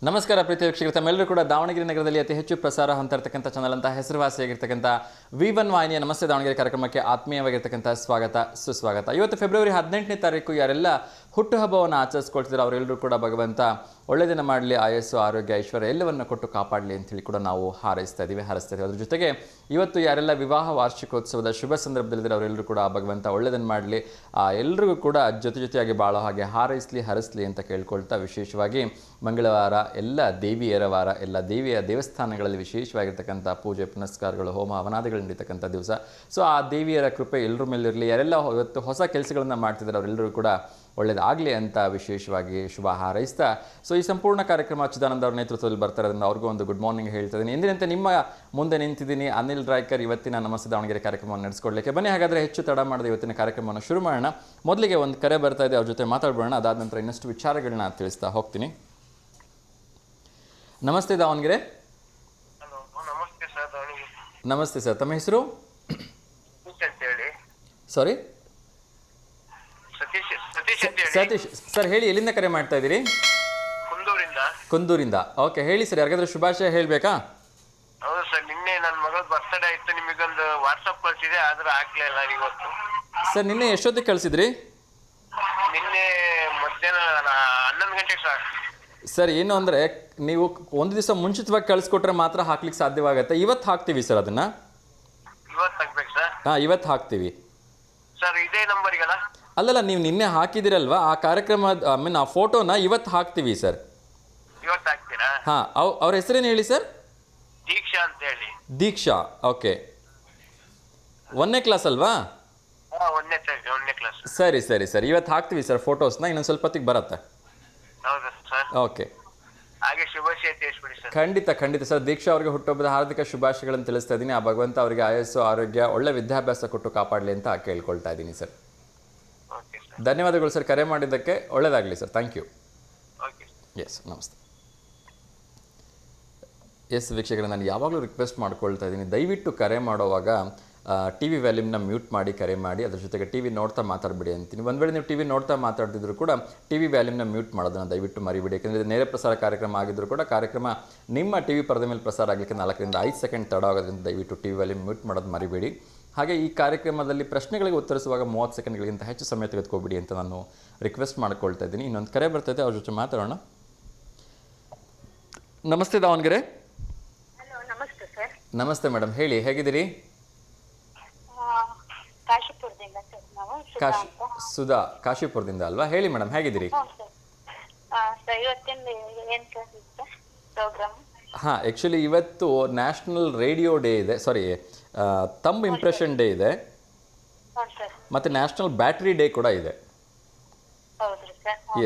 ನಮಸ್ಕಾರ ಪ್ರೀತಿ ವೀಕ್ಷಕರು, ತಮ್ಮೆಲ್ಲರೂ ಕೂಡ ದಾವಣಗೆರೆ ನಗರದಲ್ಲಿ ಅತಿ ಹೆಚ್ಚು ಪ್ರಸಾರ ಹೊಂದಿರತಕ್ಕಂಥ ಚಾನಲ್ ಅಂತ ಹೆಸರುವಾಸಿಯಾಗಿರ್ತಕ್ಕಂಥ V1 ವಾಹಿನಿಯ ನಮಸ್ತೆ ದಾವಣಗೆರೆ ಕಾರ್ಯಕ್ರಮಕ್ಕೆ ಆತ್ಮೀಯವಾಗಿರ್ತಕ್ಕಂಥ ಸ್ವಾಗತ ಸುಸ್ವಾಗತ. ಇವತ್ತು ಫೆಬ್ರವರಿ 18ನೇ ತಾರೀಕು ಯಾರೆಲ್ಲ ಹುಟ್ಟುಹಬ್ಬವನ್ನು ಆಚರಿಸ್ಕೊಳ್ತಿದ್ರು ಅವರೆಲ್ಲರೂ ಕೂಡ ಭಗವಂತ ಒಳ್ಳೆ ದಿನ ಮಾಡಲಿ, ಆಯಸ್ಸು ಆರೋಗ್ಯ ಐಶ್ವರ್ಯ ಎಲ್ಲವನ್ನು ಕೊಟ್ಟು ಕಾಪಾಡಲಿ ಅಂತೇಳಿ ಕೂಡ ನಾವು ಹಾರೈಸ್ತಾ ಇದ್ದೀವಿ. ಅದ್ರ ಜೊತೆಗೆ ಇವತ್ತು ಯಾರೆಲ್ಲ ವಿವಾಹ ವಾರ್ಷಿಕೋತ್ಸವದ ಶುಭ ಸಂದರ್ಭದಲ್ಲಿದ್ದರೆ ಅವರೆಲ್ಲರೂ ಕೂಡ ಭಗವಂತ ಒಳ್ಳೆದನ್ನು ಮಾಡಲಿ, ಎಲ್ರಿಗೂ ಕೂಡ ಜೊತೆಯಾಗಿ ಬಾಳೋ ಹಾಗೆ ಹಾರೈಸಲಿ ಹರಿಸಲಿ ಅಂತ ಕೇಳ್ಕೊಳ್ತಾ, ವಿಶೇಷವಾಗಿ ಮಂಗಳವಾರ ಎಲ್ಲ ದೇವಿಯರ ವಾರ, ಎಲ್ಲ ದೇವಿಯ ದೇವಸ್ಥಾನಗಳಲ್ಲಿ ವಿಶೇಷವಾಗಿರ್ತಕ್ಕಂಥ ಪೂಜೆ ಪುನಸ್ಕಾರಗಳು, ಹೋಮ ಹವನಾದಿಗಳು ನಡೀತಕ್ಕಂಥ ದಿವಸ. ಸೊ ಆ ದೇವಿಯರ ಕೃಪೆ ಎಲ್ಲರ ಮೇಲಿರಲಿ. ಯಾರೆಲ್ಲ ಇವತ್ತು ಹೊಸ ಕೆಲಸಗಳನ್ನು ಮಾಡ್ತಿದ್ದಾರೆ ಅವರೆಲ್ಲರೂ ಕೂಡ ಒಳ್ಳೆಯದಾಗಲಿ ಅಂತ ವಿಶೇಷವಾಗಿ ಶುಭ ಹಾರೈಸ್ತಾ, ಸೊ ಈ ಸಂಪೂರ್ಣ ಕಾರ್ಯಕ್ರಮ ಅಚ್ಯುತಾನಂದ ಅವ್ರ ನೇತೃತ್ವದಲ್ಲಿ ಬರ್ತಾರೆ. ಅದನ್ನು ಅವ್ರಿಗೂ ಒಂದು ಗುಡ್ ಮಾರ್ನಿಂಗ್ ಹೇಳ್ತಾ ಇದ್ದೀನಿ. ಎಂದಿನಂತೆ ನಿಮ್ಮ ಮುಂದೆ ನಿಂತಿದ್ದೀನಿ ಅನಿಲ್ ರಾಯ್ಕರ್ ಇವತ್ತಿನ ನಮಸ್ತೆ ದಾವಣಗೆರೆ ಕಾರ್ಯಕ್ರಮವನ್ನು ನಡೆಸ್ಕೊಡ್ಲಿಕ್ಕೆ. ಬನ್ನಿ ಹಾಗಾದರೆ ಹೆಚ್ಚು ತಡ ಮಾಡದೆ ಇವತ್ತಿನ ಕಾರ್ಯಕ್ರಮವನ್ನು ಶುರು ಮಾಡೋಣ. ಮೊದಲಿಗೆ ಒಂದು ಕರೆ ಬರ್ತಾ ಇದೆ, ಅವ್ರ ಜೊತೆ ಮಾತಾಡ್ಬೋಣ. ಅದಾದ ನಂತರ ಇನ್ನಷ್ಟು ವಿಚಾರಗಳನ್ನ ತಿಳಿಸ್ತಾ ಹೋಗ್ತೀನಿ. ನಮಸ್ತೆ ದಾವಣಗೆರೆ. ನಮಸ್ತೆ ಸರ್, ತಮ್ಮ ಹೆಸರು? ಸಾರಿ ಸತೀಶ್ ಸರ್, ಹೇಳಿ ಎಲ್ಲಿಂದ ಕರೆ ಮಾಡ್ತಾ ಇದ್ದೀರಿ? ಕುಂದೂರಿಂದ. ಓಕೆ, ಹೇಳಿ ಸರ್, ಯಾರಿಗಾದ್ರೂ ಶುಭಾಶಯ ಹೇಳಬೇಕಾ? ಹೌದು ಸರ್, ನಿನ್ನೆ ನನ್ನ ಮಗಳ ಬರ್ತ್ಡೇ ಆಯ್ತು, ನಿಮಗೊಂದು ವಾಟ್ಸಪ್ ಕಳಿಸಿದೆ, ಆದ್ರೆ ಆಗ್ಲಿಲ್ಲ ಇವತ್ತು. ಸರ್ ನಿನ್ನೆ ಎಷ್ಟೊತ್ತಿಗೆ ಕಳಿಸಿದ್ರಿ? ನಿನ್ನೆ ಮಧ್ಯಾಹ್ನ 11 ಗಂಟೆಗೆ ಸರ್. ಸರ್ ಏನು ಅಂದರೆ, ನೀವು ಒಂದು ದಿವಸ ಮುಂಚಿತವಾಗಿ ಕಳಿಸ್ಕೊಟ್ರೆ ಮಾತ್ರ ಹಾಕ್ಲಿಕ್ಕೆ ಸಾಧ್ಯವಾಗುತ್ತೆ. ಇವತ್ತು ಹಾಕ್ತೀವಿ ಸರ್ ಅದನ್ನು. ಇವತ್ತು ಹಾಕ್ಬೇಕು ಸರ್? ಹಾಂ, ಇವತ್ತು ಹಾಕ್ತೀವಿ ಸರ್. ಇದೇ ನಂಬರಿಗಲ್ಲ? ಅಲ್ಲಲ್ಲ, ನೀವು ನಿನ್ನೆ ಹಾಕಿದಿರಲ್ವಾ ಆ ಕಾರ್ಯಕ್ರಮ, ಆ ಫೋಟೋನ ಇವತ್ತು ಹಾಕ್ತೀವಿ ಸರ್. ಇವತ್ತು ಹಾಕ್ತೀರಾ? ಹಾಂ, ಅವ್ರ ಹೆಸರೇನು ಹೇಳಿ ಸರ್? ದೀಕ್ಷಾ ಅಂತ ಹೇಳಿ. ದೀಕ್ಷಾ. ಓಕೆ, 1ನೇ ಕ್ಲಾಸ್ ಅಲ್ವಾ? ಒಂದನೇ ಕ್ಲಾಸ್. ಸರಿ ಸರಿ ಸರಿ, ಇವತ್ತು ಹಾಕ್ತೀವಿ ಸರ್ ಫೋಟೋಸ್ನ, ಇನ್ನೊಂದು ಸ್ವಲ್ಪ ಹೊತ್ತಿಗೆ ಬರುತ್ತೆ. ಹೌದಾ ಸರ್? ಓಕೆ, ಹಾಗೆ ಶುಭಾಶಯ ತಿಳಿಸ್ಬಿಡಿ ಸರ್. ಖಂಡಿತ ಸರ್. ದೀಕ್ಷಾ ಅವರಿಗೆ ಹುಟ್ಟುಹಬ್ಬದ ಹಾರ್ದಿಕ ಶುಭಾಶಯಗಳನ್ನು ತಿಳಿಸ್ತಾ ಇದ್ದೀನಿ. ಆ ಭಗವಂತ ಅವರಿಗೆ ಆಯಸ್ಸು ಆರೋಗ್ಯ ಒಳ್ಳೆ ವಿದ್ಯಾಭ್ಯಾಸ ಕೊಟ್ಟು ಕಾಪಾಡಲಿ ಅಂತ ಕೇಳ್ಕೊಳ್ತಾ ಇದ್ದೀನಿ ಸರ್. ಧನ್ಯವಾದಗಳು ಸರ್ ಕರೆ ಮಾಡಿದ್ದಕ್ಕೆ. ಒಳ್ಳೆಯದಾಗಲಿ ಸರ್. Thank you. ಎಸ್, ನಮಸ್ತೆ. ಎಸ್ ವೀಕ್ಷಕರೇ, ನಾನು ಯಾವಾಗಲೂ ರಿಕ್ವೆಸ್ಟ್ ಮಾಡ್ಕೊಳ್ತಾ ಇದ್ದೀನಿ, ದಯವಿಟ್ಟು ಕರೆ ಮಾಡುವಾಗ ಟಿ ವಿ ವ್ಯಾಲ್ಯೂಮ್ನ ಮ್ಯೂಟ್ ಮಾಡಿ ಕರೆ ಮಾಡಿ. ಅದ್ರ ಜೊತೆಗೆ ಟಿ ವಿ ನೋಡ್ತಾ ಮಾತಾಡಬೇಡಿ ಅಂತೀನಿ. ಒಂದು ವೇಳೆ ನೀವು ಟಿ ವಿ ನೋಡ್ತಾ ಮಾತಾಡ್ತಿದ್ರು ಕೂಡ ಟಿ ವಿ ವ್ಯಾಲ್ಯೂಮ್ನ ಮ್ಯೂಟ್ ಮಾಡೋದನ್ನು ದಯವಿಟ್ಟು ಮರಿಬೇಡಿ. ಯಾಕೆಂದರೆ ನೇರ ಪ್ರಸಾರ ಕಾರ್ಯಕ್ರಮ ಆಗಿದ್ದರೂ ಕೂಡ ಕಾರ್ಯಕ್ರಮ ನಿಮ್ಮ ಟಿ ವಿ ಪರದೆ ಮೇಲೆ ಪ್ರಸಾರ ಆಗಲಿಕ್ಕೆ 4 ರಿಂದ 5 ಸೆಕೆಂಡ್ ತಡ ಆಗೋದ್ರಿಂದ ದಯವಿಟ್ಟು ಟಿ ವಿ ವ್ಯಾಲ್ಯೂಮ್ ಮ್ಯೂಟ್ ಮಾಡೋದು ಮರಿಬೇಡಿ. ಹಾಗೆ ಈ ಕಾರ್ಯಕ್ರಮದಲ್ಲಿ ಪ್ರಶ್ನೆಗಳಿಗೆ ಉತ್ತರಿಸುವಾಗ 30 ಸೆಕೆಂಡ್ಗಳಿಗಿಂತ ಹೆಚ್ಚು ಸಮಯ ತೆಗೆದುಕೋಬಿಡಿ ಅಂತ ನಾನು ರಿಕ್ವೆಸ್ಟ್ ಮಾಡ್ಕೊಳ್ತಾ ಇದ್ದೀನಿ. ಇನ್ನೊಂದು ಕರೆ ಬರ್ತಾಯಿದೆ, ಅವ್ರ ಜೊತೆ ಮಾತಾಡೋಣ. ನಮಸ್ತೆ ದಾವಣಗೆರೆ. ನಮಸ್ತೆ ಸರ್. ನಮಸ್ತೆ ಮೇಡಮ್, ಹೇಳಿ, ಹೇಗಿದ್ದೀರಿ? ಕಾಶಿಪುರದಿಂದ ಸರ್. ನಾವು ಸುಧಾ, ಕಾಶಿಪುರದಿಂದ ಅಲ್ವಾ? ಹೇಳಿ ಮೇಡಮ್, ಹೇಗಿದ್ದೀರಿ? ಹಾಂ, ಆ್ಯಕ್ಚುಲಿ ಇವತ್ತು ನ್ಯಾಷನಲ್ ರೇಡಿಯೋ ಡೇ ಇದೆ, ಸಾರಿ ತಂಬ್ ಇಂಪ್ರೆಷನ್ ಡೇ ಇದೆ, ಮತ್ತು ನ್ಯಾಷನಲ್ ಬ್ಯಾಟ್ರಿ ಡೇ ಕೂಡ ಇದೆ.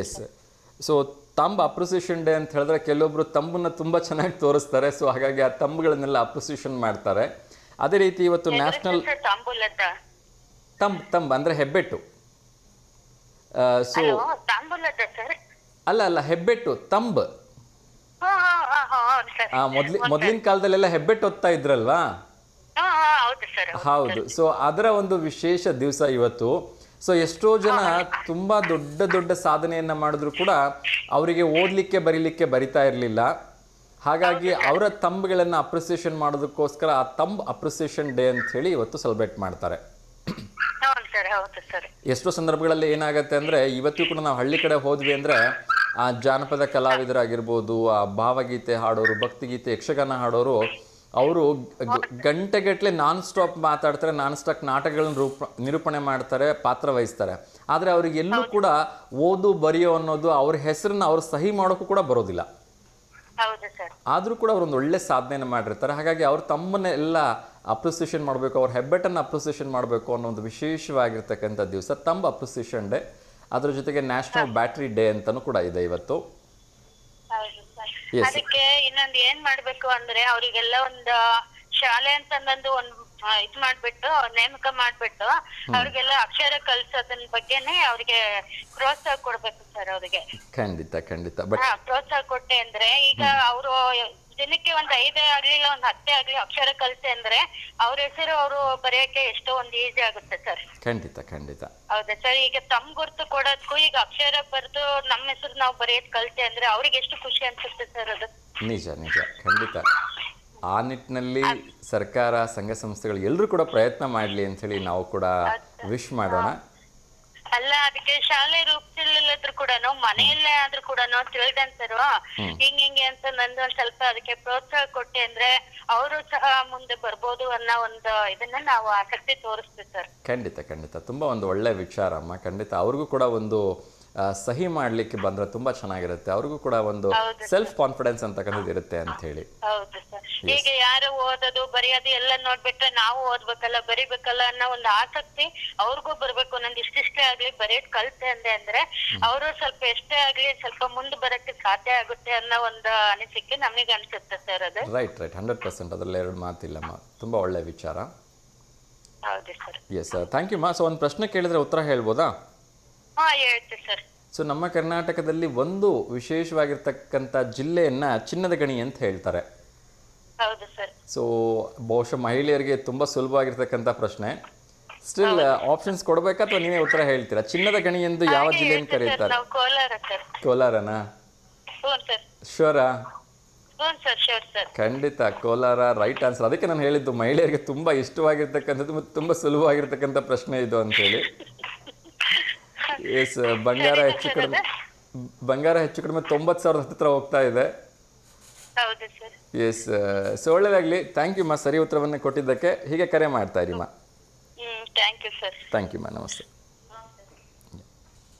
S, so thumb appreciation day ಅಂತ ಹೇಳಿದ್ರೆ ಕೆಲವೊಬ್ಬರು ತಂಬನ್ನು ತುಂಬ ಚೆನ್ನಾಗಿ ತೋರಿಸ್ತಾರೆ. ಸೊ ಹಾಗಾಗಿ ಆ ತಂಬುಗಳನ್ನೆಲ್ಲ ಅಪ್ರಿಸಿಯೇಷನ್ ಮಾಡ್ತಾರೆ. ಅದೇ ರೀತಿ ಇವತ್ತು ನ್ಯಾಷನಲ್ ತಂಬ್ ಅಂದರೆ ಹೆಬ್ಬೆಟ್ಟು. ಸೊ ಅಲ್ಲ ಹೆಬ್ಬೆಟ್ಟು, ತಂಬ್. ಮೊದಲಿನ ಕಾಲದಲ್ಲೆಲ್ಲ ಹೆಬ್ಬೆಟ್ಟು ಓದ್ತಾ ಇದ್ರಲ್ವಾ? ಹೌದು. ಸೊ ಅದರ ಒಂದು ವಿಶೇಷ ದಿವಸ ಇವತ್ತು. ಸೊ ಎಷ್ಟೋ ಜನ ತುಂಬ ದೊಡ್ಡ ಸಾಧನೆಯನ್ನು ಮಾಡಿದ್ರು ಕೂಡ ಅವರಿಗೆ ಓದಲಿಕ್ಕೆ ಬರೀಲಿಕ್ಕೆ ಬರಿತಾ ಇರಲಿಲ್ಲ. ಹಾಗಾಗಿ ಅವರ ತಂಬ್ಗಳನ್ನು ಅಪ್ರಿಸಿಯೇಷನ್ ಮಾಡೋದಕ್ಕೋಸ್ಕರ ಆ ತಂಬ್ ಅಪ್ರಿಸಿಯೇಷನ್ ಡೇ ಅಂತ ಹೇಳಿ ಇವತ್ತು ಸೆಲೆಬ್ರೇಟ್ ಮಾಡ್ತಾರೆ. ಎಷ್ಟೋ ಸಂದರ್ಭಗಳಲ್ಲಿ ಏನಾಗುತ್ತೆ ಅಂದರೆ, ಇವತ್ತು ಕೂಡ ನಾವು ಹಳ್ಳಿ ಕಡೆ ಹೋದ್ವಿ ಅಂದರೆ ಆ ಜಾನಪದ ಕಲಾವಿದರಾಗಿರ್ಬೋದು, ಆ ಭಾವಗೀತೆ ಹಾಡೋರು, ಭಕ್ತಿಗೀತೆ, ಯಕ್ಷಗಾನ ಹಾಡೋರು, ಅವರು ಗಂಟೆಗಟ್ಟಲೆ ನಾನ್ ಸ್ಟಾಪ್ ಮಾತಾಡ್ತಾರೆ, ನಾನ್ ಸ್ಟಾಪ್ ನಾಟಕಗಳನ್ನ ನಿರೂಪಣೆ ಮಾಡ್ತಾರೆ, ಪಾತ್ರ ವಹಿಸ್ತಾರೆ. ಆದರೆ ಅವ್ರಿಗೆ ಎಲ್ಲೂ ಕೂಡ ಓದು ಬರೆಯೋ ಅನ್ನೋದು, ಅವ್ರ ಹೆಸರನ್ನ ಅವ್ರು ಸಹಿ ಮಾಡೋಕ್ಕೂ ಕೂಡ ಬರೋದಿಲ್ಲ. ಆದರೂ ಕೂಡ ಅವ್ರೊಂದು ಒಳ್ಳೆ ಸಾಧನೆಯನ್ನು ಮಾಡಿರ್ತಾರೆ. ಹಾಗಾಗಿ ಅವ್ರು ತಮ್ಮನ್ನೆಲ್ಲ ಅಪ್ರಿಸಿಯೇಷನ್ ಮಾಡಬೇಕು, ಅವ್ರ ಹೆಬ್ಬೆಟ್ಟನ್ನು ಅಪ್ರಿಸಿಯೇಷನ್ ಮಾಡಬೇಕು ಅನ್ನೋ ಒಂದು ವಿಶೇಷವಾಗಿರ್ತಕ್ಕಂಥ ದಿವಸ ತಂಬ್ ಅಪ್ರಿಸಿಯೇಷನ್ ಡೇ. ಅದ್ರ ಜೊತೆಗೆ ನ್ಯಾಷನಲ್ ಬ್ಯಾಟ್ರಿ ಡೇ ಅಂತಲೂ ಕೂಡ ಇದೆ ಇವತ್ತು. ಅದಕ್ಕೆ ಇನ್ನೊಂದು ಏನ್ ಮಾಡ್ಬೇಕು ಅಂದ್ರೆ, ಅವರಿಗೆಲ್ಲ ಒಂದು ಶಾಲೆ ಅಂತಂದು ಒಂದು ಇದ್ ಮಾಡ್ಬಿಟ್ಟು ನೇಮಕ ಮಾಡ್ಬಿಟ್ಟು ಅವ್ರಿಗೆಲ್ಲ ಅಕ್ಷರ ಕಲ್ಸೋದನ್ ಬಗ್ಗೆನೆ ಅವ್ರಿಗೆ ಪ್ರೋತ್ಸಾಹ ಕೊಡ್ಬೇಕು ಸರ್. ಅವ್ರಿಗೆ ಖಂಡಿತ ಪ್ರೋತ್ಸಾಹ ಕೊಟ್ಟೆ ಅಂದ್ರೆ, ಈಗ ಅವರು ದಿನಕ್ಕೆ ಒಂದ್ 5 ಆಗ್ಲಿಲ್ಲ ಒಂದ್ 10 ಆಗ್ಲಿ ಅಕ್ಷರ ಕಲ್ತೆ ಅಂದ್ರೆ ಅವ್ರ ಹೆಸರು ಅವರು ಬರೆಯಕ್ಕೆ ಎಷ್ಟೋ ಒಂದ್ ಈಸಿ ಆಗುತ್ತೆ ಸರ್. ಖಂಡಿತ ಖಂಡಿತ. ಹೌದಾ ಸರ್? ಈಗ ತಮ್ ಗುರ್ತು ಕೊಡೋದಕ್ಕೂ ಈಗ ಅಕ್ಷರ ಬರ್ದು ನಮ್ಮ ಹೆಸರು ನಾವು ಬರೆಯೋದ್ ಕಲ್ತೆ ಅಂದ್ರೆ ಅವ್ರಿಗೆ ಎಷ್ಟು ಖುಷಿ ಅನ್ಸುತ್ತೆ ಸರ್ ಅದು. ನಿಜ ನಿಜ ಖಂಡಿತ. ಆ ನಿಟ್ಟಿನಲ್ಲಿ ಸರ್ಕಾರ, ಸಂಘ ಸಂಸ್ಥೆಗಳು ಎಲ್ಲರೂ ಕೂಡ ಪ್ರಯತ್ನ ಮಾಡಲಿ ಅಂಥೇಳಿ ನಾವು ಕೂಡ ವಿಶ್ ಮಾಡೋಣ. ಅಲ್ಲ, ಅದಕ್ಕೆ ಶಾಲೆ ರೂಪಿಸಿಲ್ಲದ್ರು ಕೂಡ ಮನೆಯಲ್ಲೇ ಆದ್ರೂ ಕೂಡ ತಿಳಿದಂತರು ಹಿಂಗೆ ಅಂತ ನಂದು ಒಂದ್ ಸ್ವಲ್ಪ ಅದಕ್ಕೆ ಪ್ರೋತ್ಸಾಹ ಕೊಟ್ಟೆ ಅಂದ್ರೆ ಅವರು ಸಹ ಮುಂದೆ ಬರ್ಬೋದು ಅನ್ನೋ ಒಂದು ಇದನ್ನ ನಾವು ಆಸಕ್ತಿ ತೋರಿಸ್ತೀವಿ ಸರ್. ಖಂಡಿತ ಖಂಡಿತ. ತುಂಬ ಒಂದು ಒಳ್ಳೆ ವಿಚಾರ ಅಮ್ಮ. ಖಂಡಿತ ಅವ್ರಿಗೂ ಕೂಡ ಒಂದು ಸಹಿ ಮಾಡ್ಲಿಕ್ಕೆ ಬಂದ್ರೆ ತುಂಬಾ ಚೆನ್ನಾಗಿರುತ್ತೆ. ಅವ್ರಿಗೂ ಕೂಡ ಒಂದು ಸೆಲ್ಫ್ ಕಾನ್ಫಿಡೆನ್ಸ್ ಅಂತಕ್ಕಂಥದ್ದು ಇರುತ್ತೆ ಅಂತ ಹೇಳಿ. ಹೌದು ಸರ್. ಈಗ ಯಾರು ಓದೋದು ಬರೆಯೋದು ಎಲ್ಲ ನೋಡ್ಬಿಟ್ರೆ ನಾವು ಓದ್ಬೇಕಲ್ಲ ಬರಿಬೇಕಲ್ಲ ಅನ್ನೋ ಒಂದು ಆಸಕ್ತಿ ಅವ್ರಿಗೂ ಬರ್ಬೇಕು. ನಂದು ಇಷ್ಟಿಷ್ಟೇ ಆಗ್ಲಿ ಬರೆಯೋದ್ ಕಲ್ತೆ ಅಂದ್ರೆ ಅವರು ಸ್ವಲ್ಪ ಎಷ್ಟೇ ಆಗ್ಲಿ ಸ್ವಲ್ಪ ಮುಂದೆ ಬರಕ್ಕೆ ಸಾಧ್ಯ ಆಗುತ್ತೆ ಅನ್ನೋ ಒಂದು ಅನಿಸಿಕೆ ನಮಗೆ ಅನ್ಸುತ್ತೆ ಸರ್ ಅದು. ರೈಟ್ 100%. ಅದರಲ್ಲಿ ಎರಡು ಮಾತಿಲ್ಲಮ್ಮ. ತುಂಬಾ ಒಳ್ಳೆ ವಿಚಾರ. ಹೌದು ಸರ್. ಎಸ್ ಥ್ಯಾಂಕ್ ಯು ಮಾ. ಸೊ ಒಂದು ಪ್ರಶ್ನೆ ಕೇಳಿದ್ರೆ ಉತ್ತರ ಹೇಳ್ಬೋದಾ? ಹೇಳ್ತೀವಿ ಸರ್. ಸೊ ನಮ್ಮ ಕರ್ನಾಟಕದಲ್ಲಿ ಒಂದು ವಿಶೇಷವಾಗಿರ್ತಕ್ಕಂಥ ಜಿಲ್ಲೆಯನ್ನ ಚಿನ್ನದ ಗಣಿ ಅಂತ ಹೇಳ್ತಾರೆ. ಹೌದು ಸರ್. ಸೊ ಬಹುಶಃ ಮಹಿಳೆಯರಿಗೆ ತುಂಬಾ ಸುಲಭವಾಗಿರ್ತಕ್ಕಂಥ ಪ್ರಶ್ನೆ. ಸ್ಟಿಲ್ ಆಪ್ಷನ್ಸ್ ಕೊಡ್ಬೇಕಾ ಅಥವಾ ನೀವೇ ಉತ್ತರ ಹೇಳ್ತೀರಾ? ಚಿನ್ನದ ಗಣಿ ಎಂದು ಯಾವ ಜಿಲ್ಲೆಯನ್ನು ಕರೀತಾರೆ? ಕೋಲಾರ ಸರ್. ಕೋಲಾರನಾ? ಸರ್. ಶೋರಾ? Sir shore sir. ಖಂಡಿತ ಕೋಲಾರ ರೈಟ್ ಆನ್ಸರ್. ಅದಕ್ಕೆ ನಾನು ಹೇಳಿದ್ದು ಮಹಿಳೆಯರಿಗೆ ತುಂಬಾ ಇಷ್ಟವಾಗಿರ್ತಕ್ಕಂಥದ್ದು ಮತ್ತು ತುಂಬಾ ಸುಲಭವಾಗಿರ್ತಕ್ಕಂಥ ಪ್ರಶ್ನೆ ಇದು ಅಂತ ಹೇಳಿ. ಎಸ್, ಬಂಗಾರ ಹೆಚ್ಚು ಕಡಿಮೆ 90,000 ಹತ್ತಿರ ಹೋಗ್ತಾ ಇದೆ. ಹೌದು ಸರ್. ಎಸ್, ಸೊ ಒಳ್ಳೆಯದಾಗಲಿ. ಥ್ಯಾಂಕ್ ಯು ಮಾ ಸರಿ ಉತ್ತರವನ್ನು ಕೊಟ್ಟಿದ್ದಕ್ಕೆ. ಹೀಗೆ ಕರೆ ಮಾಡ್ತಾ ಇರಿ ಮಾ. Thank you sir. Thank you ಮಾ. ನಮಸ್ತೆ.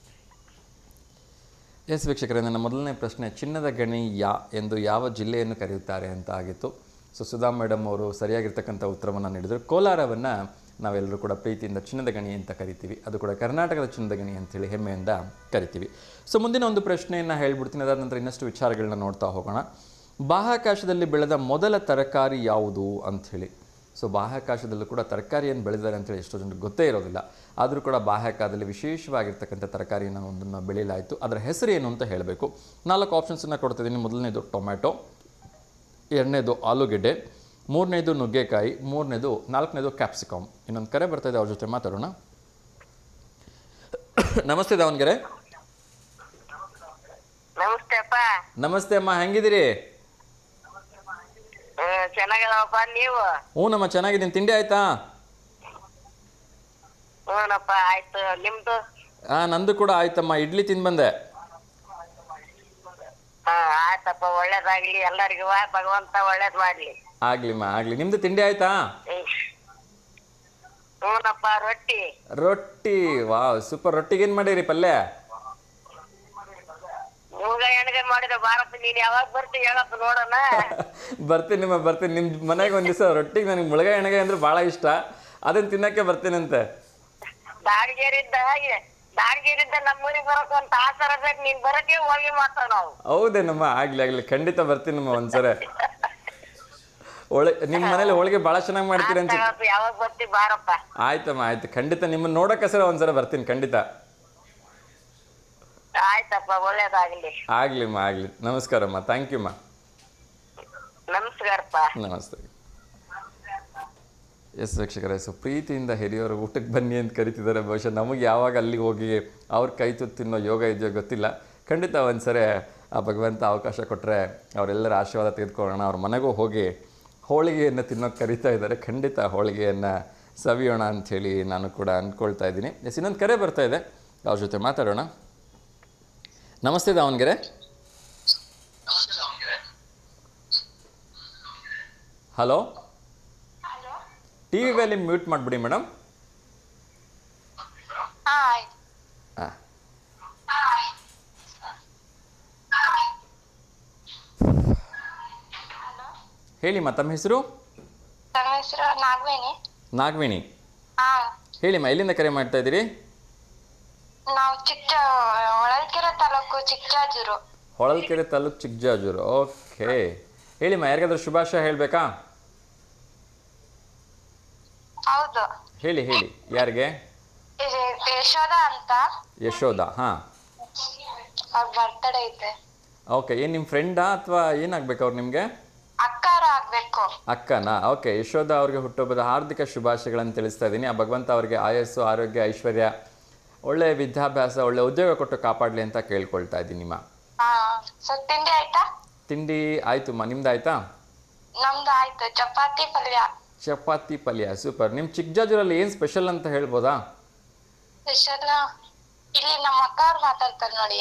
ಎಸ್ ವೀಕ್ಷಕರೇ, ನನ್ನ ಮೊದಲನೇ ಪ್ರಶ್ನೆ ಚಿನ್ನದ ಗಣಿ ಎಂದು ಯಾವ ಜಿಲ್ಲೆಯನ್ನು ಕರೆಯುತ್ತಾರೆ ಅಂತ ಆಗಿತ್ತು. ಸೊ ಸುಧಾ ಮೇಡಮ್ ಅವರು ಸರಿಯಾಗಿರ್ತಕ್ಕಂಥ ಉತ್ತರವನ್ನು ನೀಡಿದರು. ಕೋಲಾರವನ್ನು ನಾವೆಲ್ಲರೂ ಕೂಡ ಪ್ರೀತಿಯಿಂದ ಚಿನ್ನದ ಗಣಿ ಅಂತ ಕರಿತೀವಿ. ಅದು ಕೂಡ ಕರ್ನಾಟಕದ ಚಿನ್ನದ ಗಣಿ ಅಂತೇಳಿ ಹೆಮ್ಮೆಯಿಂದ ಕರಿತೀವಿ. ಸೊ ಮುಂದಿನ ಒಂದು ಪ್ರಶ್ನೆಯನ್ನು ಹೇಳ್ಬಿಡ್ತೀನಿ. ಅದಾದ ನಂತರ ಇನ್ನಷ್ಟು ವಿಚಾರಗಳನ್ನ ನೋಡ್ತಾ ಹೋಗೋಣ. ಬಾಹ್ಯಾಕಾಶದಲ್ಲಿ ಬೆಳೆದ ಮೊದಲ ತರಕಾರಿ ಯಾವುದು ಅಂಥೇಳಿ. ಸೊ ಬಾಹ್ಯಾಕಾಶದಲ್ಲೂ ಕೂಡ ತರಕಾರಿಯನ್ನು ಬೆಳೆದಿದ್ದಾರೆ ಅಂತೇಳಿ ಎಷ್ಟೋ ಜನರಿಗೆ ಗೊತ್ತೇ ಇರೋದಿಲ್ಲ. ಆದರೂ ಕೂಡ ಬಾಹ್ಯಾಕಾಶದಲ್ಲಿ ವಿಶೇಷವಾಗಿರ್ತಕ್ಕಂಥ ತರಕಾರಿಯನ್ನು ಒಂದನ್ನು ಬೆಳೆಯಲಾಯಿತು. ಅದರ ಹೆಸರು ಏನು ಅಂತ ಹೇಳಬೇಕು. 4 ಆಪ್ಷನ್ಸನ್ನು ಕೊಡ್ತಿದ್ದೀನಿ. ಮೊದಲನೇದು ಟೊಮ್ಯಾಟೊ, ಎರಡನೇದು ಆಲೂಗೆಡ್ಡೆ, ಮೂರನೇದು ನುಗ್ಗೆಕಾಯಿ, ನಾಲ್ಕನೇದು ಕ್ಯಾಪ್ಸಿಕಮ್. ಇನ್ನೊಂದು ಕರೆ ಬರ್ತಾ ಇದೆ, ಅವ್ರ ಜೊತೆ ಮಾತಾಡೋಣ. ನಮಸ್ತೆ ದಾವಣಗೆರೆ. ನಮಸ್ತೆ ಅಪ್ಪ. ನಮಸ್ತೆ ಅಮ್ಮ, ಹೆಂಗಿದ್ದೀರಿ? ಚೆನ್ನಾಗಿದವಪ್ಪ, ನೀವು? ಹ್ಞೂ ನಮ್ಮ ಚೆನ್ನಾಗಿದ್ದೀನಿ. ತಿಂಡಿ ಆಯ್ತಾ? ಹ್ಞೂನಪ್ಪ ಆಯ್ತು. ನಿಮ್ದು? ನಂದು ಕೂಡ ಆಯ್ತಮ್ಮ. ಇಡ್ಲಿ ತಿಂದು ಬಂದೆ. ಆಯ್ತಪ್ಪ, ಒಳ್ಳೇದಾಗ್ಲಿ ಎಲ್ಲರಿಗೂ. ಭಗವಂತ ಒಳ್ಳೇದ್ ಮಾಡ್ಲಿ. ಆಗ್ಲಿಮ್ಮ ಆಗ್ಲಿ. ನಿಮ್ದು ತಿಂಡಿ ಆಯ್ತಾ? ಹ್ಞೂನಪ್ಪ, ರೊಟ್ಟಿ. Wow, super. ರೊಟ್ಟಿಗೆ ಏನು ಮಾಡಿರಿ ಪಲ್ಯ? ಮೂಗ ಎಣ್ಗೆ ಮಾಡಿದ ಭಾರತ. ನೀನ್ ಯಾವಾಗ ಬರ್ತೀವಿ ಹೇಳಪ್ಪ, ನೋಡೋಣ. ಬರ್ತೀನಿ ನಿಮ್ಮ ಮನೆಗೆ ಒಂದು ದಿವಸ. ರೊಟ್ಟಿಗೆ ನನಗೆ ಮುಳಗಾಯಿ ಎಣ್ಣೆಗೆ ಅಂದ್ರೆ ಭಾಳ ಇಷ್ಟ. ಅದನ್ನ ತಿನ್ನಕ್ಕೆ ಬರ್ತೀನಂತೆ. ದಾವಣಗೆರೆಯಿಂದ ನಮ್ಮೂರಿಗೆ ಬರೋಕೆ ಒಂದು ತಾಸರ ಬೇಕು. ನೀನ್ ಬರಕ್ಕೆ ಹೋಗಿ ಮಾತಾಡ ನಾವು. ಹೌದೇನಮ್ಮ? ಆಗ್ಲಿ ಖಂಡಿತ ಬರ್ತೀನಮ್ಮ ಒಂದ್ಸರಿ. ನಿಮ್ಮ ಮನೇಲಿ ಹೋಳಿಗೆ ಭಾಳ ಚೆನ್ನಾಗಿ ಮಾಡ್ತೀರಿ ಅಂತ. ಯಾವಾಗ ಬರ್ತೀವಿ ಬಾರಪ್ಪ. ಆಯ್ತಮ್ಮ ಆಯ್ತು. ಖಂಡಿತ ನಿಮ್ಮನ್ನ ನೋಡಕ್ಕೆ ಸರ ಒಂದ್ಸಲ ಬರ್ತೀನಿ ಖಂಡಿತ. ಆಯ್ತಪ್ಪ, ಒಳ್ಳೇದಾಗ್ಲಿ. ಆಗ್ಲಿಮ್ಮ ಆಗ್ಲಿ. ನಮಸ್ಕಾರಮ್ಮ. ಥ್ಯಾಂಕ್ ಯು ಮಾ. ನಮಸ್ಕಾರಪ್ಪ. ನಮಸ್ತೆ. ಎಸ್ ವೀಕ್ಷಕರೇ, ಸೊ ಪ್ರೀತಿಯಿಂದ ಹಿರಿಯವರು ಊಟಕ್ಕೆ ಬನ್ನಿ ಅಂತ ಕರಿತಿದ್ದಾರೆ. ಬಹುಶಃ ನಮಗೆ ಯಾವಾಗ ಅಲ್ಲಿಗೆ ಹೋಗಿ ಅವ್ರ ಕೈ ತುತ್ತು ತಿನ್ನೋ ಯೋಗ ಇದೆಯೋ ಗೊತ್ತಿಲ್ಲ. ಖಂಡಿತ ಒಂದ್ಸರಿ ಆ ಭಗವಂತ ಅವಕಾಶ ಕೊಟ್ಟರೆ ಅವರೆಲ್ಲರ ಆಶೀರ್ವಾದ ತೆಗೆದುಕೊಳ್ಳೋಣ. ಅವ್ರ ಮನೆಗೂ ಹೋಗಿ ಹೋಳಿಗೆಯನ್ನು ತಿನ್ನೋಕೆ ಕರಿತಾ ಇದ್ದಾರೆ. ಖಂಡಿತ ಹೋಳಿಗೆಯನ್ನು ಸವಿಯೋಣ ಅಂಥೇಳಿ ನಾನು ಕೂಡ ಅಂದ್ಕೊಳ್ತಾ ಇದ್ದೀನಿ. ಎಸ್, ಇನ್ನೊಂದು ಕರೆ ಬರ್ತಾ ಇದೆ, ಅವ್ರ ಜೊತೆ ಮಾತಾಡೋಣ. ನಮಸ್ತೆ Davanagere. Hello, TV volume mute ಮಾಡಿಬಿಡಿ ಮೇಡಮ್. ಹೇಳಿಮ್ಮ, ತಮ್ಮ ಹೆಸರು? ನಾಗವೇಣಿ. ಹೇಳಿಮ್ಮ, ಎಲ್ಲಿಂದ ಕರೆ ಮಾಡ್ತಾ ಇದ್ದೀರಿ? ನಾವು ಹೊಳಲ್ಕೆರೆ ತಾಲೂಕು ಚಿಕ್ಕಜಾಜೂರು. ಓಕೆ, ಹೇಳಿಮ್ಮ, ಯಾರಿಗಾದ್ರೂ ಶುಭಾಶಯ ಹೇಳಬೇಕಾ? ಹೌದು, ಹೇಳಿ. ಯಾರಿಗೆ? ಯಶೋಧ ಅಂತ. ಯಶೋಧ. ಹಾಂ, ಅವ್ರ ಬರ್ತಡೇ ಐತೆ. ಓಕೆ. ಏನು ನಿಮ್ಮ ಫ್ರೆಂಡಾ ಅಥವಾ ಏನಾಗ್ಬೇಕು ಅವ್ರು ನಿಮಗೆ? ಅಕ್ಕಾರ ಆಗ್ಬೇಕು. ಅಕ್ಕನಾ? ಓಕೆ. ಯಶೋಧ ಅವ್ರಿಗೆ ಹುಟ್ಟುಹಬ್ಬದ ಹಾರ್ದಿಕ ಶುಭಾಶಯಗಳನ್ನು ತಿಳಿಸ್ತಾ ಇದ್ದೀನಿ. ಆ ಭಗವಂತ ಅವರಿಗೆ ಆಯಸ್ಸು, ಆರೋಗ್ಯ, ಐಶ್ವರ್ಯ, ಒಳ್ಳೆ ವಿದ್ಯಾಭ್ಯಾಸ, ಒಳ್ಳೆ ಉದ್ಯೋಗ ಕೊಟ್ಟು ಕಾಪಾಡಲಿ ಅಂತ ಕೇಳ್ಕೊಳ್ತಾ ಇದ್ದೀನಿ ನಿಮ್ಮ. ಸರ್ ತಿಂಡಿ ಆಯ್ತಾ? ತಿಂಡಿ ಆಯ್ತುಮ್ಮ, ನಿಮ್ದು ಆಯ್ತಾ? ನಮ್ದು ಆಯ್ತು, ಚಪಾತಿ ಪಲ್ಯ. ಚಪಾತಿ ಪಲ್ಯ, ಸೂಪರ್. ನಿಮ್ಮ ಚಿಕ್ಕಜಾಜೂರಲ್ಲಿ ಏನು ಸ್ಪೆಷಲ್ ಅಂತ ಹೇಳ್ಬೋದಾ? ಸ್ಪೆಷಲ್ ಇಲ್ಲಿ ನಮ್ಮ ಅಕ್ಕ ಅವ್ರು ಮಾತಾಡ್ತಾರೆ ನೋಡಿ,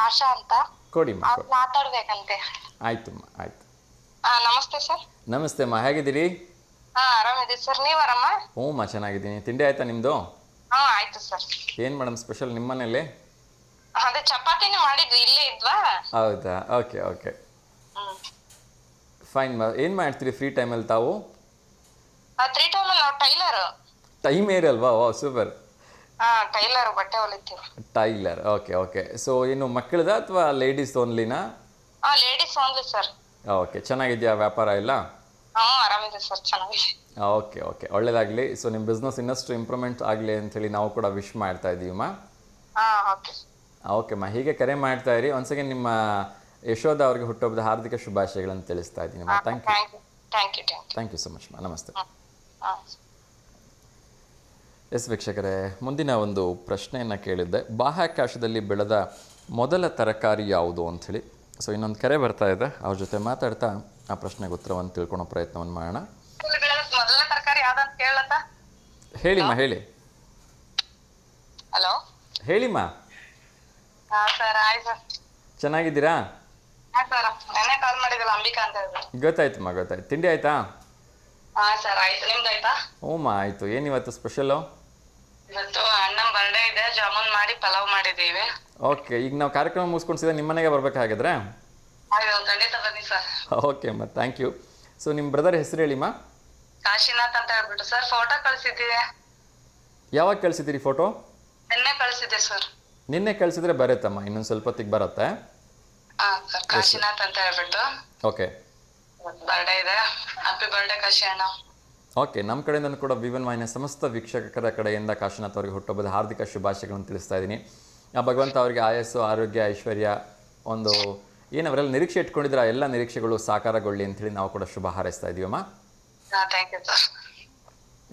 ಆಶಾ ಅಂತ. ಕೊಡಿಮ್ಮ. ಅವ್ರು ಮಾತಾಡ್ಬೇಕಂತೆ. ಆಯ್ತುಮ್ಮ, ಆಯ್ತು. ನಮಸ್ತೆ ಸರ್. ನಮಸ್ತೆ ಅಮ್ಮ, ಹೇಗಿದ್ದೀರಿ? ಆರಾಮಿದ್ದೀವಿ ಸರ್, ನೀವರಮ್ಮ? ಹ್ಞೂಮ್ಮ, ಚೆನ್ನಾಗಿದ್ದೀನಿ. ತಿಂಡಿ ಆಯ್ತಾ ನಿಮ್ಮದು? ಆಯ್ತು ಸರ್. ಏನು ಮೇಡಮ್ ಸ್ಪೆಷಲ್ ನಿಮ್ಮ ಮನೇಲಿ? ಅದೇ ಚಪಾತಿನೇ ಮಾಡಿದ್ವಿ, ಇಲ್ಲೇ ಇದ್ವಾ. ಹೌದಾ? Okay okay, fine. ಏನು ಮಾಡ್ತೀರಿ ಫ್ರೀ ಟೈಮಲ್ಲಿ ತಾವು? 3 ಟೈಮಲ್ಲಿ ನಾವು ಟೈಲರ್. ಟೈಮ್ ಏರಿ ಅಲ್ವಾ? ಓ ಸೂಪರ್. ಟೈಲರ್, ಬಟ್ಟೆ ಹೊಲಿತೀವಿ. Tailor, okay okay. ಸೊ ಏನು ಮಕ್ಕಳದ ಅಥವಾ ಲೇಡೀಸ್ ಓನ್ಲಿನಾ? Ladies only sir. ಓಕೆ, ಚೆನ್ನಾಗಿದೆಯಾ ವ್ಯಾಪಾರ ಎಲ್ಲ? ಆರಾಮಿದೆ ಸರ್, ಚೆನ್ನಾಗಿದೆ. ಓಕೆ ಓಕೆ, ಒಳ್ಳೇದಾಗಲಿ. ಸೊ ನಿಮ್ಮ ಬಿಸ್ನೆಸ್ ಇನ್ನಷ್ಟು ಇಂಪ್ರೂವ್ಮೆಂಟ್ ಆಗಲಿ ಅಂಥೇಳಿ ನಾವು ಕೂಡ ವಿಶ್ ಮಾಡ್ತಾ ಇದ್ದೀವಮ್ಮ. ಓಕೆ. ಓಕೆಮ್ಮ, ಹೀಗೆ ಕರೆ ಮಾಡ್ತಾ ಇರಿ. ಒನ್ಸ್ ಅಗೇನ್ ನಿಮ್ಮ ಯಶೋಧ ಅವ್ರಿಗೆ ಹುಟ್ಟುಹಬ್ಬದ ಹಾರ್ದಿಕ ಶುಭಾಶಯಗಳನ್ನು ತಿಳಿಸ್ತಾ ಇದ್ದೀನಿ. Thank you. Thank you so much ಮಾ. ನಮಸ್ತೆ. ಎಸ್ ವೀಕ್ಷಕರೇ, ಮುಂದಿನ ಒಂದು ಪ್ರಶ್ನೆಯನ್ನು ಕೇಳಿದ್ದೆ. ಬಾಹ್ಯಾಕಾಶದಲ್ಲಿ ಬೆಳೆದ ಮೊದಲ ತರಕಾರಿ ಯಾವುದು ಅಂಥೇಳಿ. ಸೊ ಇನ್ನೊಂದು ಕರೆ ಬರ್ತಾ ಇದೆ, ಅವ್ರ ಜೊತೆ ಮಾತಾಡ್ತಾ ಆ ಪ್ರಶ್ನೆಗೆ ಉತ್ತರವನ್ನು ತಿಳ್ಕೊಳೋ ಪ್ರಯತ್ನವನ್ನು ಮಾಡೋಣ. ಮೊದಲ ತರಕಾರಿ ಯಾವ್ದಂತ ಕೇಳತ್ತ? ಹೇಳಿಮ್ಮ, ಹೇಳಿ. ಹಲೋ, ಹೇಳಿಮ್ಮ. ಸರ್ ಆಯ್ತು ಸರ್. ಚೆನ್ನಾಗಿದ್ದೀರಾ? ಸರ್ ನೆನ್ನೆ ಕಾಲ್ ಮಾಡಿದಲ್ಲ, ಅಂಬಿಕಾ ಅಂತ ಹೇಳಿದ್ರು. ಗೊತ್ತಾಯ್ತಮ್ಮ, ಗೊತ್ತಾಯ್ತು. ತಿಂಡಿ ಆಯ್ತಾ? ಸರ್ ಆಯ್ತು, ನಿಮ್ದು ಆಯ್ತಾ? ಹ್ಞೂಮ್ಮ, ಆಯಿತು. ಏನಿವತ್ತು ಸ್ಪೆಷಲ್ಲು? ಇವತ್ತು ಅಣ್ಣನ ಬರ್ಡೇ ಇದೆ, ಜಾಮೂನ್ ಮಾಡಿ ಪಲಾವ್ ಮಾಡಿದ್ದೀವಿ. ಓಕೆ, ಈಗ ನಾವು ಕಾರ್ಯಕ್ರಮ ಮುಗಿಸ್ಕೊಂಡು ಸೀದಾ ನಿಮ್ಮ ಮನೆಗೆ ಬರ್ಬೇಕಾಗಿದ್ರೆ? ಖಂಡಿತ ಬನ್ನಿ ಸರ್. ಓಕೆ ಅಮ್ಮ, ಥ್ಯಾಂಕ್ ಯು. ಸೊ ನಿಮ್ಮ ಬ್ರದರ್ ಹೆಸರು ಹೇಳಿಮ್ಮ. ಕಾಶಿನಾಥ್ ಅಂತ ಹೇಳ್ಬಿಟ್ಟು ಸರ್. ಫೋಟೋ ಕಳಿಸಿದ್ದೀವಿ. ಯಾವಾಗ ಕಳಿಸಿದ್ದೀರಿ ಫೋಟೋ? ನಿನ್ನೆ ಕಳಿಸಿದ್ದೆ ಸರ್. ನಿನ್ನೆ ಕಳಿಸಿದ್ರೆ ಬರುತ್ತಮ್ಮ, ಇನ್ನೊಂದು ಸ್ವಲ್ಪ ಹೊತ್ತಿಗೆ ಬರುತ್ತೆ. ಸರ್ ಕಾಶಿನಾಥ್ ಅಂತ ಹೇಳ್ಬಿಟ್ಟು. ಓಕೆ, ಬರ್ಡೇ ಇದೆ. ಹ್ಯಾಪಿ ಬರ್ಡೇ ಕಾಶಿ ಅಣ್ಣ. ಓಕೆ, ನಮ್ಮ ಕಡೆಯಿಂದ ಕೂಡ V1 ವಾಹಿನಿಯ ಸಮಸ್ತ ವೀಕ್ಷಕರ ಕಡೆಯಿಂದ ಕಾಶಿನಾಥ್ ಅವರಿಗೆ ಹುಟ್ಟುಹಬ್ಬದ ಹಾರ್ದಿಕ ಶುಭಾಶಯಗಳನ್ನು ತಿಳಿಸ್ತಾ ಇದ್ದೀನಿ. ಆ ಭಗವಂತ ಅವರಿಗೆ ಆಯಸ್ಸು, ಆರೋಗ್ಯ, ಐಶ್ವರ್ಯ, ಒಂದು ಏನು ಅವರೆಲ್ಲ ನಿರೀಕ್ಷೆ ಇಟ್ಕೊಂಡಿದ್ರೆ ಆ ಎಲ್ಲ ನಿರೀಕ್ಷೆಗಳು ಸಾಕಾರಗೊಳ್ಳಿ ಅಂಥೇಳಿ ನಾವು ಕೂಡ ಶುಭ ಹಾರೈಸ್ತಾ ಇದ್ದೀವಮ್ಮ. Thank you sir.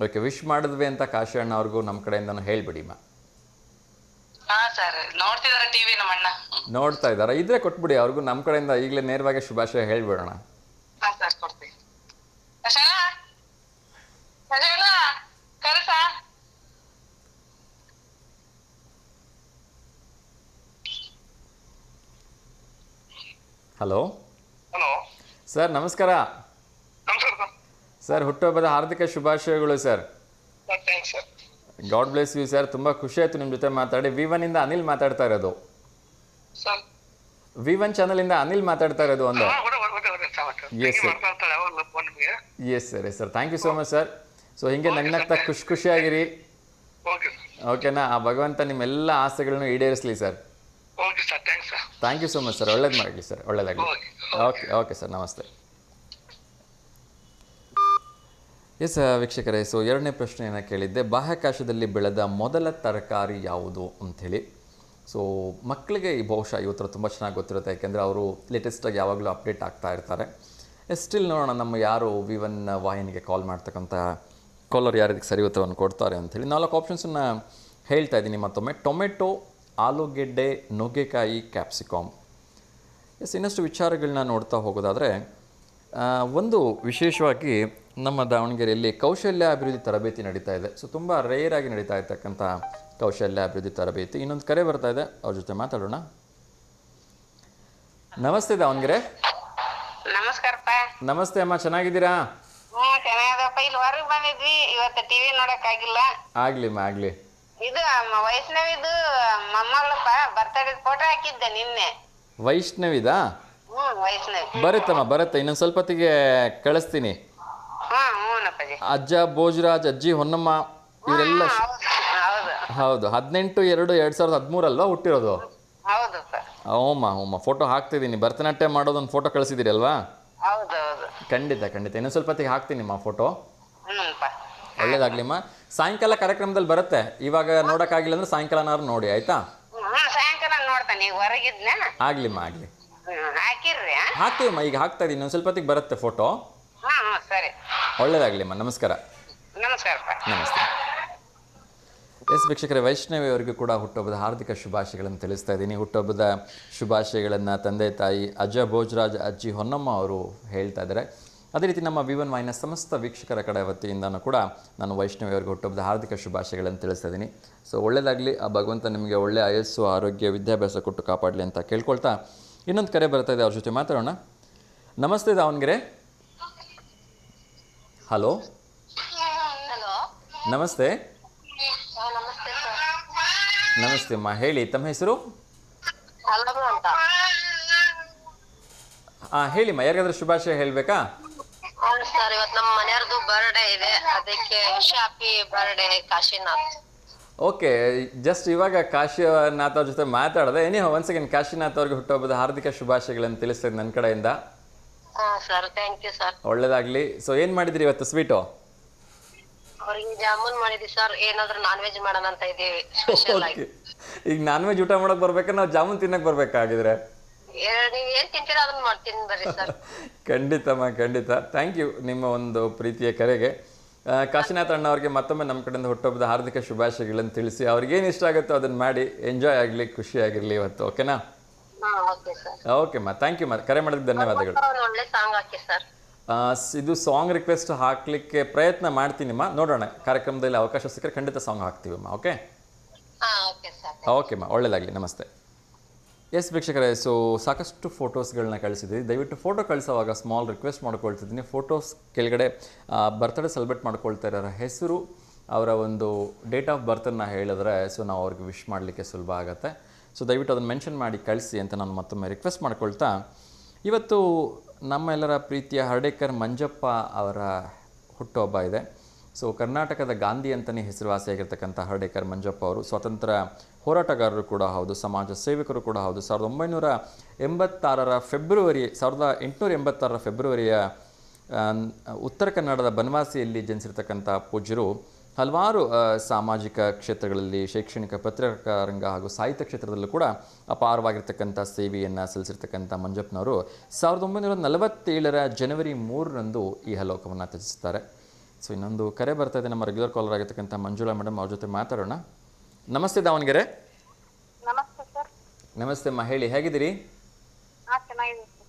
Okay, wish ಮಾಡಿದ್ವಿ ಅಂತ ಕಾಶಿ ಅಣ್ಣ ಅವ್ರಿಗೂ ನಮ್ಮ ಕಡೆಯಿಂದನೂ ಹೇಳ್ಬಿಡಿಮ್ಮ. ಸರ್ ನೋಡ್ತಿದಾರೆ ಟಿವಿ ನಮ್ಮ ಅಣ್ಣ. ನೋಡ್ತಾ ಇದ್ದಾರಾ? ಇದ್ರೆ ಕೊಟ್ಬಿಡಿ ಅವ್ರಿಗೂ. ನಮ್ಮ ಕಡೆಯಿಂದ ಈಗಲೇ ನೇರವಾಗಿ ಶುಭಾಶಯ ಹೇಳ್ಬಿಡೋಣ. ಸರ್ ಕೊಡ್ತೀವಿ. ಕರೆಸ. ಹಲೋ ಹಲೋ ಸರ್, ನಮಸ್ಕಾರ. ನಮಸ್ಕಾರ ಸರ್, ಹುಟ್ಟುಹಬ್ಬದ ಹಾರ್ದಿಕ ಶುಭಾಶಯಗಳು sir. Sir. Thanks sir. God bless you sir. ತುಂಬ ಖುಷಿ ಆಯಿತು ನಿಮ್ಮ ಜೊತೆ ಮಾತಾಡಿ. V1 ಇಂದ ಅನಿಲ್ ಮಾತಾಡ್ತಾ ಇರೋದು. ಸರ್ V1 ಚಾನಲಿಂದ ಅನಿಲ್ ಮಾತಾಡ್ತಾ ಇರೋದು ಒಂದು. Yes sir, yes sir, yes sir. Thank you so much sir. So ಹಿಂಗೆ ನಗ್ನಗ್ತಾ ಖುಷಿಯಾಗಿರಿ, ಓಕೆನಾ? ಆ ಭಗವಂತ ನಿಮ್ಮೆಲ್ಲ ಆಸೆಗಳನ್ನು ಈಡೇರಿಸಲಿ sir. Okay sir, thanks sir. Thank you so much sir. ಒಳ್ಳೇದು ಮಾಡಲಿ ಸರ್, ಒಳ್ಳೇದಾಗಲಿ. ಓಕೆ ಓಕೆ ಸರ್, ನಮಸ್ತೆ. ಎಸ್ ವೀಕ್ಷಕರೇ, ಸೊ ಎರಡನೇ ಪ್ರಶ್ನೆಯನ್ನು ಕೇಳಿದ್ದೆ, ಬಾಹ್ಯಾಕಾಶದಲ್ಲಿ ಬೆಳೆದ ಮೊದಲ ತರಕಾರಿ ಯಾವುದು ಅಂಥೇಳಿ. ಸೊ ಮಕ್ಕಳಿಗೆ ಈ ಬಹುಶಃ ಇವತ್ತರ ತುಂಬ ಚೆನ್ನಾಗಿ ಗೊತ್ತಿರುತ್ತೆ, ಯಾಕೆಂದರೆ ಅವರು ಲೇಟೆಸ್ಟಾಗಿ ಯಾವಾಗಲೂ ಅಪ್ಡೇಟ್ ಆಗ್ತಾ ಇರ್ತಾರೆ. ಸ್ಟಿಲ್ ನೋಡೋಣ ನಮ್ಮ ಯಾರು V1 ವಾಹಿನಿಗೆ ಕಾಲ್ ಮಾಡ್ತಕ್ಕಂಥ ಕಾಲರ್ ಯಾರಿಗೆ ಸರಿ ಉತ್ತರವನ್ನು ಕೊಡ್ತಾರೆ ಅಂಥೇಳಿ. 4 ಆಪ್ಷನ್ಸನ್ನು ಹೇಳ್ತಾ ಇದ್ದೀನಿ ಮತ್ತೊಮ್ಮೆ. ಟೊಮೆಟೊ, ಆಲೂಗೆಡ್ಡೆ, ನುಗ್ಗೆಕಾಯಿ, ಕ್ಯಾಪ್ಸಿಕಾಮ್. ಎಸ್, ಇನ್ನಷ್ಟು ವಿಚಾರಗಳನ್ನ ನೋಡ್ತಾ ಹೋಗೋದಾದರೆ, ಒಂದು ವಿಶೇಷವಾಗಿ ನಮ್ಮ ದಾವಣಗೆರೆಯಲ್ಲಿ ಕೌಶಲ್ಯ ಅಭಿವೃದ್ಧಿ ತರಬೇತಿ ನಡೀತಾ ಇದೆ. ಸೊ ತುಂಬ ರೇರಾಗಿ ನಡೀತಾ ಇರ್ತಕ್ಕಂಥ ಕೌಶಲ್ಯ ಅಭಿವೃದ್ಧಿ ತರಬೇತಿ. ಇನ್ನೊಂದು ಕರೆ ಬರ್ತಾ ಇದೆ, ಅವ್ರ ಜೊತೆ ಮಾತಾಡೋಣ. ನಮಸ್ತೆ ದಾವಣಗೆರೆ. ನಮಸ್ಕಾರಪ್ಪ. ನಮಸ್ತೆ ಅಮ್ಮ, ಚೆನ್ನಾಗಿದ್ದೀರಾ? ಚೆನ್ನಾಗದಪ್ಪ. ಇಲ್ಲಿ ಹೊರಗೆ ಬಂದಿದ್ವಿ, ಇವತ್ತು ಟಿವಿ ನೋಡಕ್ ಆಗಿಲ್ಲ. ಆಗ್ಲಿಮ್ಮ, ಆಗ್ಲಿ. ಇದು ವೈಷ್ಣವಿದು ಮೊಮ್ಮಗಳಪ್ಪ ಬರ್ತಡೇ ಫೋಟೋ ಹಾಕಿದ್ದೆ ನಿನ್ನೆ. ವೈಷ್ಣವಿದಾ? ವೈಷ್ಣವಿ ಬರುತ್ತಮ್ಮ, ಬರುತ್ತೆ. ಇನ್ನೊಂದು ಸ್ವಲ್ಪ ಹೊತ್ತಿಗೆ ಕಳಿಸ್ತೀನಿ. ಹ್ಞೂನಪ್ಪಾಜಿ. ಅಜ್ಜ ಭೋಜರಾಜ್, ಅಜ್ಜಿ ಹೊನ್ನಮ್ಮ, ಇವರೆಲ್ಲ ಹೌದು ಹೌದು. 18/2/2013 ಅಲ್ವಾ ಹುಟ್ಟಿರೋದು? ಹೌದಪ್ಪ. ಹ್ಞೂಮ್ಮ, ಫೋಟೋ ಹಾಕ್ತಿದ್ದೀನಿ. ಭರತನಾಟ್ಯ ಮಾಡೋದೊಂದು ಫೋಟೋ ಕಳಿಸಿದ್ದೀರಿ ಅಲ್ವಾ? ಹೌದೌದು. ಖಂಡಿತ ಇನ್ನೊಂದು ಸ್ವಲ್ಪ ಹೊತ್ತಿಗೆ ಹಾಕ್ತೀನಿಮ್ಮ ಫೋಟೋ. ಹ್ಞೂನಪ್ಪ. ಒಳ್ಳೇದಾಗ್ಲಿಮ್ಮ. ಸಾಯಂಕಾಲ ಕಾರ್ಯಕ್ರಮದಲ್ಲಿ ಬರುತ್ತೆ. ಇವಾಗ ನೋಡೋಕ್ಕಾಗಿಲ್ಲ ಅಂದ್ರೆ ಸಾಯಂಕಾಲನಾದ್ರು ನೋಡಿ, ಆಯ್ತಾ? ಸಾಯಂಕಾಲ ನೋಡ್ತಾನೆ, ಈಗ ಹೊರಗಿದ್ನ. ಆಗ್ಲಿಮ್ಮ, ಆಗಲಿ. ಹಾಕಿರ್ರಿ ಹಾಕ್ತೀವಮ್ಮ, ಈಗ ಹಾಕ್ತಾ ಇದ್ದೀನಿ, ಇನ್ನೊಂದು ಸ್ವಲ್ಪ ಹೊತ್ತಿಗೆ ಬರುತ್ತೆ ಫೋಟೋ. ಹಾ ಸರಿ, ಒಳ್ಳೇದಾಗಲಿಮ್ಮ, ನಮಸ್ಕಾರ. ನಮಸ್ಕಾರಪ್ಪ. ನಮಸ್ತೆ. ಎಸ್ ವೀಕ್ಷಕರೇ, ವೈಷ್ಣವಿ ಅವರಿಗೂ ಕೂಡ ಹುಟ್ಟುಹಬ್ಬದ ಹಾರ್ದಿಕ ಶುಭಾಶಯಗಳನ್ನು ತಿಳಿಸ್ತಾ ಇದ್ದೀನಿ. ಹುಟ್ಟುಹಬ್ಬದ ಶುಭಾಶಯಗಳನ್ನು ತಂದೆ ತಾಯಿ ಅಜಯ ಭೋಜರಾಜ್, ಅಜ್ಜಿ ಹೊನ್ನಮ್ಮ ಅವರು ಹೇಳ್ತಾ ಇದ್ದಾರೆ. ಅದೇ ರೀತಿ ನಮ್ಮ V1 ವಾಹಿನಿಯ ಸಮಸ್ತ ವೀಕ್ಷಕರ ಕಡೆ ವತಿಯಿಂದನೂ ಕೂಡ ನಾನು ವೈಷ್ಣವಿ ಅವರಿಗೆ ಹುಟ್ಟುಹಬ್ಬದ ಹಾರ್ದಿಕ ಶುಭಾಶಯಗಳನ್ನು ತಿಳಿಸ್ತಾ ಇದ್ದೀನಿ. ಸೊ ಒಳ್ಳೆಯದಾಗಲಿ, ಆ ಭಗವಂತ ನಿಮಗೆ ಒಳ್ಳೆಯ ಆಯಸ್ಸು, ಆರೋಗ್ಯ, ವಿದ್ಯಾಭ್ಯಾಸ ಕೊಟ್ಟು ಕಾಪಾಡಲಿ ಅಂತ ಕೇಳ್ಕೊಳ್ತಾ ಇನ್ನೊಂದು ಕರೆ ಬರ್ತಾ ಇದೆ, ಅವ್ರ ಜೊತೆ ಮಾತಾಡೋಣ. ನಮಸ್ತೆ ದಾವಣಗೆರೆ. ಹಲೋ, ಹಲೋ, ನಮಸ್ತೆ. ನಮಸ್ತೆ ಸರ್. ನಮಸ್ತೆ ಅಮ್ಮ, ಹೇಳಿ ತಮ್ಮ ಹೆಸರು? ಅಲ್ಲಮ್ಮ ಅಂತ. ಹೇಳಿಮ್ಮ, ಯಾರಿಗಾದ್ರೂ ಶುಭಾಶಯ ಹೇಳಬೇಕಾ? ಹೌದು ಸರ್, ಇವತ್ತು ನಮ್ಮ ಮನೆಯವ್ರದ್ದು ಬರ್ಡೇ ಇದೆ, ಅದಕ್ಕೆ happy birthday Kashinath. Okay, just ಇವಾಗ ಕಾಶಿನಾಥ್ ಅವ್ರ ಜೊತೆ ಮಾತಾಡಿದೆ. ಒನ್ಸ್ ಅಗೇನ್ ಕಾಶಿನಾಥ್ ಅವ್ರಿಗೆ ಹುಟ್ಟುಹಬ್ಬದ ಹಾರ್ದಿಕ ಶುಭಾಶಯಗಳನ್ನು ತಿಳಿಸ್ತೇನೆ ನನ್ನ ಕಡೆಯಿಂದ. Sir, thank you sir. ಒಳ್ಳೇದಾಗಲಿ. ಸೊ ಏನು ಮಾಡಿದ್ರಿ ಇವತ್ತು ಸ್ವೀಟು? ಅವ್ರಿಗೆ ಜಾಮೂನ್ ಮಾಡಿದ್ವಿ ಸರ್, ಏನಾದ್ರೂ ನಾನ್ ವೆಜ್ ಮಾಡೋಣ ಅಂತ ಇದೀವಿ ಸ್ಪೆಷಲ್ ಆಗಿ. ಈಗ ನಾನ್ ವೆಜ್ ಊಟ ಮಾಡೋಕೆ ಬರ್ಬೇಕಾ, ನಾವು ಜಾಮೂನ್ ತಿನ್ನಕ್ಕೆ ಬರ್ಬೇಕಾಗಿದ್ರೆ? ನೀವ್ ಏನ್ ತಿಂತೀರಾ ಅದನ್ನ ಮಾಡ್ತೀನಿ ಬರ್ರಿ ಸರ್. ಖಂಡಿತಮ್ಮ, ಖಂಡಿತ. ಥ್ಯಾಂಕ್ ಯು ನಿಮ್ಮ ಒಂದು ಪ್ರೀತಿಯ ಕರೆಗೆ. ಕಾಶಿನಾಥ್ ಅಣ್ಣ ಅವ್ರಿಗೆ ಮತ್ತೊಮ್ಮೆ ನಮ್ಮ ಕಡೆಯಿಂದ ಹುಟ್ಟುಹಬ್ಬದ ಹಾರ್ದಿಕ ಶುಭಾಶಯಗಳನ್ನು ತಿಳಿಸಿ. ಅವ್ರಿಗೇನು ಇಷ್ಟ ಆಗುತ್ತೋ ಅದನ್ನು ಮಾಡಿ ಎಂಜಾಯ್ ಆಗಲಿ, ಖುಷಿಯಾಗಿರಲಿ ಇವತ್ತು. ಓಕೆನಾ? Okay sir. ಓಕೆಮ್ಮ, ಥ್ಯಾಂಕ್ ಯು. ಕರೆ ಮಾಡೋದಕ್ಕೆ ಧನ್ಯವಾದಗಳು. ಒಳ್ಳೆ ಸಾಂಗ್ ಹಾಕಿ ಸರ್. ಇದು ಸಾಂಗ್ ರಿಕ್ವೆಸ್ಟ್ ಹಾಕಲಿಕ್ಕೆ ಪ್ರಯತ್ನ ಮಾಡ್ತೀನಿಮ್ಮ, ನೋಡೋಣ. ಕಾರ್ಯಕ್ರಮದಲ್ಲಿ ಅವಕಾಶ ಸಿಕ್ಕರೆ ಖಂಡಿತ ಸಾಂಗ್ ಹಾಕ್ತೀವಮ್ಮ. ಓಕೆ? Okay sir. ಓಕೆಮ್ಮ, ಒಳ್ಳೆಯದಾಗಲಿ. ನಮಸ್ತೆ. ಎಸ್ ವೀಕ್ಷಕರೇ, ಸೊ ಸಾಕಷ್ಟು ಫೋಟೋಸ್ಗಳನ್ನ ಕಳಿಸಿದ್ದೀವಿ. ದಯವಿಟ್ಟು ಫೋಟೋ ಕಳಿಸೋವಾಗ ಸ್ಮಾಲ್ ರಿಕ್ವೆಸ್ಟ್ ಮಾಡ್ಕೊಳ್ತಿದ್ದೀನಿ. ಫೋಟೋಸ್ ಕೆಳಗಡೆ ಬರ್ತ್ಡೇ ಸೆಲೆಬ್ರೇಟ್ ಮಾಡ್ಕೊಳ್ತಾ ಇರೋರ ಹೆಸರು, ಅವರ ಒಂದು ಡೇಟ್ ಆಫ್ ಬರ್ತನ್ನು ಹೇಳಿದ್ರೆ ಸೊ ನಾವು ಅವ್ರಿಗೆ ವಿಶ್ ಮಾಡಲಿಕ್ಕೆ ಸುಲಭ ಆಗುತ್ತೆ. ಸೊ ದಯವಿಟ್ಟು ಅದನ್ನು ಮೆನ್ಷನ್ ಮಾಡಿ ಕಳಿಸಿ ಅಂತ ನಾನು ಮತ್ತೊಮ್ಮೆ ರಿಕ್ವೆಸ್ಟ್ ಮಾಡ್ಕೊಳ್ತಾ, ಇವತ್ತು ನಮ್ಮೆಲ್ಲರ ಪ್ರೀತಿಯ ಹರ್ಡೇಕರ್ ಮಂಜಪ್ಪ ಅವರ ಹುಟ್ಟುಹಬ್ಬ ಇದೆ. ಸೊ ಕರ್ನಾಟಕದ ಗಾಂಧಿ ಅಂತಲೇ ಹೆಸರುವಾಸಿಯಾಗಿರ್ತಕ್ಕಂಥ ಹರ್ಡೇಕರ್ ಮಂಜಪ್ಪ ಅವರು ಸ್ವಾತಂತ್ರ್ಯ ಹೋರಾಟಗಾರರು ಕೂಡ ಹೌದು, ಸಮಾಜ ಸೇವಕರು ಕೂಡ ಹೌದು. 1886 ಫೆಬ್ರವರಿಯ ಉತ್ತರ ಕನ್ನಡದ ಬನವಾಸಿಯಲ್ಲಿ ಜನಿಸಿರ್ತಕ್ಕಂಥ ಪೂಜ್ಯರು ಹಲವಾರು ಸಾಮಾಜಿಕ ಕ್ಷೇತ್ರಗಳಲ್ಲಿ, ಶೈಕ್ಷಣಿಕ, ಪತ್ರಿಕಾರಂಗ ಹಾಗೂ ಸಾಹಿತ್ಯ ಕ್ಷೇತ್ರದಲ್ಲೂ ಕೂಡ ಅಪಾರವಾಗಿರ್ತಕ್ಕಂಥ ಸೇವೆಯನ್ನು ಸಲ್ಲಿಸಿರ್ತಕ್ಕಂಥ ಮಂಜಪ್ಪನವರು 1947 ಜನವರಿ 3ರಂದು ಈ ಹಲೋಕವನ್ನು ತ್ಯಜಿಸ್ತಾರೆ. ಸೊ ಇನ್ನೊಂದು ಕರೆ ಬರ್ತಾ ಇದೆ, ನಮ್ಮ ರೆಗ್ಯುಲರ್ ಕಾಲರ್ ಆಗಿರ್ತಕ್ಕಂಥ ಮಂಜುಳಾ ಮೇಡಮ್, ಅವ್ರ ಜೊತೆ ಮಾತಾಡೋಣ. ನಮಸ್ತೆ ದಾವಣಗೆರೆ. ನಮಸ್ತೆ ಸರ್. ನಮಸ್ತೆ ಅಮ್ಮ, ಹೇಳಿ, ಹೇಗಿದ್ದೀರಿ? ಚೆನ್ನಾಗಿದೆ ಸರ್.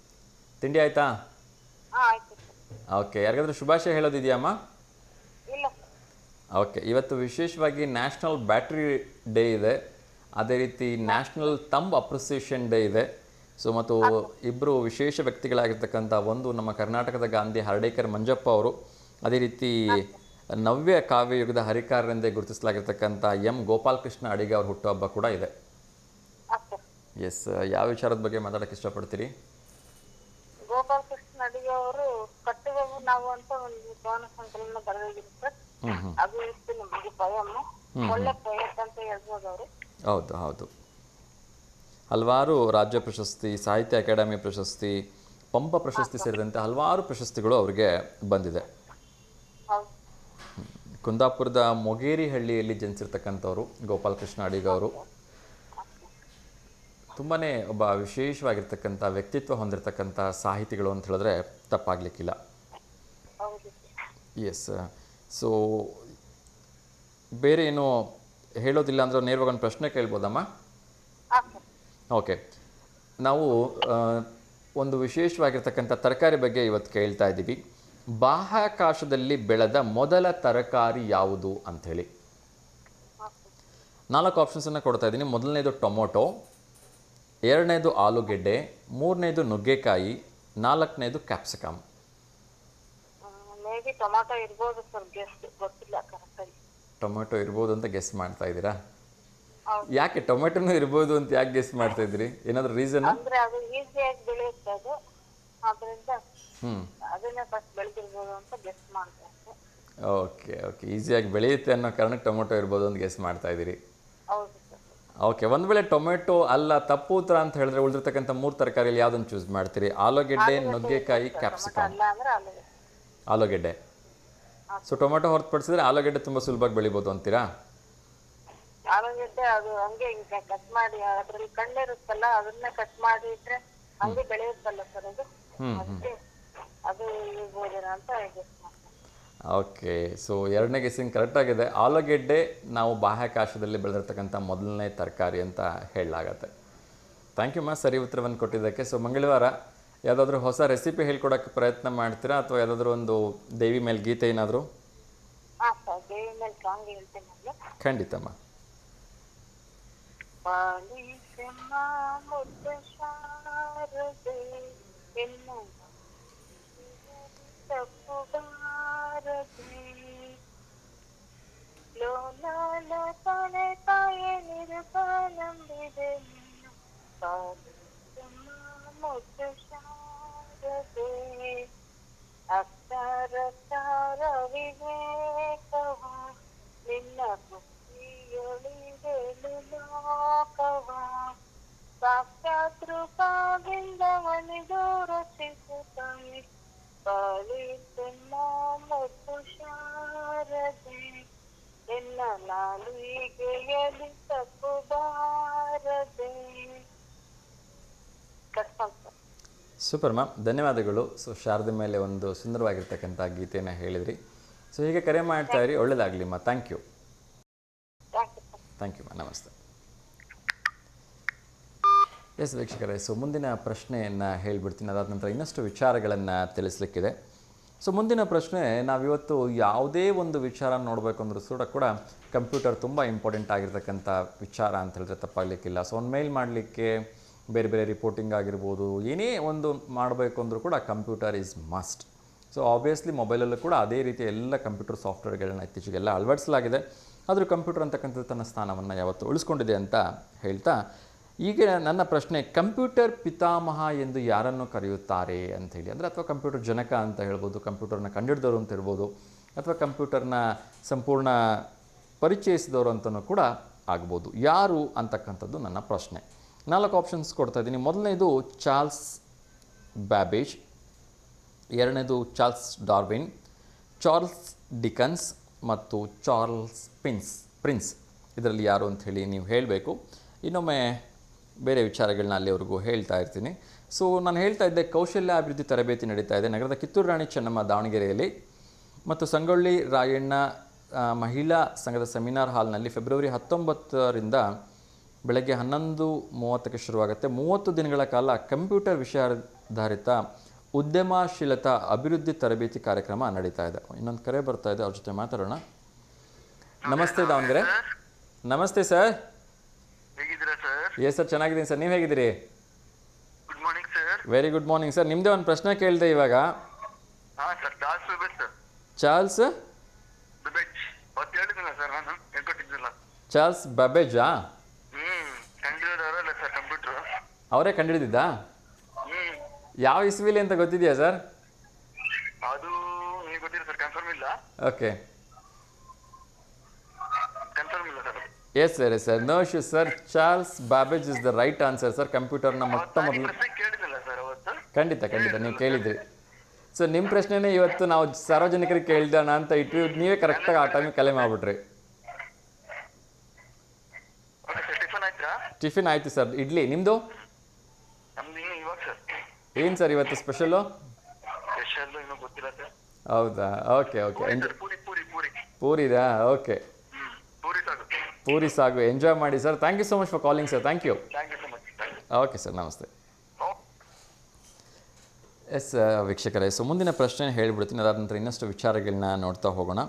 ತಿಂಡಿ ಆಯಿತಾ? ಆಯ್ತು ಸರ್. ಓಕೆ, ಯಾರಿಗಾದ್ರೂ ಶುಭಾಶಯ ಹೇಳೋದಿದೆಯಮ್ಮ? ಇಲ್ಲ ಸರ್. ಓಕೆ, ಇವತ್ತು ವಿಶೇಷವಾಗಿ ನ್ಯಾಷನಲ್ ಬ್ಯಾಟ್ರಿ ಡೇ ಇದೆ, ಅದೇ ರೀತಿ ನ್ಯಾಷನಲ್ ಥಂಬ್ ಅಪ್ರಿಸಿಯೇಷನ್ ಡೇ ಇದೆ. ಸೊ ಮತ್ತು ಇಬ್ಬರು ವಿಶೇಷ ವ್ಯಕ್ತಿಗಳಾಗಿರ್ತಕ್ಕಂಥ, ಒಂದು ನಮ್ಮ ಕರ್ನಾಟಕದ ಗಾಂಧಿ ಹರ್ಡೇಕರ್ ಮಂಜಪ್ಪ ಅವರು, ಅದೇ ರೀತಿ ನವ್ಯ ಕಾವ್ಯಯುಗದ ಹರಿಕಾರರೆಂದೇ ಗುರುತಿಸಲಾಗಿರ್ತಕ್ಕಂಥ ಎಂ ಗೋಪಾಲಕೃಷ್ಣ ಅಡಿಗ ಅವ್ರ ಹುಟ್ಟುಹಬ್ಬ ಕೂಡ ಇದೆ. ಎಸ್, ಯಾವ ವಿಚಾರದ ಬಗ್ಗೆ ಮಾತಾಡೋಕ್ಕೆ ಇಷ್ಟಪಡ್ತೀರಿ? ಗೋಪಾಲಕೃಷ್ಣ ಅಡಿಗೆ ಅವರು ಕಟ್ಟುವೆವು ನಾವು ಅಂತ ಒಂದು ಕವನ ಸಂಕಲನ ಬರೆದಿದ್ರು ಸರ್. ಅದು ಇತ್ತು ನಮಗೆ ಪಯಮ್, ಒಳ್ಳೆ ಪೊಯೆಟ್ ಅಂತ ಹೇಳ್ಬೋದು ಅವರು. ಹೌದು ಹೌದು, ಹಲವಾರು ರಾಜ್ಯ ಪ್ರಶಸ್ತಿ, ಸಾಹಿತ್ಯ ಅಕಾಡೆಮಿ ಪ್ರಶಸ್ತಿ, ಪಂಪ ಪ್ರಶಸ್ತಿ ಸೇರಿದಂತೆ ಹಲವಾರು ಪ್ರಶಸ್ತಿಗಳು ಅವರಿಗೆ ಬಂದಿದೆ. ಕುಂದಾಪುರದ ಮೊಗೇರಿ ಹಳ್ಳಿಯಲ್ಲಿ ಜನಿಸಿರ್ತಕ್ಕಂಥವ್ರು ಗೋಪಾಲಕೃಷ್ಣ ಅಡಿಗ ಅವರು. ತುಂಬಾ ಒಬ್ಬ ವಿಶೇಷವಾಗಿರ್ತಕ್ಕಂಥ ವ್ಯಕ್ತಿತ್ವ ಹೊಂದಿರತಕ್ಕಂಥ ಸಾಹಿತಿಗಳು ಅಂತ ಹೇಳಿದ್ರೆ ತಪ್ಪಾಗಲಿಕ್ಕಿಲ್ಲ. ಎಸ್, ಸೊ ಬೇರೆ ಏನು ಹೇಳೋದಿಲ್ಲ ಅಂದರೆ ನೇರವಾಗಿ ಒಂದು ಪ್ರಶ್ನೆ ಕೇಳ್ಬೋದಮ್ಮ? ಓಕೆ, ನಾವು ಒಂದು ವಿಶೇಷವಾಗಿರ್ತಕ್ಕಂಥ ತರಕಾರಿ ಬಗ್ಗೆ ಇವತ್ತು ಕೇಳ್ತಾ ಇದ್ದೀವಿ. ಬಾಹ್ಯಾಕಾಶದಲ್ಲಿ ಬೆಳೆದ ಮೊದಲ ತರಕಾರಿ ಯಾವುದು ಅಂಥೇಳಿ 4 ಆಪ್ಷನ್ಸನ್ನು ಕೊಡ್ತಾ ಇದ್ದೀನಿ. ಮೊದಲನೇದು ಟೊಮೊಟೊ, ಎರಡನೇದು ಆಲೂಗೆಡ್ಡೆ, ಮೂರನೇದು ನುಗ್ಗೆಕಾಯಿ, ನಾಲ್ಕನೇದು ಕ್ಯಾಪ್ಸಿಕಮ್. ಟೊಮೊಟೊ ಇರ್ಬೋದು ಸರ್, ಗೊತ್ತಿಲ್ಲ ಕರೆಕ್ಟಾಗಿ. ಟೊಮೆಟೊ ಇರ್ಬೋದು ಅಂತ ಗೆಸ್ ಮಾಡ್ತಾ ಇದ್ದೀರಾ? ಯಾಕೆ ಟೊಮೆಟೊನೂ ಇರ್ಬೋದು ಅಂತ ಯಾಕೆ ಗೆಸ್ ಮಾಡ್ತಾ ಇದ್ದೀರಿ? ಏನಾದರೂ ರೀಸನ್? ಅಂದ್ರೆ ಅದು ಈಸಿಯಾಗಿ ಬೆಳೆಯುತ್ತೆ, ಅದು ಅದರಿಂದ ಅದನ್ನೇ ಫಸ್ಟ್ ಬೆಳೆದಿರ್ಬೋದು ಅಂತ ಗೆಸ್ ಮಾಡ್ತಾ ಇದ್ದೆ. ಓಕೆ ಓಕೆ, ಈಸಿಯಾಗಿ ಬೆಳೆಯುತ್ತೆ ಅನ್ನೋ ಕಾರಣಕ್ಕೆ ಟೊಮೆಟೊ ಇರ್ಬೋದು ಅಂತ ಗೆಸ್ ಮಾಡ್ತಾ ಇದ್ದೀರಿ. ಹೌದು ಸರ್. ಓಕೆ, ಒಂದು ವೇಳೆ ಟೊಮೆಟೊ ಅಲ್ಲ, ತಪ್ಪು ಉತ್ತರ ಅಂತ ಹೇಳಿದ್ರೆ ಉಳಿದಿರ್ತಕ್ಕಂಥ 3 ತರಕಾರಿಯಲ್ಲಿ ಯಾವುದನ್ನು ಚೂಸ್ ಮಾಡ್ತೀರಿ? ಆಲೂಗೆಡ್ಡೆ, ನುಗ್ಗೆಕಾಯಿ, ಕ್ಯಾಪ್ಸಿಕಮ್? ಆಲೂಗೆಡ್ಡೆ. ಸೊ ಟೊಮೆಟೊ ಹೊರತುಪಡಿಸಿದ್ರೆ ಆಲೂಗೆಡ್ಡೆ ತುಂಬ ಸುಲಭವಾಗಿ ಬೆಳಿಬೋದು ಅಂತೀರಾ? ಆಲೂಗೆಡ್ಡೆ ಅದು ಹಂಗೆ ಕಟ್ ಮಾಡಿ ಅದ್ರಲ್ಲಿ ಕಣ್ಣಿರುತ್ತಲ್ಲ ಅದನ್ನೇ ಕಟ್ ಮಾಡಿ ಇಟ್ರೆ ಹಂಗೆ ಬೆಳೆಯುತ್ತಲ್ಲ ಸರ್ ಅದು, ಅದಕ್ಕೆ ಅದು ಇರ್ಬೋದೇನೋ ಅಂತ guess ಮಾಡ್ತೀನಿ. ಓಕೆ, ಸೊ ಎರಡನೇ ಗೆಸ್ಸಿಂಗ್ ಕರೆಕ್ಟಾಗಿದೆ. ಆಲೂಗೆಡ್ಡೆ ನಾವು ಬಾಹ್ಯಾಕಾಶದಲ್ಲಿ ಬೆಳೆದಿರ್ತಕ್ಕಂಥ ಮೊದಲನೇ ತರಕಾರಿ ಅಂತ ಹೇಳಲಾಗತ್ತೆ. ಥ್ಯಾಂಕ್ ಯು ಮಾ, ಸರಿ ಉತ್ತರವನ್ನು ಕೊಟ್ಟಿದ್ದಕ್ಕೆ. ಸೊ ಮಂಗಳವಾರ ಯಾವುದಾದ್ರೂ ಹೊಸ ರೆಸಿಪಿ ಹೇಳ್ಕೊಡೋಕ್ಕೆ ಪ್ರಯತ್ನ ಮಾಡ್ತೀರಾ ಅಥವಾ ಯಾವುದಾದ್ರೂ ಒಂದು ದೇವಿ ಮೇಲೆ ಗೀತೆ ಏನಾದರೂ? ಹಾ ಸರ್, ದೇವಿ ಮೇಲೆ ಸಾಂಗ್ ಹೇಳ್ತೇನೆ ನಾನು. ಖಂಡಿತಮ್ಮ. ಪಾಲಿಸಮ್ಮ ಮುದ್ದು ಶಾರದೆ ಎನ್ನ ತಪ್ಪು ಬಾರದೆ, ಲೋಲಾಲ ತಲೆ ತಾಯನಿರುಪಾಲಂಬಿದೆ ನಿನ್ನ. ಪಾಲಿಸಮ್ಮ ಮುದ್ದು ಶಾರದೆ, ಅಕ್ಷರ ವಿವೇಕವ ನಿನ್ನ ಬುದ್ಧಿಯೊಳಿದೆಳು ಲೋಕವ, ಸಾಕ್ಷಾತ್ ರೂಪವಿಂದವನಿದು ರಚಿಸುತ್ತಾನೆ. ಪಾಲಿಸಮ್ಮ ಮುದ್ದು ಶಾರದೆ ಎನ್ನ ನಾಲಿಗೆಯಲ್ಲಿ ತಪ್ಪು ಬಾರದೆ. ಸೂಪರ್ ಮ್ಯಾಮ್, ಧನ್ಯವಾದಗಳು. ಸೊ ಶಾರದೆ ಮೇಲೆ ಒಂದು ಸುಂದರವಾಗಿರ್ತಕ್ಕಂಥ ಗೀತೆಯನ್ನು ಹೇಳಿದ್ರಿ. ಸೊ ಹೀಗೆ ಕರೆ ಮಾಡ್ತಾ ಇರಿ, ಒಳ್ಳೆಯದಾಗಲಿ ಮಾ. Thank you. ಥ್ಯಾಂಕ್ ಯು ಮಾ, ನಮಸ್ತೆ. ಎಸ್ ವೀಕ್ಷಕರೇ, ಸೊ ಮುಂದಿನ ಪ್ರಶ್ನೆಯನ್ನು ಹೇಳಿಬಿಡ್ತೀನಿ. ಅದಾದ ನಂತರ ಇನ್ನಷ್ಟು ವಿಚಾರಗಳನ್ನು ತಿಳಿಸ್ಲಿಕ್ಕಿದೆ. ಸೊ ಮುಂದಿನ ಪ್ರಶ್ನೆ, ನಾವಿವತ್ತು ಯಾವುದೇ ಒಂದು ವಿಚಾರ ನೋಡಬೇಕು ಅಂದರೂ ಕೂಡ ಕಂಪ್ಯೂಟರ್ ತುಂಬ ಇಂಪಾರ್ಟೆಂಟ್ ಆಗಿರ್ತಕ್ಕಂಥ ವಿಚಾರ ಅಂತ ಹೇಳಿದ್ರೆ ತಪ್ಪಾಗಲಿಕ್ಕಿಲ್ಲ. ಸೊ ಒಂದು ಮೇಲ್ ಮಾಡಲಿಕ್ಕೆ, ಬೇರೆ ಬೇರೆ ರಿಪೋರ್ಟಿಂಗ್ ಆಗಿರ್ಬೋದು, ಏನೇ ಒಂದು ಮಾಡಬೇಕು ಅಂದರೂ ಕೂಡ computer is must. So obviously ಮೊಬೈಲಲ್ಲೂ ಕೂಡ ಅದೇ ರೀತಿ ಎಲ್ಲ ಕಂಪ್ಯೂಟರ್ ಸಾಫ್ಟ್ವೇರ್ಗಳನ್ನ ಇತ್ತೀಚೆಗೆಲ್ಲ ಅಳವಡಿಸಲಾಗಿದೆ. ಆದರೂ ಕಂಪ್ಯೂಟರ್ ಅಂತಕ್ಕಂಥದ್ದು ತನ್ನ ಸ್ಥಾನವನ್ನು ಯಾವತ್ತು ಉಳಿಸ್ಕೊಂಡಿದೆ ಅಂತ ಹೇಳ್ತಾ, ಈಗ ನನ್ನ ಪ್ರಶ್ನೆ, ಕಂಪ್ಯೂಟರ್ ಪಿತಾಮಹ ಎಂದು ಯಾರನ್ನು ಕರೆಯುತ್ತಾರೆ ಅಂಥೇಳಿ. ಅಂದರೆ ಅಥವಾ ಕಂಪ್ಯೂಟರ್ ಜನಕ ಅಂತ ಹೇಳ್ಬೋದು, ಕಂಪ್ಯೂಟರ್ನ ಕಂಡುಹಿಡಿದವರು ಅಂತ ಹೇಳ್ಬೋದು, ಅಥವಾ ಕಂಪ್ಯೂಟರ್ನ ಸಂಪೂರ್ಣ ಪರಿಚಯಿಸಿದವರು ಅಂತಲೂ ಕೂಡ ಆಗ್ಬೋದು. ಯಾರು ಅಂತಕ್ಕಂಥದ್ದು ನನ್ನ ಪ್ರಶ್ನೆ. 4 ಆಪ್ಷನ್ಸ್ ಕೊಡ್ತಾ ಇದ್ದೀನಿ. ಮೊದಲನೇದು ಚಾರ್ಲ್ಸ್ ಬ್ಯಾಬೇಜ್, ಎರಡನೇದು ಚಾರ್ಲ್ಸ್ ಡಾರ್ವಿನ್, ಚಾರ್ಲ್ಸ್ ಡಿಕನ್ಸ್ ಮತ್ತು ಚಾರ್ಲ್ಸ್ ಪ್ರಿನ್ಸ್. ಇದರಲ್ಲಿ ಯಾರು ಅಂಥೇಳಿ ನೀವು ಹೇಳಬೇಕು. ಇನ್ನೊಮ್ಮೆ ಬೇರೆ ವಿಚಾರಗಳನ್ನ ಅಲ್ಲಿವರೆಗೂ ಹೇಳ್ತಾ ಇರ್ತೀನಿ. ಸೊ ನಾನು ಹೇಳ್ತಾ ಇದ್ದೆ, ಕೌಶಲ್ಯ ಅಭಿವೃದ್ಧಿ ತರಬೇತಿ ನಡೀತಾ ಇದೆ ನಗರದ ಕಿತ್ತೂರು ರಾಣಿ ಚೆನ್ನಮ್ಮ ದಾವಣಗೆರೆಯಲ್ಲಿ ಮತ್ತು ಸಂಗೊಳ್ಳಿ ರಾಯಣ್ಣ ಮಹಿಳಾ ಸಂಘದ ಸೆಮಿನಾರ್ ಹಾಲ್ನಲ್ಲಿ ಫೆಬ್ರವರಿ 19ರಿಂದ ಬೆಳಗ್ಗೆ 11:30ಕ್ಕೆ ಶುರುವಾಗುತ್ತೆ. 30 ದಿನಗಳ ಕಾಲ ಕಂಪ್ಯೂಟರ್ ವಿಷಯಾಧಾರಿತ ಉದ್ಯಮಶೀಲತಾ ಅಭಿವೃದ್ಧಿ ತರಬೇತಿ ಕಾರ್ಯಕ್ರಮ ನಡೀತಾ ಇದೆ. ಇನ್ನೊಂದು ಕರೆ ಬರ್ತಾ ಇದೆ, ಅವ್ರ ಜೊತೆ ಮಾತಾಡೋಣ. ನಮಸ್ತೆ ದಾವಣಗೆರೆ. ನಮಸ್ತೆ ಸರ್. ಹೇಗಿದ್ದೀರಾ ಸರ್? ಎಸ್ ಸರ್, ಚೆನ್ನಾಗಿದ್ದೀನಿ ಸರ್. ನೀವು ಹೇಗಿದ್ದೀರಿ? Good morning sir. Very good morning sir. ನಿಮ್ಮದೇ ಒಂದು ಪ್ರಶ್ನೆ ಕೇಳಿದೆ ಇವಾಗ. ಹಾ sir, Charles Babbage sir. Charles Babbage ಅವತ್ತು ಹೇಳಿದ್ನಲ್ಲ ಸರ್, ನಾನು ಹೇಳ್ಕೊಟ್ಟಿದ್ದಿಲ್ಲ. ಚಾರ್ಲ್ಸ್ ಬ್ಯಾಬೇಜಾ? ಕಂಡಿರೋರಲ್ಲ ಸರ್ ಕಂಪ್ಯೂಟರ್. ಅವರೇ ಕಂಡುಹಿಡಿದಿದ್ದಾ? ಯಾವ ಇಸ್ವಿಲಿ ಅಂತ ಗೊತ್ತಿದೆಯಾ ಸರ್? ಅದು ನಿಮಗೆ ಗೊತ್ತಿಲ್ಲ ಸರ್, ಕನ್ಫರ್ಮ್ ಇಲ್ಲ. ಓಕೆ, ಕನ್ಫರ್ಮ್ ಇಲ್ಲ sir. Yes sir, yes sir, no issue sir. Charles Babbage is the right answer sir. ಕಂಪ್ಯೂಟರ್ನ ಮೊಟ್ಟ ಮೊದಲು ಕೇಳಿದಿಲ್ಲ ಸರ್ ಅವತ್ತು. ಖಂಡಿತ ನೀವು ಕೇಳಿದ್ರಿ. ಸೊ ನಿಮ್ಮ ಪ್ರಶ್ನೆನೇ ಇವತ್ತು ನಾವು ಸಾರ್ವಜನಿಕರಿಗೆ ಕೇಳಿದಾನ ಅಂತ ಇಟ್ಟು ನೀವೇ ಕರೆಕ್ಟಾಗಿ ಆ ಟೈಮಿಗೆ ಕಲೆ ಮಾಡಿಬಿಟ್ರಿ. ಟಿಫಿನ್ ಆಯಿತು ಸರ್. ಇಡ್ಲಿ. ನಿಮ್ಮದು? ನಮ್ದು ಇವಾಗ ಸರ್. ಏನು ಸರ್ ಇವತ್ತು ಸ್ಪೆಷಲ್ಲು? ಸ್ಪೆಷಲ್ ಇನ್ನೂ ಗೊತ್ತಿಲ್ಲ ಸರ್. ಹೌದಾ? ಓಕೆ ಪೂರಿ ಪೂರಿ ಪೂರಿ ಪೂರಿದಾ? ಓಕೆ, ಪೂರಿ ಸಾಕು. ಪೂರಿ ಸಾಗು. ಎಂಜಾಯ್ ಮಾಡಿ sir. Thank you so much for calling sir. Thank you. Thank you so much. Okay sir, ನಮಸ್ತೆ. ಎಸ್ ವೀಕ್ಷಕರೇ, ಸೊ ಮುಂದಿನ ಪ್ರಶ್ನೆ ಹೇಳಿಬಿಡ್ತೀನಿ. ಅದಾದ ನಂತರ ಇನ್ನಷ್ಟು ವಿಚಾರಗಳನ್ನ ನೋಡ್ತಾ ಹೋಗೋಣ.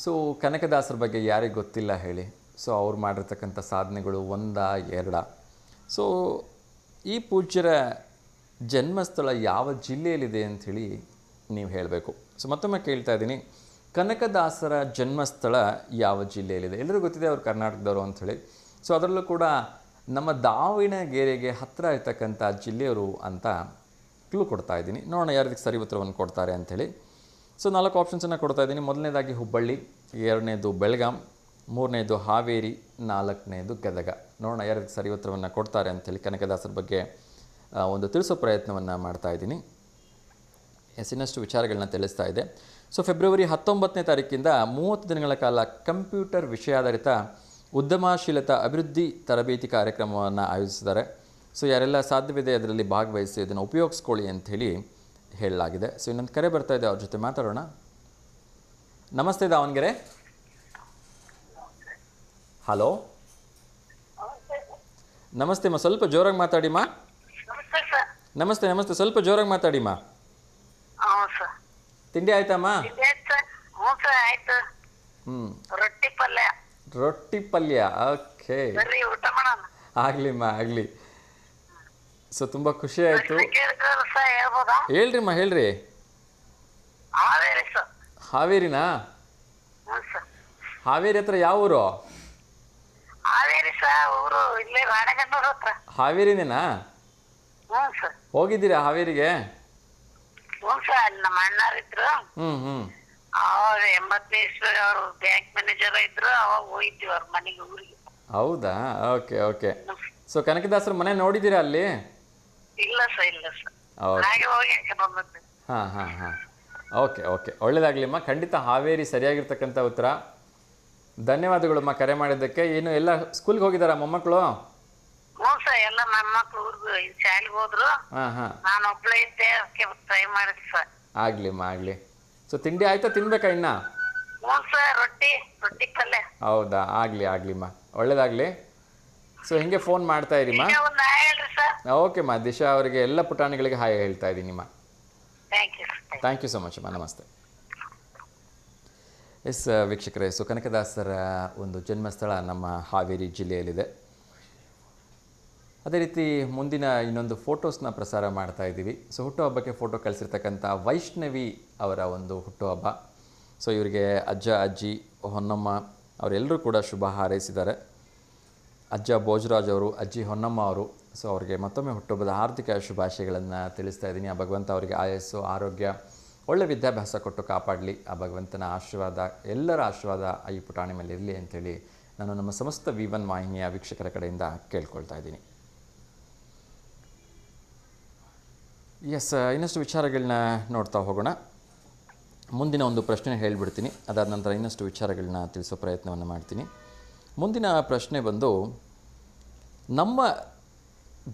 ಸೊ ಕನಕದಾಸರ ಬಗ್ಗೆ ಯಾರಿಗೆ ಗೊತ್ತಿಲ್ಲ ಹೇಳಿ? ಸೊ ಅವ್ರು ಮಾಡಿರ್ತಕ್ಕಂಥ ಸಾಧನೆಗಳು ಒಂದಾ ಎರಡಾ? ಸೊ ಈ ಪೂಜ್ಯರ ಜನ್ಮಸ್ಥಳ ಯಾವ ಜಿಲ್ಲೆಯಲ್ಲಿದೆ ಅಂಥೇಳಿ ನೀವು ಹೇಳಬೇಕು. ಸೊ ಮತ್ತೊಮ್ಮೆ ಕೇಳ್ತಾ ಇದ್ದೀನಿ, ಕನಕದಾಸರ ಜನ್ಮಸ್ಥಳ ಯಾವ ಜಿಲ್ಲೆಯಲ್ಲಿದೆ? ಎಲ್ಲರಿಗೂ ಗೊತ್ತಿದೆ ಅವ್ರು ಕರ್ನಾಟಕದವರು ಅಂಥೇಳಿ. ಸೊ ಅದರಲ್ಲೂ ಕೂಡ ನಮ್ಮ ದಾವಣಗೆರೆಗೆ ಹತ್ತಿರ ಇರ್ತಕ್ಕಂಥ ಜಿಲ್ಲೆಯವರು ಅಂತ ಕ್ಲೂ ಕೊಡ್ತಾ ಇದ್ದೀನಿ. ನೋಡೋಣ ಯಾರಿಗೆ ಸರಿ ಉತ್ತರವನ್ನು ಕೊಡ್ತಾರೆ ಅಂಥೇಳಿ. ಸೊ 4 ಆಪ್ಷನ್ಸನ್ನು ಕೊಡ್ತಾ ಇದ್ದೀನಿ. ಮೊದಲನೇದಾಗಿ ಹುಬ್ಬಳ್ಳಿ, ಎರಡನೇದು ಬೆಳಗಾಂ, ಮೂರನೇದು ಹಾವೇರಿ, ನಾಲ್ಕನೇದು ಗದಗ. ನೋಡೋಣ ಯಾರಿಗೆ ಸರಿ ಉತ್ತರವನ್ನು ಕೊಡ್ತಾರೆ ಅಂಥೇಳಿ ಕನಕದಾಸರ ಬಗ್ಗೆ ಒಂದು ತಿಳಿಸೋ ಪ್ರಯತ್ನವನ್ನು ಮಾಡ್ತಾ ಇದ್ದೀನಿ. ಇನ್ನಷ್ಟು ವಿಚಾರಗಳನ್ನ ತಿಳಿಸ್ತಾ ಇದೆ. ಸೊ ಫೆಬ್ರವರಿ 19ನೇ ತಾರೀಕಿಂದ 30 ದಿನಗಳ ಕಾಲ ಕಂಪ್ಯೂಟರ್ ವಿಷಯಾಧಾರಿತ ಉದ್ಯಮಶೀಲತಾ ಅಭಿವೃದ್ಧಿ ತರಬೇತಿ ಕಾರ್ಯಕ್ರಮವನ್ನು ಆಯೋಜಿಸಿದ್ದಾರೆ. ಸೊ ಯಾರೆಲ್ಲ ಸಾಧ್ಯವಿದೆ ಅದರಲ್ಲಿ ಭಾಗವಹಿಸಿ ಇದನ್ನು ಉಪಯೋಗಿಸ್ಕೊಳ್ಳಿ ಅಂಥೇಳಿ ಹೇಳಲಾಗಿದೆ. ಸೊ ಇನ್ನೊಂದು ಕರೆ ಬರ್ತಾ ಇದೆ, ಅವ್ರ ಜೊತೆ ಮಾತಾಡೋಣ. ನಮಸ್ತೆ ದಾವಣಗೆರೆ. ಹಲೋ, ನಮಸ್ತೆ ಮಾ, ಸ್ವಲ್ಪ ಜೋರಾಗಿ ಮಾತಾಡಿಮ್ಮ. ನಮಸ್ತೆ ಸರ್. ನಮಸ್ತೆ ನಮಸ್ತೆ, ಸ್ವಲ್ಪ ಜೋರಾಗಿ ಮಾತಾಡಿಮ್ಮ. ಹ್ಞೂ ಸರ್. ತಿಂಡಿ ಆಯ್ತಮ್ಮ? ಆಯ್ತು ಸರ್. ಹ್ಞೂ ಸರ್ ಆಯ್ತು. ರೊಟ್ಟಿ ಪಲ್ಯ. ರೊಟ್ಟಿ ಪಲ್ಯ, ಓಕೆ. ಬರ್ರಿ ಊಟ ಮಾಡೋಣ. ಆಗ್ಲಿಮ್ಮ ಆಗಲಿ. ಸೊ ತುಂಬ ಖುಷಿ ಆಯಿತು. ಸರ್ ಹೇಳ್ಬೋದಾ? ಹೇಳ್ರಿಮ್ಮ ಹೇಳ್ರಿ. ಹಾವೇರಿ ಸರ್. ಹಾವೇರಿನಾ? ಹ್ಞೂ ಸರ್. ಹಾವೇರಿ ಹತ್ರ ಯಾವ ಊರು? ಹಾವೇರಿ ಸರ್ ಊರು ಇಲ್ಲೇ ರಾಣೆಗನ್ನೂರ್ ಹತ್ರ. ಹಾವೇರಿನೇನಾ? ಹ್ಞೂ ಸರ್. ಹೋಗಿದ್ದೀರಾ ಹಾವೇರಿಗೆ? ಹ್ಞೂ ಸರ್, ಅಲ್ಲಿ ನಮ್ಮ ಅಣ್ಣಾರಿದ್ರು. ಹ್ಞೂ ಅವಾಗ 80ನೇ ಇಸ್ವಿಗೆ ಅವರು ಬ್ಯಾಂಕ್ ಮ್ಯಾನೇಜರ್ ಇದ್ರು. ಅವಾಗ ಹೋಗಿದ್ವಿ ಅವ್ರ ಮನೆಗೆ, ಊರಿಗೆ. ಹೌದಾ, ಓಕೆ ಓಕೆ. ಸೊ ಕನಕದಾಸರ ಮನೆ ನೋಡಿದ್ದೀರಾ ಅಲ್ಲಿ? ಇಲ್ಲ ಸರ್, ಇಲ್ಲ ಸರ್. ಓಕೆ. ಹಾಗೆ ಹೋಗಿ ಯಾಕೆ ಬಂದದ್ದು. ಹಾಂ ಓಕೆ ಓಕೆ, ಒಳ್ಳೇದಾಗಲಿಮ್ಮ. ಖಂಡಿತ ಹಾವೇರಿ ಸರಿಯಾಗಿರ್ತಕ್ಕಂಥ ಉತ್ತರ. ಧನ್ಯವಾದಗಳಮ್ಮ ಕರೆ ಮಾಡಿದ್ದಕ್ಕೆ. ಏನು ಎಲ್ಲ ಸ್ಕೂಲ್ಗೆ ಹೋಗಿದ್ದಾರಾ ಮೊಮ್ಮಕ್ಕಳು? ಹ್ಞೂ ಸರ್, ಎಲ್ಲ ನನ್ನ ಮಕ್ಳು ಊರಿಗೆ ಶಾಲೆಗೆ ಹೋದ್ರು. ಹಾಂ ನಾನು ಒಬ್ಳೆ ಇದ್ದೆ, ಅದಕ್ಕೆ ಟ್ರೈ ಮಾಡಿದ್ ಸರ್. ಆಗಲಿಮ್ಮ ಆಗಲಿ. ಸೊ ತಿಂಡಿ ಆಯ್ತಾ, ತಿನ್ಬೇಕಾ ಇನ್ನ? ಹ್ಞೂ ಸರ್, ರೊಟ್ಟಿ ಪಲ್ಯ. ಹೌದಾ, ಆಗಲಿಮ್ಮ, ಒಳ್ಳೇದಾಗಲಿ. ಸೊ ಹಿಂಗೆ ಫೋನ್ ಮಾಡ್ತಾ ಇರಿಮ್ಮ. ಒಂದು ಹೇಳ್ರಿ ಸರ್. ಓಕೆಮ್ಮ, ದಿಶಾ ಅವರಿಗೆ ಎಲ್ಲ ಪುಟಾಣಿಗಳಿಗೆ ಹಾಯ್ ಹೇಳ್ತಾ ಇದ್ದೀನಿಮ್ಮ. ಥ್ಯಾಂಕ್ ಯು ಸೊ ಮಚ್ ಅಮ್ಮ, ನಮಸ್ತೆ. ಎಸ್ ವೀಕ್ಷಕರೇ, ಸೊ ಕನಕದಾಸರ ಒಂದು ಜನ್ಮಸ್ಥಳ ನಮ್ಮ ಹಾವೇರಿ ಜಿಲ್ಲೆಯಲ್ಲಿದೆ. ಅದೇ ರೀತಿ ಮುಂದಿನ ಇನ್ನೊಂದು ಫೋಟೋಸ್ನ ಪ್ರಸಾರ ಮಾಡ್ತಾ ಇದ್ದೀವಿ. ಸೊ ಹುಟ್ಟುಹಬ್ಬಕ್ಕೆ ಫೋಟೋ ಕಳಿಸಿರ್ತಕ್ಕಂಥ ವೈಷ್ಣವಿ ಅವರ ಒಂದು ಹುಟ್ಟುಹಬ್ಬ. ಸೊ ಇವರಿಗೆ ಅಜ್ಜ ಅಜ್ಜಿ ಹೊನ್ನಮ್ಮ ಅವರೆಲ್ಲರೂ ಕೂಡ ಶುಭ ಹಾರೈಸಿದ್ದಾರೆ. ಅಜ್ಜ ಭೋಜರಾಜ್ ಅವರು, ಅಜ್ಜಿ ಹೊನ್ನಮ್ಮ ಅವರು. ಸೊ ಅವರಿಗೆ ಮತ್ತೊಮ್ಮೆ ಹುಟ್ಟುಹಬ್ಬದ ಹಾರ್ದಿಕ ಶುಭಾಶಯಗಳನ್ನು ತಿಳಿಸ್ತಾ ಇದ್ದೀನಿ. ಆ ಭಗವಂತ ಅವರಿಗೆ ಆಯಸ್ಸು, ಆರೋಗ್ಯ, ಒಳ್ಳೆ ವಿದ್ಯಾಭ್ಯಾಸ ಕೊಟ್ಟು ಕಾಪಾಡಲಿ. ಆ ಭಗವಂತನ ಆಶೀರ್ವಾದ, ಎಲ್ಲರ ಆಶೀರ್ವಾದ ಈ ಪುಟಾಣಿ ಮೇಲೆ ಇರಲಿ ಅಂಥೇಳಿ ನಾನು ನಮ್ಮ ಸಮಸ್ತ V1 ವಾಹಿನಿಯ ವೀಕ್ಷಕರ ಕಡೆಯಿಂದ ಕೇಳ್ಕೊಳ್ತಾ ಇದ್ದೀನಿ. ಎಸ್, ಇನ್ನಷ್ಟು ವಿಚಾರಗಳನ್ನ ನೋಡ್ತಾ ಹೋಗೋಣ. ಮುಂದಿನ ಒಂದು ಪ್ರಶ್ನೆ ಹೇಳಿಬಿಡ್ತೀನಿ, ಅದಾದ ನಂತರ ಇನ್ನಷ್ಟು ವಿಚಾರಗಳನ್ನ ತಿಳಿಸೋ ಪ್ರಯತ್ನವನ್ನು ಮಾಡ್ತೀನಿ. ಮುಂದಿನ ಪ್ರಶ್ನೆ ಬಂದು, ನಮ್ಮ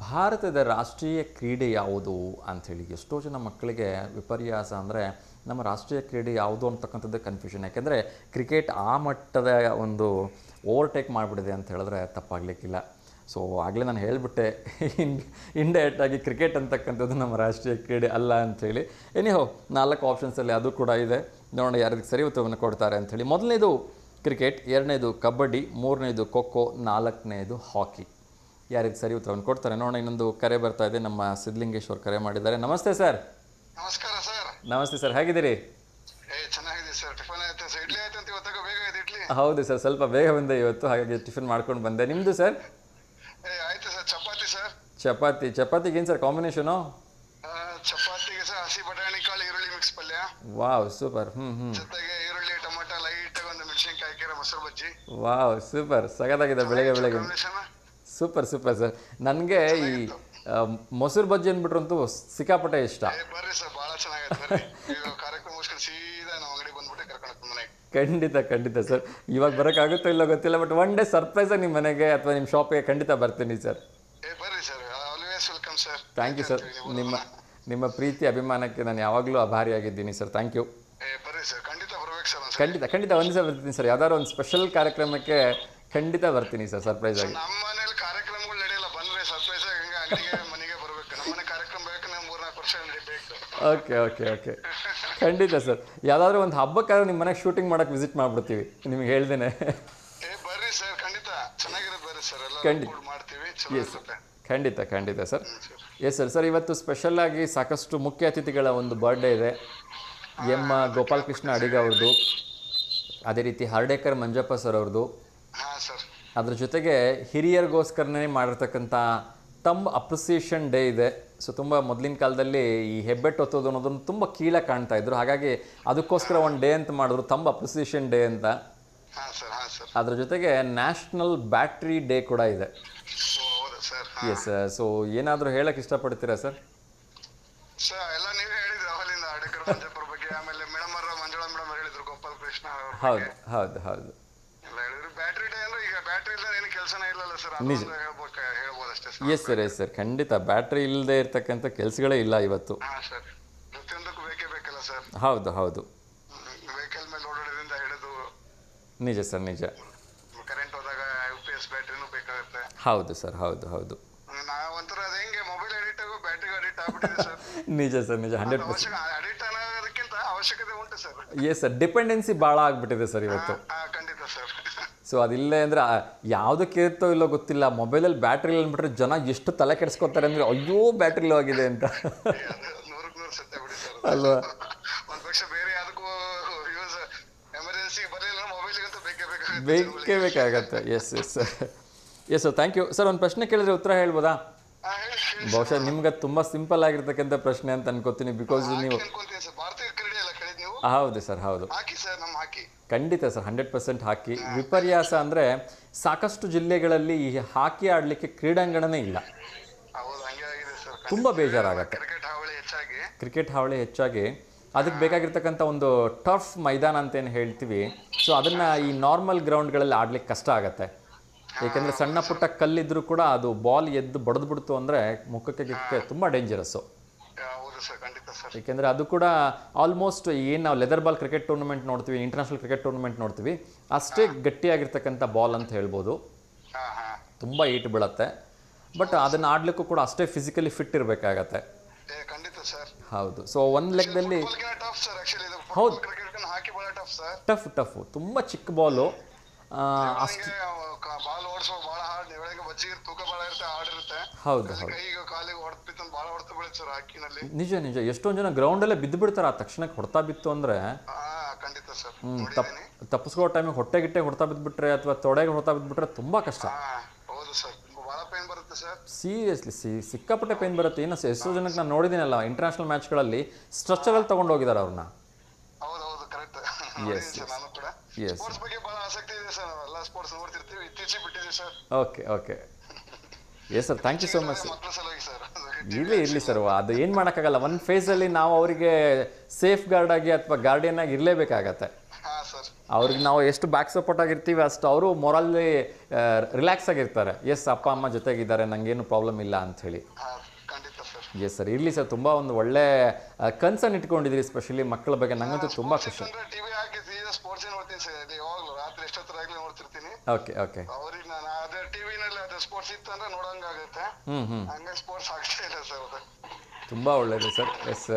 ಭಾರತದ ರಾಷ್ಟ್ರೀಯ ಕ್ರೀಡೆ ಯಾವುದು ಅಂಥೇಳಿ. ಎಷ್ಟೋ ಜನ ಮಕ್ಕಳಿಗೆ ವಿಪರ್ಯಾಸ ಅಂದರೆ ನಮ್ಮ ರಾಷ್ಟ್ರೀಯ ಕ್ರೀಡೆ ಯಾವುದು ಅಂತಕ್ಕಂಥದ್ದು ಕನ್ಫ್ಯೂಷನ್. ಯಾಕೆಂದರೆ ಕ್ರಿಕೆಟ್ ಆ ಮಟ್ಟದ ಒಂದು ಓವರ್ಟೇಕ್ ಮಾಡಿಬಿಡಿದೆ ಅಂತ ಹೇಳಿದ್ರೆ ತಪ್ಪಾಗಲಿಕ್ಕಿಲ್ಲ. ಸೊ ಆಗಲೇ ನಾನು ಹೇಳಿಬಿಟ್ಟೆ ಇಂಡೈರೆಕ್ಟಾಗಿ ಕ್ರಿಕೆಟ್ ಅಂತಕ್ಕಂಥದ್ದು ನಮ್ಮ ರಾಷ್ಟ್ರೀಯ ಕ್ರೀಡೆ ಅಲ್ಲ ಅಂಥೇಳಿ. ಎನಿಹೋ 4 ಆಪ್ಷನ್ಸಲ್ಲಿ ಅದು ಕೂಡ ಇದೆ. ನೋಡೋಣ ಯಾರಿಗೆ ಸರಿ ಉತ್ತರವನ್ನು ಕೊಡ್ತಾರೆ ಅಂಥೇಳಿ. ಮೊದಲನೇದು ಕ್ರಿಕೆಟ್, ಎರಡನೇದು ಕಬಡ್ಡಿ, ಮೂರನೇದು ಖೋಖೋ, 4ನೇದು ಹಾಕಿ. ಯಾರಿಗೆ ಸರಿ ಉತ್ತರವನ್ನು ಕೊಡ್ತಾರೆ ನೋಡೋಣ. ಇನ್ನೊಂದು ಕರೆ ಬರ್ತಾ ಇದೆ, ನಮ್ಮ ಸಿದ್ಧಲಿಂಗೇಶ್ವರ್ ಕರೆ ಮಾಡಿದ್ದಾರೆ. ನಮಸ್ತೆ ಸರ್. ನಮಸ್ಕಾರ ಸರ್. ನಮಸ್ತೆ ಸರ್, ಹೇಗಿದ್ದೀರಿ? ಚೆನ್ನಾಗಿದೆ ಸರ್. ಟಿಫನ್ ಆಯ್ತು ಸರ್? ಇಡ್ಲಿ ಆಯ್ತು ಅಂತ ಇವತ್ತಾಗ ಬೇಗ ಆಯ್ತು ಇಡ್ಲಿ? ಹೌದು ಸರ್, ಸ್ವಲ್ಪ ಬೇಗ ಬಂದೆ ಇವತ್ತು, ಹಾಗಾಗಿ ಟಿಫಿನ್ ಮಾಡ್ಕೊಂಡು ಬಂದೆ. ನಿಮ್ಮದು ಸರ್? ಆಯ್ತು ಸರ್. ಚಪಾತಿ ಸರ್. ಚಪಾತಿಗೆ ಏನು ಸರ್ ಕಾಂಬಿನೇಷನು? ಚಪಾತಿಗೆ ಸರ್ ಹಸಿ ಬಟಾಣಿ ಕಾಳು ಈರುಳ್ಳಿ ಮಿಕ್ಸ್ ಪಲ್ಯ. Wow, super. ಜೊತೆಗೆ ಈರುಳ್ಳಿ ಟೊಮೆಟೊ ಲೈಟ್ ಆಗಿ ಒಂದು ಮೆಣಸಿನಕಾಯಿ ಹಾಕಿರೋ ಮೊಸರು ಬಜ್ಜಿ. ವಾವ್, ಸೂಪರ್, ಸಗದಾಗಿದೆ ಬೆಳಗ್ಗೆ. Super sir. ನನಗೆ ಈ ಮೊಸರು ಬಜ್ಜಿ ಅಂದ್ಬಿಟ್ರಂತೂ ಸಿಕ್ಕಾಪಟ್ಟೆ ಇಷ್ಟ. ಬರ್ರಿ ಸರ್, ಭಾಳ ಚೆನ್ನಾಗೈತೆ. ಬರ್ರಿ, ಕಾರ್ಯಕ್ರಮ ಮುಗಿಸ್ಕೊಂಡು ಸೀದಾ ನಮ್ಮ ಅಂಗಡಿ ಬಂದ್ಬಿಟ್ಟು ಕರ್ಕೊಂಡು ಮನೆಗೆ. ಖಂಡಿತ ಸರ್. ಇವಾಗ ಬರೋಕ್ಕಾಗುತ್ತೋ ಇಲ್ಲೋ ಗೊತ್ತಿಲ್ಲ, ಬಟ್ ಒನ್ ಡೇ ಸರ್ಪ್ರೈಸಾಗಿ ನಿಮ್ಮ ಮನೆಗೆ ಅಥವಾ ನಿಮ್ಮ ಶಾಪಿಗೆ ಖಂಡಿತ ಬರ್ತೀನಿ ಸರ್. ಬರ್ರಿ sir, always welcome sir. Thank you sir. ನಿಮ್ಮ ಪ್ರೀತಿ ಅಭಿಮಾನಕ್ಕೆ ನಾನು ಯಾವಾಗಲೂ ಆಭಾರಿಯಾಗಿದ್ದೀನಿ ಸರ್. Thank you. ಬರ್ರಿ ಸರ್, ಖಂಡಿತ ಬರ್ಬೇಕು ಸರ್. ಖಂಡಿತ ಒಂದು ದಿವಸ ಬರ್ತೀನಿ ಸರ್. ಯಾವ್ದಾದ್ರು ಒಂದು ಸ್ಪೆಷಲ್ ಕಾರ್ಯಕ್ರಮಕ್ಕೆ ಖಂಡಿತ ಬರ್ತೀನಿ ಸರ್, ಸರ್ಪ್ರೈಸ್ ಆಗಿ. ನಮ್ಮ ಮನೇಲಿ ಕಾರ್ಯಕ್ರಮಗಳು ನಡೆಯಲ್ಲ, ಬಂದ್ರೆ ಸರ್ಪ್ರೈಸ್ ಆಗಿ ಅಂಗಡಿಗೆ ಮನೆಗೆ ಬರಬೇಕು. ನಮ್ಮ ಮನೆ ಕಾರ್ಯಕ್ರಮ ಬೇಕು, ನಾವು 3-4 ವರ್ಷ ನಡಿಬೇಕು. ಓಕೆ. ಖಂಡಿತ ಸರ್. ಯಾವುದಾದ್ರೂ ಒಂದು ಹಬ್ಬಕ್ಕಾದ್ರೂ ನಿಮ್ಮ ಮನೆಗೆ ಶೂಟಿಂಗ್ ಮಾಡೋಕೆ ವಿಸಿಟ್ ಮಾಡಿಬಿಡ್ತೀವಿ, ನಿಮಗೆ ಹೇಳ್ದೇನೆ. ಬರ್ರಿ ಸರ್, ಖಂಡಿತ ಚೆನ್ನಾಗಿರೋದು. ಬರ್ರಿ ಸರ್, ಎಲ್ಲ ಮಾಡ್ತೀವಿ. ಖಂಡಿತ ಸರ್. Yes sir. ಇವತ್ತು ಸ್ಪೆಷಲ್ಲಾಗಿ ಸಾಕಷ್ಟು ಮುಖ್ಯ ಅತಿಥಿಗಳ ಒಂದು ಬರ್ಡೇ ಇದೆ. ಎಂ ಗೋಪಾಲಕೃಷ್ಣ ಅಡಿಗ ಅವ್ರದ್ದು, ಅದೇ ರೀತಿ ಹರ್ಡೇಕರ್ ಮಂಜಪ್ಪ ಸರ್ ಅವ್ರದ್ದು. ಅದ್ರ ಜೊತೆಗೆ ಹಿರಿಯರಿಗೋಸ್ಕರನೇ ಮಾಡಿರ್ತಕ್ಕಂಥ ತಂಬ್ ಅಪ್ರಿಸಿಯೇಷನ್ ಡೇ ಇದೆ. ಸೊ ತುಂಬ ಮೊದಲಿನ ಕಾಲದಲ್ಲಿ ಈ ಹೆಬ್ಬೆಟ್ಟು ಹೊತ್ತೋದು ಅನ್ನೋದನ್ನು ತುಂಬ ಕೀಳಾಗಿ ಕಾಣ್ತಾ ಇದ್ರು, ಹಾಗಾಗಿ ಅದಕ್ಕೋಸ್ಕರ ಒಂದು ಡೇ ಅಂತ ಮಾಡಿದ್ರು, ತಂಬ್ ಅಪ್ರಿಸಿಯೇಷನ್ ಡೇ ಅಂತ. ಅದ್ರ ಜೊತೆಗೆ ನ್ಯಾಷನಲ್ ಬ್ಯಾಟ್ರಿ ಡೇ ಕೂಡ ಇದೆ. ಎಸ್. ಸೊ ಏನಾದರೂ ಹೇಳಕ್ಕೆ ಇಷ್ಟಪಡ್ತೀರಾ ಸರ್? ಎಲ್ಲ ನೀವೇ ಹೇಳಿದ್ರು ಅವಲಿಂದ, ಹರ್ಡೇಕರ್ ಮಂಜಪ್ಪರ ಬಗ್ಗೆ, ಆಮೇಲೆ ಮಂಜುಳಾ ಮೇಡಮ್ ಹೇಳಿದ್ರು, ಗೋಪಾಲಕೃಷ್ಣ ಹೌದು. ಎಲ್ಲ ಹೇಳಿದ್ರು. ಬ್ಯಾಟ್ರಿ ಡೇ ಅಂದ್ರೆ ಈಗ ಬ್ಯಾಟ್ರಿ ಇಲ್ಲದೆ ಏನು ಕೆಲಸನೇ ಇಲ್ಲಲ್ಲ ಸರ್, ಹೇಳ್ಬೋದಷ್ಟೇ ಸರ್. ಎಸ್ ಸರ್ ಖಂಡಿತ ಬ್ಯಾಟ್ರಿ ಇಲ್ಲದೆ ಇರ್ತಕ್ಕಂಥ ಕೆಲಸಗಳೇ ಇಲ್ಲ ಇವತ್ತು. ಹಾ ಸರ್, ಪ್ರತಿಯೊಂದಕ್ಕೂ ಬೇಕಲ್ಲ ಸರ್. ಹೌದು ಹೌದು, ವೆಹಿಕಲ್ ಮೇಲೆ ಓಡಾಡೋದ್ರಿಂದ ಹಿಡಿದು ನಿಜ ಸರ್ ನಿಜ. ಕರೆಂಟ್ ಹೋದಾಗ UPS ಬ್ಯಾಟ್ರಿನೂ ಬೇಕಾಗುತ್ತೆ. ಹೌದು ಸರ್, ಹೌದು ಹೌದು, ನಾವಂತರ ಅದು ಹೆಂಗೆ ಮೊಬೈಲ್ ಅಡಿಕ್ಟ್ ಆಗೋ ಬ್ಯಾಟ್ರಿಗೆ ಅಡಿಕ್ಟ್ ಆಗ್ಬಿಟ್ಟಿದೆ ಸರ್. ನಿಜ ಸರ್ ನಿಜ, 100%. ಅಡಿಕ್ಟ್ ಅನ್ನೋದಕ್ಕಿಂತ ಅವಶ್ಯಕತೆ ಉಂಟು ಸರ್. ಎಸ್ ಸರ್, ಡಿಪೆಂಡೆನ್ಸಿ ಭಾಳ ಆಗ್ಬಿಟ್ಟಿದೆ ಸರ್ ಇವತ್ತು. ಖಂಡಿತ ಸರ್. ಸೊ ಅದಿಲ್ಲೇ ಅಂದರೆ ಯಾವುದಕ್ಕೆ ಇರುತ್ತೋ ಇಲ್ಲೋ ಗೊತ್ತಿಲ್ಲ, ಮೊಬೈಲಲ್ಲಿ ಬ್ಯಾಟ್ರಿ ಇಲ್ಲ ಅಂದ್ಬಿಟ್ರೆ ಜನ ಎಷ್ಟು ತಲೆ ಕೆಡಿಸ್ಕೊತಾರೆ ಅಂದರೆ ಅಯ್ಯೋ ಬ್ಯಾಟ್ರಿ ಲೋ ಆಗಿದೆ ಅಂತ. 100% ಸತ್ಯ ಬಿಡಿ ಸರ್ ಅಲ್ವಾ? ಒಂದು ಪಕ್ಷ ಬೇರೆ ಯಾವುದಕ್ಕೂ ಯೂಸ್ ಎಮರ್ಜೆನ್ಸಿ ಬರಲಿಲ್ಲ, ಮೊಬೈಲಿಗಂತೂ ಬೇಕೇ ಬೇಕಾಗತ್ತೆ. Yes thank you sir. ಒಂದು ಪ್ರಶ್ನೆ ಕೇಳಿದ್ರೆ ಉತ್ತರ ಹೇಳ್ಬೋದಾ? ಬಹುಶಃ ನಿಮ್ಗೆ ತುಂಬ ಸಿಂಪಲ್ ಆಗಿರ್ತಕ್ಕಂಥ ಪ್ರಶ್ನೆ ಅಂತ ಅನ್ಕೋತೀನಿ, ಬಿಕಾಸ್ ನೀವು ಭಾರತೀಯ ಕ್ರೀಡೆ ಎಲ್ಲ ಕೇಳಿದ್ ನೀವು? ಹೌದು ಸರ್, ಹೌದು. ಹಾಕಿ ಸರ್, ನಮ್ಮ ಹಾಕಿ ಖಂಡಿತ ಸರ್, 100% ಹಾಕಿ. ವಿಪರ್ಯಾಸ ಅಂದರೆ ಸಾಕಷ್ಟು ಜಿಲ್ಲೆಗಳಲ್ಲಿ ಈ ಹಾಕಿ ಆಡಲಿಕ್ಕೆ ಕ್ರೀಡಾಂಗಣನೇ ಇಲ್ಲ. ಹೌದು, ಹಂಗೆ ಆಗಿದೆ ಸರ್. ತುಂಬ ಬೇಜಾರಾಗತ್ತೆ. ಕ್ರಿಕೆಟ್ ಹಾವಳಿ ಹೆಚ್ಚಾಗಿ ಅದಕ್ಕೆ ಬೇಕಾಗಿರ್ತಕ್ಕಂಥ ಒಂದು ಟಫ್ ಮೈದಾನ ಅಂತೇನು ಹೇಳ್ತೀವಿ, ಸೊ ಅದನ್ನು ಈ ನಾರ್ಮಲ್ ಗ್ರೌಂಡ್ಗಳಲ್ಲಿ ಆಡ್ಲಿಕ್ಕೆ ಕಷ್ಟ ಆಗುತ್ತೆ. ಏಕೆಂದರೆ ಸಣ್ಣ ಪುಟ್ಟ ಕಲ್ಲಿದ್ದರೂ ಕೂಡ ಅದು ಬಾಲ್ ಎದ್ದು ಬಡಿದ್ಬಿಡ್ತು ಅಂದರೆ ಮುಖಕ್ಕೆ ತುಂಬ ಡೇಂಜರಸ್ಸು. ಏಕೆಂದರೆ ಅದು ಕೂಡ ಆಲ್ಮೋಸ್ಟ್ ಏನು ನಾವು ಲೆದರ್ ಬಾಲ್ ಕ್ರಿಕೆಟ್ ಟೂರ್ನಮೆಂಟ್ ನೋಡ್ತೀವಿ, ಇಂಟರ್ನ್ಯಾಷನಲ್ ಕ್ರಿಕೆಟ್ ಟೂರ್ನಮೆಂಟ್ ನೋಡ್ತೀವಿ, ಅಷ್ಟೇ ಗಟ್ಟಿಯಾಗಿರ್ತಕ್ಕಂಥ ಬಾಲ್ ಅಂತ ಹೇಳ್ಬೋದು. ತುಂಬ ಈಟ್ ಬೀಳುತ್ತೆ, ಬಟ್ ಅದನ್ನು ಆಡಲಿಕ್ಕೂ ಕೂಡ ಅಷ್ಟೇ ಫಿಸಿಕಲಿ ಫಿಟ್ ಇರಬೇಕಾಗತ್ತೆ. ಹೌದು. ಸೊ ಒಂದು ಲೆಕ್ಕದಲ್ಲಿ ಹೌದು, ಟಫ್ ತುಂಬ ಚಿಕ್ಕ ಬಾಲು. ಅಷ್ಟು ಹೌದು ನಿಜ. ಎಷ್ಟೊಂದು ಜನ ಗ್ರೌಂಡಲ್ಲೇ ಬಿದ್ದು ಬಿಡ್ತಾರೆ, ಆ ತಕ್ಷಣಕ್ಕೆ ಹೊಡ್ತಾ ಬಿತ್ತು ಅಂದರೆ. ತಪ್ಪಿಸ್ಕೋ ಟೈಮಿಗೆ ಹೊಟ್ಟೆಗಿಟ್ಟೆ ಹೊಡ್ತಾ ಬಿದ್ದುಬಿಟ್ರೆ ಅಥವಾ ತೊಡೆಗೆ ಹೊಡ್ತಾ ಬಿದ್ದುಬಿಟ್ರೆ ತುಂಬ ಕಷ್ಟ. ಸೀರಿಯಸ್ಲಿ ಸಿಕ್ಕಾಪಟ್ಟೆ ಪೇನ್ ಬರುತ್ತೆ. ಏನು ಎಷ್ಟೋ ಜನಕ್ಕೆ ನಾನು ನೋಡಿದ್ದೀನಲ್ಲ ಇಂಟರ್ನ್ಯಾಷನಲ್ ಮ್ಯಾಚ್ಗಳಲ್ಲಿ ಸ್ಟ್ರೆಚರಲ್ಲಿ ತೊಗೊಂಡು ಹೋಗಿದ್ದಾರೆ ಅವ್ರನ್ನ. Okay yes sir, thank you so much sir. ಇರಲಿ ಸರ್, ಅದು ಏನು ಮಾಡೋಕ್ಕಾಗಲ್ಲ. ಒಂದು ಫೇಸಲ್ಲಿ ನಾವು ಅವರಿಗೆ ಸೇಫ್ ಗಾರ್ಡ್ ಆಗಿ ಅಥವಾ ಗಾರ್ಡಿಯನ್ ಆಗಿ ಇರಲೇಬೇಕಾಗತ್ತೆ. ಅವ್ರಿಗೆ ನಾವು ಎಷ್ಟು ಬ್ಯಾಕ್ ಸಪೋರ್ಟ್ ಆಗಿರ್ತೀವಿ ಅಷ್ಟು ಅವರು ಮೊರಲಿ ರಿಲ್ಯಾಕ್ಸ್ ಆಗಿರ್ತಾರೆ. ಎಸ್, ಅಪ್ಪ ಅಮ್ಮ ಜೊತೆಗಿದ್ದಾರೆ, ನನಗೇನು ಪ್ರಾಬ್ಲಮ್ ಇಲ್ಲ ಅಂಥೇಳಿ. ಎಸ್ ಸರ್, ಇರಲಿ ಸರ್. ತುಂಬ ಒಂದು ಒಳ್ಳೆ ಕನ್ಸರ್ನ್ ಇಟ್ಕೊಂಡಿದ್ದೀರಿ, ಸ್ಪೆಷಲಿ ಮಕ್ಕಳ ಬಗ್ಗೆ. ನನಗಂತೂ ತುಂಬ ಖುಷಿ. ಓಕೆ ತುಂಬ ಒಳ್ಳೆಯದು ಸರ್. ಎಸ್,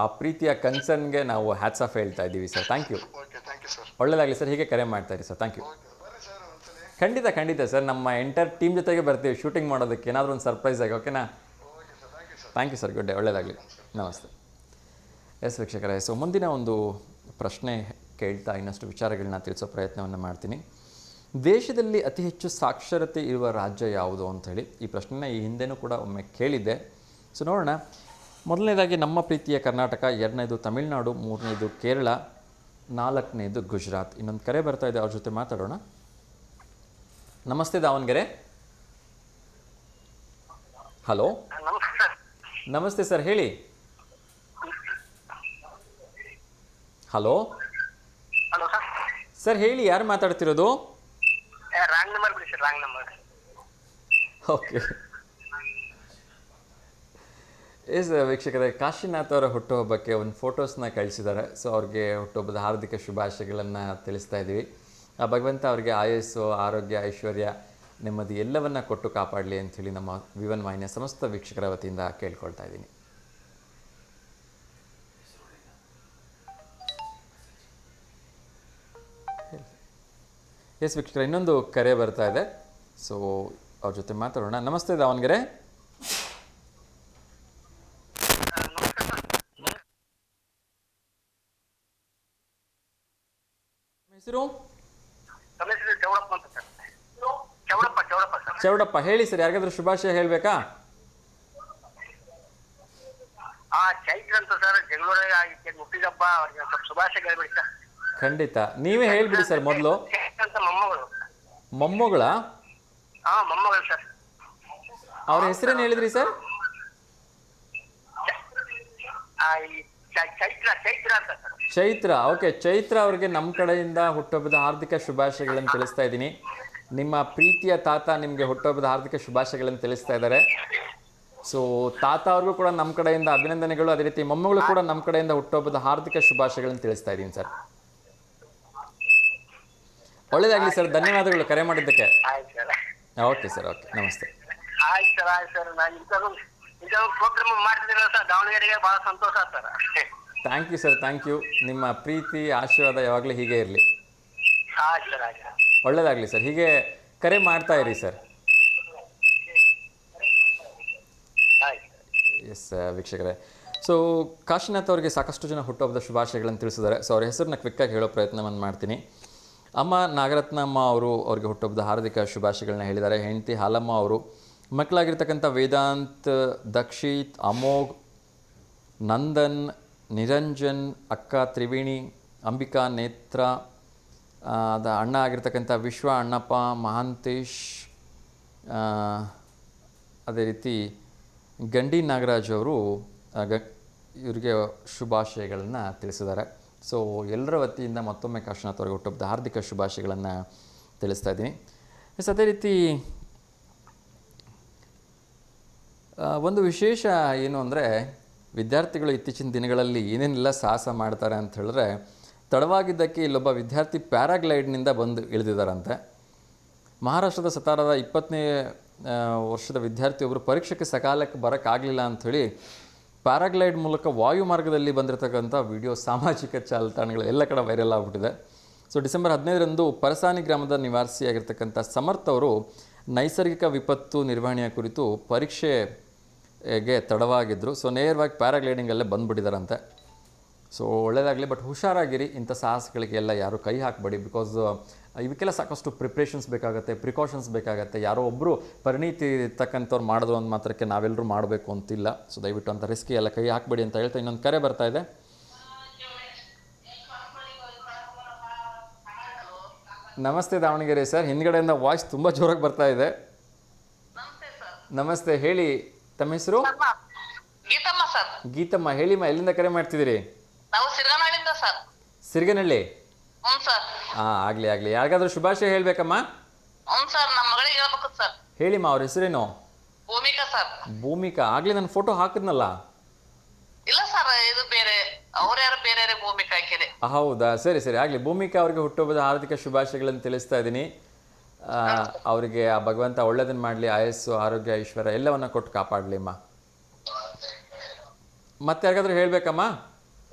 ಆ ಪ್ರೀತಿಯ ಕನ್ಸರ್ನ್ಗೆ ನಾವು ಹ್ಯಾಟ್ಸ್ ಆಫ್ ಹೇಳ್ತಾ ಇದ್ದೀವಿ ಸರ್. Thank you. ಒಳ್ಳೆಯದಾಗಲಿ ಸರ್, ಹೀಗೆ ಕರೆ ಮಾಡ್ತಾ ಇರಿ ಸರ್. Thank you. ಖಂಡಿತ ಸರ್, ನಮ್ಮ ಎಂಟರ್ ಟೀಮ್ ಜೊತೆಗೆ ಬರ್ತೀವಿ ಶೂಟಿಂಗ್ ಮಾಡೋದಕ್ಕೆ, ಏನಾದರೂ ಒಂದು ಸರ್ಪ್ರೈಸ್ ಆಗಿ. ಓಕೆನಾ? Thank you sir, good day. ಒಳ್ಳೆಯದಾಗಲಿ, ನಮಸ್ತೆ. ಎಸ್ ವೀಕ್ಷಕರೇ, ಸೊ ಮುಂದಿನ ಒಂದು ಪ್ರಶ್ನೆ ಕೇಳ್ತಾ ಇನ್ನಷ್ಟು ವಿಚಾರಗಳನ್ನ ತಿಳಿಸೋ ಪ್ರಯತ್ನವನ್ನು ಮಾಡ್ತೀನಿ. ದೇಶದಲ್ಲಿ ಅತಿ ಹೆಚ್ಚು ಸಾಕ್ಷರತೆ ಇರುವ ರಾಜ್ಯ ಯಾವುದು ಅಂಥೇಳಿ ಈ ಪ್ರಶ್ನೆನ ಈ ಹಿಂದೆನೂ ಕೂಡ ಒಮ್ಮೆ ಕೇಳಿದ್ದೆ. ಸೊ ನೋಡೋಣ. ಮೊದಲನೇದಾಗಿ ನಮ್ಮ ಪ್ರೀತಿಯ ಕರ್ನಾಟಕ, ಎರಡನೇದು ತಮಿಳುನಾಡು, ಮೂರನೇದು ಕೇರಳ, ನಾಲ್ಕನೇದು ಗುಜರಾತ್. ಇನ್ನೊಂದು ಕರೆ ಬರ್ತಾ ಇದೆ, ಅವ್ರ ಜೊತೆ ಮಾತಾಡೋಣ. ನಮಸ್ತೆ ದಾವಣಗೆರೆ. ಹಲೋ, ನಮಸ್ತೆ ಸರ್, ಹೇಳಿ. ಹಲೋ ಸರ್, ಹೇಳಿ, ಯಾರು ಮಾತಾಡ್ತಿರೋದು? ಓಕೆ ಎಸ್ ವೀಕ್ಷಕರೇ, ಕಾಶಿನಾಥ್ ಅವರ ಹುಟ್ಟುಹಬ್ಬಕ್ಕೆ ಒಂದು ಫೋಟೋಸ್ನ ಕಳಿಸಿದ್ದಾರೆ. ಸೊ ಅವ್ರಿಗೆ ಹುಟ್ಟುಹಬ್ಬದ ಹಾರ್ದಿಕ ಶುಭಾಶಯಗಳನ್ನು ತಿಳಿಸ್ತಾ ಇದ್ದೀವಿ. ಆ ಭಗವಂತ ಅವರಿಗೆ ಆಯಸ್ಸು, ಆರೋಗ್ಯ, ಐಶ್ವರ್ಯ, ನೆಮ್ಮದಿ ಎಲ್ಲವನ್ನ ಕೊಟ್ಟು ಕಾಪಾಡಲಿ ಅಂಥೇಳಿ ನಮ್ಮ ವಿವನ್ ವಾಹಿನಿಯ ಸಮಸ್ತ ವೀಕ್ಷಕರ ವತಿಯಿಂದ ಕೇಳ್ಕೊಳ್ತಾ ಇದ್ದೀನಿ. ಎಸ್ ವೀಕ್ಷಕರ, ಇನ್ನೊಂದು ಕರೆ ಬರ್ತಾ ಇದೆ. ಸೊ ಅವ್ರ ಜೊತೆ ಮಾತಾಡೋಣ. ನಮಸ್ತೆ ದಾವಣಗೆರೆ. ಹೆಸರು? ಚೌಡಪ್ಪ. ಹೇಳಿ ಸರ್, ಯಾರಿಗಾದ್ರೂ ಶುಭಾಶಯ ಹೇಳಬೇಕಾ? ಖಂಡಿತ, ನೀವೇ ಹೇಳ್ಬಿಡಿ ಸರ್ ಮೊದಲು. ಮೊಮ್ಮಗಳ? ಅವ್ರ ಹೆಸರೇನು ಹೇಳಿದ್ರಿ ಸರ್? ಚೈತ್ರ. ಓಕೆ, ಚೈತ್ರ ಅವ್ರಿಗೆ ನಮ್ಮ ಕಡೆಯಿಂದ ಹುಟ್ಟುಹಬ್ಬದ ಹಾರ್ದಿಕ ಶುಭಾಶಯಗಳನ್ನು ತಿಳಿಸ್ತಾ ಇದ್ದೀನಿ. ನಿಮ್ಮ ಪ್ರೀತಿಯ ತಾತ ನಿಮಗೆ ಹುಟ್ಟುಹಬ್ಬದ ಹಾರ್ದಿಕ ಶುಭಾಶಯಗಳನ್ನು ತಿಳಿಸ್ತಾ ಇದ್ದಾರೆ. ಸೊ ತಾತ ಅವ್ರಿಗೂ ಕೂಡ ನಮ್ಮ ಕಡೆಯಿಂದ ಅಭಿನಂದನೆಗಳು, ಅದೇ ರೀತಿ ಮೊಮ್ಮಗಳು ಕೂಡ ನಮ್ಮ ಕಡೆಯಿಂದ ಹುಟ್ಟುಹಬ್ಬದ ಹಾರ್ದಿಕ ಶುಭಾಶಯಗಳನ್ನು ತಿಳಿಸ್ತಾ ಇದ್ದೀನಿ ಸರ್. ಒಳ್ಳೆಯದಾಗಲಿ ಸರ್, ಧನ್ಯವಾದಗಳು ಕರೆ ಮಾಡಿದ್ದಕ್ಕೆ. ಆಯ್ತು ಸರ್. ಓಕೆ ಸರ್, ಓಕೆ, ನಮಸ್ತೆ. ಆಯ್ತು ಸರ್, ಆಯ್ತು ಸರ್. ನಾನು ಇಂಥದ್ದು ಪ್ರೋಗ್ರಾಮ್ ಮಾಡ್ತಿದ್ದೀರ ಸರ್, ದಾವಣಗೆರೆಗೆ ಭಾಳ ಸಂತೋಷ sir. Thank you sir, thank you. ನಿಮ್ಮ ಪ್ರೀತಿ ಆಶೀರ್ವಾದ ಯಾವಾಗಲೂ ಹೀಗೆ ಇರಲಿ. ಆಯ್ತು ಸರ್, ಆಯ್ತು. ಒಳ್ಳೆಯದಾಗಲಿ ಸರ್, ಹೀಗೆ ಕರೆ ಮಾಡ್ತಾ ಇರಿ ಸರ್. ಎಸ್ ವೀಕ್ಷಕರೇ, ಸೊ ಕಾಶಿನಾಥ್ ಅವರಿಗೆ ಸಾಕಷ್ಟು ಜನ ಹುಟ್ಟುಹಬ್ಬದ ಶುಭಾಶಯಗಳನ್ನು ತಿಳಿಸಿದ್ದಾರೆ. ಸೊ ಅವ್ರ ಹೆಸರನ್ನ ಕ್ವಿಕ್ಕಾಗಿ ಹೇಳೋ ಪ್ರಯತ್ನವನ್ನು ಮಾಡ್ತೀನಿ. ಅಮ್ಮ ನಾಗರತ್ನಮ್ಮ ಅವರು ಅವ್ರಿಗೆ ಹುಟ್ಟುಹಬ್ಬದ ಹಾರ್ದಿಕ ಶುಭಾಶಯಗಳನ್ನ ಹೇಳಿದ್ದಾರೆ. ಹೆಂಡತಿ ಹಾಲಮ್ಮ ಅವರು, ಮಕ್ಕಳಾಗಿರ್ತಕ್ಕಂಥ ವೇದಾಂತ್, ದಕ್ಷಿತ್, ಅಮೋಘ್, ನಂದನ್, ನಿರಂಜನ್, ಅಕ್ಕ ತ್ರಿವೇಣಿ, ಅಂಬಿಕಾ, ನೇತ್ರ, ಅಣ್ಣ ಆಗಿರ್ತಕ್ಕಂಥ ವಿಶ್ವ, ಅಣ್ಣಪ್ಪ, ಮಹಾಂತೇಶ್, ಅದೇ ರೀತಿ ಗಂಡಿ ನಾಗರಾಜ್ ಅವರು ಇವರಿಗೆ ಶುಭಾಶಯಗಳನ್ನು ತಿಳಿಸಿದ್ದಾರೆ. ಸೊ ಎಲ್ಲರ ವತಿಯಿಂದ ಮತ್ತೊಮ್ಮೆ ಕಾಶಿನಾಥ್ ಅವರಿಗೆ ಹುಟ್ಟುಹಬ್ಬದ ಹಾರ್ದಿಕ ಶುಭಾಶಯಗಳನ್ನು ತಿಳಿಸ್ತಾ ಇದ್ದೀನಿ. ಅದೇ ರೀತಿ ಒಂದು ವಿಶೇಷ ಏನು ಅಂದರೆ, ವಿದ್ಯಾರ್ಥಿಗಳು ಇತ್ತೀಚಿನ ದಿನಗಳಲ್ಲಿ ಏನೇನೆಲ್ಲ ಸಾಹಸ ಮಾಡ್ತಾರೆ ಅಂತ ಹೇಳಿದ್ರೆ, ತಡವಾಗಿದ್ದಕ್ಕೆ ಇಲ್ಲೊಬ್ಬ ವಿದ್ಯಾರ್ಥಿ ಪ್ಯಾರಾಗ್ಲೈಡ್ನಿಂದ ಬಂದು ಇಳಿದಿದ್ದಾರಂತೆ. ಮಹಾರಾಷ್ಟ್ರದ ಸತಾರದ 20ನೇ ವರ್ಷದ ವಿದ್ಯಾರ್ಥಿಯೊಬ್ಬರು ಪರೀಕ್ಷೆಗೆ ಸಕಾಲಕ್ಕೆ ಬರೋಕ್ಕಾಗಲಿಲ್ಲ ಅಂಥೇಳಿ ಪ್ಯಾರಾಗ್ಲೈಡ್ ಮೂಲಕ ವಾಯು ಮಾರ್ಗದಲ್ಲಿ ಬಂದಿರತಕ್ಕಂಥ ವಿಡಿಯೋ ಸಾಮಾಜಿಕ ಜಾಲತಾಣಗಳು ಎಲ್ಲ ಕಡೆ ವೈರಲ್ ಆಗಿಬಿಟ್ಟಿದೆ. ಸೊ ಡಿಸೆಂಬರ್ 15ರಂದು ಪರಸಾನಿ ಗ್ರಾಮದ ನಿವಾಸಿಯಾಗಿರ್ತಕ್ಕಂಥ ಸಮರ್ಥ್ ಅವರು ನೈಸರ್ಗಿಕ ವಿಪತ್ತು ನಿರ್ವಹಣೆಯ ಕುರಿತು ಪರೀಕ್ಷೆಗೆ ತಡವಾಗಿದ್ದರು. ಸೊ ನೇರವಾಗಿ ಪ್ಯಾರಾಗ್ಲೈಡಿಂಗಲ್ಲೇ ಬಂದುಬಿಟ್ಟಿದ್ದಾರಂತೆ. ಸೊ ಒಳ್ಳೆಯದಾಗಲಿ, ಬಟ್ ಹುಷಾರಾಗಿರಿ, ಇಂಥ ಸಾಹಸಗಳಿಗೆಲ್ಲ ಯಾರು ಕೈ ಹಾಕಬೇಡಿ. ಬಿಕಾಸ್ ಇವಕ್ಕೆಲ್ಲ ಸಾಕಷ್ಟು ಪ್ರಿಪ್ರೇಷನ್ಸ್ ಬೇಕಾಗುತ್ತೆ, ಪ್ರಿಕಾಷನ್ಸ್ ಬೇಕಾಗುತ್ತೆ. ಯಾರೋ ಒಬ್ಬರು ಪರಿಣಿತಿ ಇರ್ತಕ್ಕಂಥವ್ರು ಮಾಡಿದ್ರು ಅಂದ ಮಾತ್ರಕ್ಕೆ ನಾವೆಲ್ಲರೂ ಮಾಡಬೇಕು ಅಂತಿಲ್ಲ. ಸೊ ದಯವಿಟ್ಟು ಅಂಥ ರಿಸ್ಕಿ ಎಲ್ಲ ಕೈ ಹಾಕಬೇಡಿ ಅಂತ ಹೇಳ್ತಾ ಇನ್ನೊಂದು ಕರೆ ಬರ್ತಾ ಇದೆ. ನಮಸ್ತೆ ದಾವಣಗೆರೆ ಸರ್, ಹಿಂದ್ಗಡೆಯಿಂದ ವಾಯ್ಸ್ ತುಂಬ ಜೋರಾಗಿ ಬರ್ತಾ ಇದೆ. ನಮಸ್ತೆ, ಹೇಳಿ ತಮ್ಮ ಹೆಸರು? ಗೀತಮ್ಮ ಸರ್. ಗೀತಮ್ಮ, ಹೇಳಿಮ್ಮ, ಎಲ್ಲಿಂದ ಕರೆ ಮಾಡ್ತಿದ್ದೀರಿ? ನಾವು ಸಿರ್ಗನಹಳ್ಳಿಯಿಂದ ಸರ್. ಸಿರ್ಗನಹಳ್ಳಿ? ಹ್ಞೂ ಸರ್. ಆಗಲಿ ಆಗಲಿ. ಯಾರಿಗಾದ್ರೂ ಶುಭಾಶಯ ಹೇಳಬೇಕಮ್ಮ? ಹ್ಞೂ ಸರ್, ನಮ್ಮ ಮಗಳಿಗೆ ಹೇಳ್ಬೇಕು ಸರ್. ಹೇಳಿಮ್ಮ, ಅವ್ರ ಹೆಸರೇನು? ಭೂಮಿಕಾ ಸರ್. ಭೂಮಿಕಾ. ಆಗಲಿ ನಾನು ಫೋಟೋ ಹಾಕಿದ್ನಲ್ಲ? ಇಲ್ಲ ಸರ್, ಇದು ಬೇರೆ, ಅವ್ರ್ಯಾರು ಬೇರೆ ಭೂಮಿಕಾ ಹಾಕಿದೆ. ಹೌದಾ, ಸರಿ ಸರಿ, ಆಗಲಿ. ಭೂಮಿಕಾ ಅವರಿಗೆ ಹುಟ್ಟುಹಬ್ಬದ ಹಾರ್ದಿಕ ಶುಭಾಶಯಗಳನ್ನು ತಿಳಿಸ್ತಾ ಇದ್ದೀನಿ. ಅವರಿಗೆ ಆ ಭಗವಂತ ಒಳ್ಳೆಯದನ್ನು ಮಾಡಲಿ, ಆಯಸ್ಸು, ಆರೋಗ್ಯ, ಐಶ್ವರ್ಯ ಎಲ್ಲವನ್ನ ಕೊಟ್ಟು ಕಾಪಾಡಲಿ ಅಮ್ಮ. ಮತ್ತೆ ಯಾರಿಗಾದ್ರೂ ಹೇಳಬೇಕಮ್ಮ?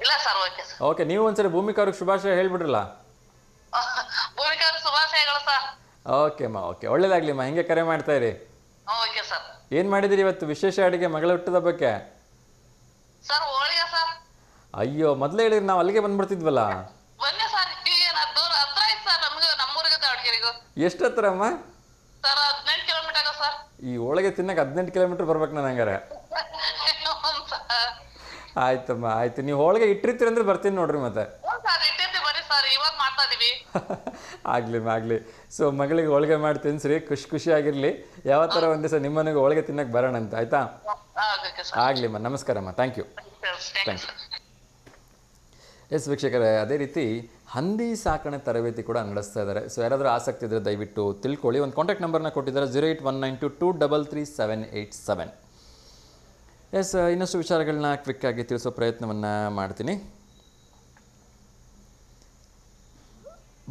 ಇಲ್ಲ ಸರ್, ಓಕೆ ಸರ್. ಓಕೆ, ನೀವು ಒಂದ್ಸರಿ ಭೂಮಿಕಾ ಅವ್ರಿಗೆ ಶುಭಾಶಯ ಹೇಳ್ಬಿಡ್ರಲ್ಲ. ಭೂಮಿಕಾ ಅವ್ರ ಶುಭಾಶಯಗಳು ಸರ್. ಓಕೆ ಅಮ್ಮ, ಓಕೆ, ಒಳ್ಳೇದಾಗ್ಲಿ ಅಮ್ಮ, ಹಿಂಗೆ ಕರೆ ಮಾಡ್ತಾ ಇರಿ. Okay sir. ಏನು ಮಾಡಿದಿರಿ ಇವತ್ತು ವಿಶೇಷ ಅಡುಗೆ ಮಗಳ ಹುಟ್ಟದ ಬಗ್ಗೆ? ಸರ್ ಹೋಳಿಗೆ ಸರ್. ಅಯ್ಯೋ, ಮೊದಲೇ ಹೇಳಿದ್ರೆ ನಾವು ಅಲ್ಲಿಗೆ ಬಂದ್ಬಿಡ್ತಿದ್ವಲ್ಲ. ಬನ್ನಿ ಸರ್, ಈಗ ದೂರ ಹತ್ರ ಐತೆ ಸರ್ ನಮ್ಗೆ, ನಮ್ಮೂರಿಗೆ ದಾವಣಗೆರೆಗೂ. ಎಷ್ಟು ಹತ್ರ ಅಮ್ಮ? Sir 18 kilometre sir. ಈ ಹೋಳಿಗೆ ತಿನ್ನಕ್ಕೆ 18 ಕಿಲೋಮೀಟರ್ ಬರ್ಬೇಕು ನಾನು ಹಂಗಾರೆ. ಆಯ್ತಮ್ಮ, ಆಯ್ತು. ನೀವು ಹೋಳಿಗೆ ಇಟ್ಟಿರ್ತೀರಿ ಅಂದ್ರೆ ಬರ್ತೀನಿ ನೋಡ್ರಿ ಮತ್ತೆ. ಸರ್ ಇಟ್ಟಿರ್ತೀವಿ, ಬರ್ರಿ ಸರ್, ಇವಾಗ ಮಾಡ್ತಾ ಇದೀವಿ. ಆಗ್ಲಿ ಆಗ್ಲಿ. ಸೊ ಮಗಳಿಗೆ ಹೋಳಿಗೆ ಮಾಡಿ ತಿನ್ಸ್ರಿ, ಖುಷಿಯಾಗಿರ್ಲಿ. ಯಾವ ಥರ ಒಂದು ದಿವಸ ನಿಮ್ಮನೆಗೆ ಹೋಳಿಗೆ ತಿನ್ನಕ್ಕೆ ಬರೋಣ ಅಂತ, ಆಯ್ತಾ? ಆಗ್ಲಿಮ್ಮ, ನಮಸ್ಕಾರಮ್ಮ, thank you. Thank you. Yes ವೀಕ್ಷಕರೇ, ಅದೇ ರೀತಿ ಹಂದಿ ಸಾಕಣೆ ತರಬೇತಿ ಕೂಡ ನಡೆಸ್ತಾ ಇದ್ದಾರೆ. ಸೊ ಯಾರಾದರೂ ಆಸಕ್ತಿ ಇದ್ದರೆ ದಯವಿಟ್ಟು ತಿಳ್ಕೊಳ್ಳಿ. ಒಂದು ಕಾಂಟ್ಯಾಕ್ಟ್ ನಂಬರ್ನ ಕೊಟ್ಟಿದ್ದಾರೆ, 08192233787. ಎಸ್, ಇನ್ನಷ್ಟು ವಿಚಾರಗಳನ್ನ ಕ್ವಿಕ್ಕಾಗಿ ತಿಳಿಸೋ ಪ್ರಯತ್ನವನ್ನು ಮಾಡ್ತೀನಿ.